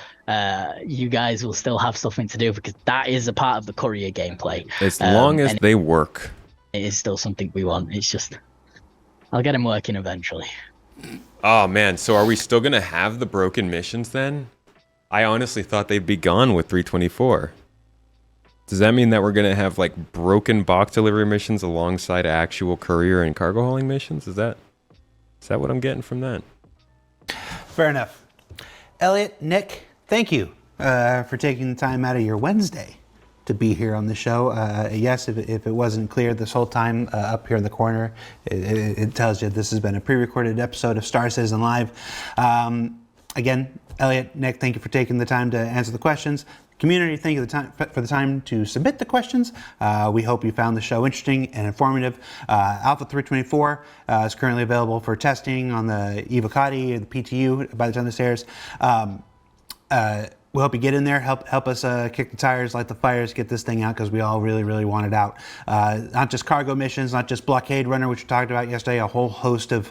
you guys will still have something to do, because that is a part of the Courier gameplay. As long as they work. It is still something we want. It's just, I'll get them working eventually. Oh man, so are we still going to have the broken missions then? I honestly thought they'd be gone with 324. Does that mean that we're going to have like broken box delivery missions alongside actual courier and cargo hauling missions? Is that what I'm getting from that? Fair enough. Elliot, Nick, thank you for taking the time out of your Wednesday to be here on the show. Yes, if it wasn't clear this whole time, up here in the corner, it tells you this has been a pre-recorded episode of Star Citizen Live. Again, Elliot, Nick, thank you for taking the time to answer the questions. Community, thank you for the time to submit the questions. We hope you found the show interesting and informative. Alpha 324 is currently available for testing on the Evocati or the PTU by the time this airs. We hope you get in there, help us kick the tires, light the fires, get this thing out, because we all really, really want it out. Not just cargo missions, not just Blockade Runner, which we talked about yesterday, a whole host of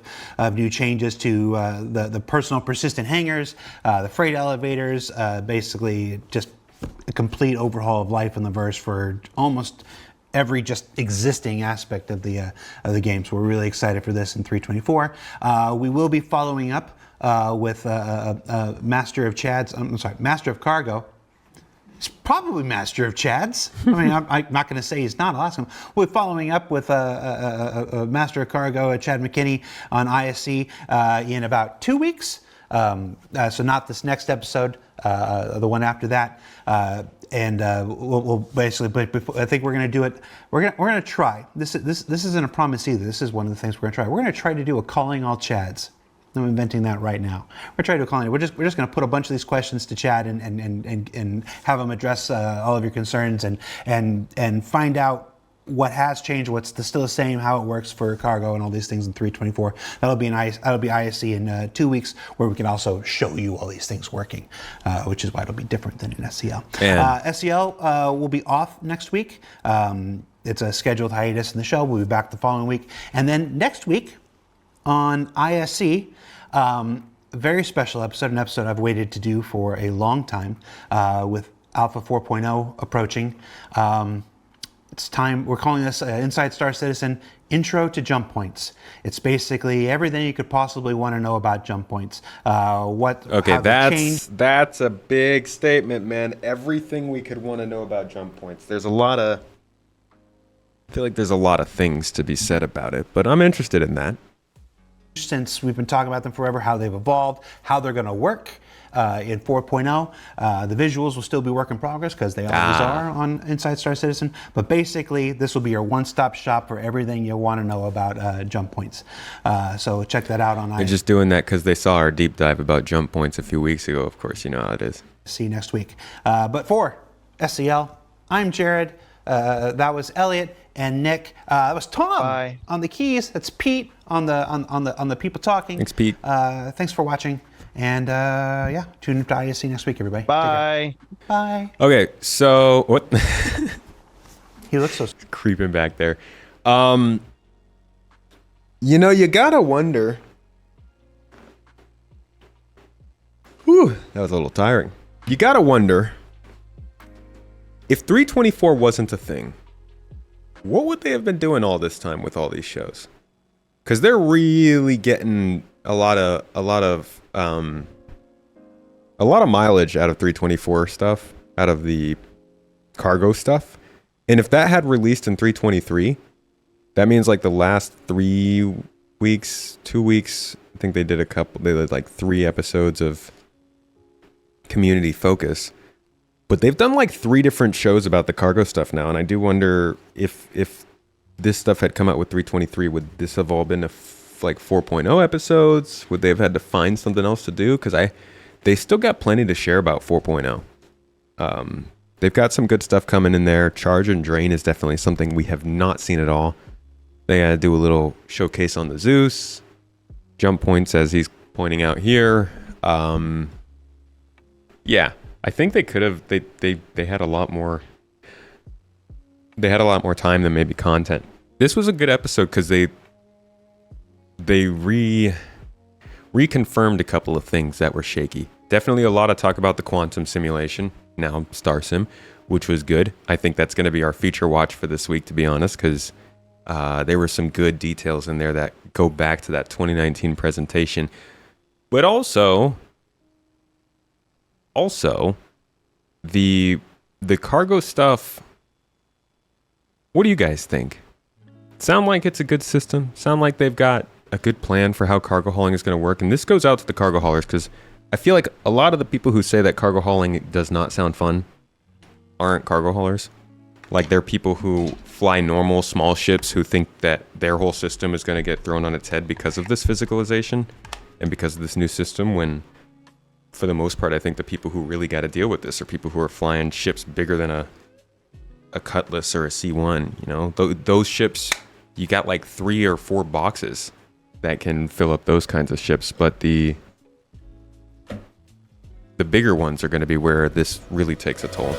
new changes to the personal persistent hangars, the freight elevators, basically just a complete overhaul of life in the verse for almost every just existing aspect of the game. So we're really excited for this in 324. We will be following up with Master of Chad's, Master of Cargo. It's probably Master of Chad's. I mean, I'm not going to say he's not. I'll ask him. We're following up with a Master of Cargo, Chad McKinney, on ISC in about 2 weeks. So not this next episode, the one after that. We'll basically, but I think we're going to do it. We're going to try. This isn't a promise either. This is one of the things we're going to try. We're going to try to do a calling all Chads. I'm inventing that right now. We're trying to call it. We're just going to put a bunch of these questions to Chad and have him address all of your concerns and find out what has changed, what's still the same, how it works for cargo and all these things in 324. That'll be ISC in 2 weeks, where we can also show you all these things working, which is why it'll be different than in SCL. SCL will be off next week. It's a scheduled hiatus in the show. We'll be back the following week, and then next week on ISC. A very special episode, an episode I've waited to do for a long time, with Alpha 4.0 approaching. It's time. We're calling this Inside Star Citizen Intro to Jump Points. It's basically everything you could possibly want to know about jump points. Okay, that's a big statement, man. Everything we could want to know about jump points. I feel like there's a lot of things to be said about it, but I'm interested in that. Since we've been talking about them forever, how they've evolved, how they're going to work in 4.0. The visuals will still be work in progress, because they always are on Inside Star Citizen. But basically, this will be your one-stop shop for everything you want to know about jump points. So check that out on They're just doing that because they saw our deep dive about jump points a few weeks ago. Of course, you know how it is. See you next week. But for SCL, I'm Jared. That was Elliot and Nick. That was Tom on the keys. That's Pete on the people talking. Thanks, Pete. Thanks for watching, and tune in to ISC next week, everybody. Bye. Bye. Okay, so what? He looks so creeping back there. You gotta wonder. Whew, that was a little tiring. You gotta wonder, if 324 wasn't a thing, what would they have been doing all this time with all these shows? Because they're really getting a lot of mileage out of 324 stuff, out of the cargo stuff. And if that had released in 323, that means like the last 3 weeks, 2 weeks, I think they did like 3 episodes of community focus. But they've done like 3 different shows about the cargo stuff now, and I do wonder if this stuff had come out with 323, would this have all been like 4.0 episodes? Would they have had to find something else to do? Because they still got plenty to share about 4.0. They've got some good stuff coming in there. Charge and Drain is definitely something we have not seen at all. They had to do a little showcase on the Zeus. Jump points, as he's pointing out here. Yeah. I think they could have. They had a lot more. They had a lot more time than maybe content. This was a good episode because they reconfirmed a couple of things that were shaky. Definitely a lot of talk about the quantum simulation, now Star Sim, which was good. I think that's going to be our feature watch for this week, to be honest, because there were some good details in there that go back to that 2019 presentation, but also. The cargo stuff, what do you guys think? Sound like it's a good system? Sound like they've got a good plan for how cargo hauling is going to work? And this goes out to the cargo haulers, because I feel like a lot of the people who say that cargo hauling does not sound fun aren't cargo haulers. Like, they're people who fly normal small ships who think that their whole system is going to get thrown on its head because of this physicalization and because of this new system, when for the most part, I think the people who really got to deal with this are people who are flying ships bigger than a Cutlass or a C1. You know, those ships, you got like 3 or 4 boxes that can fill up those kinds of ships, but the bigger ones are going to be where this really takes a toll.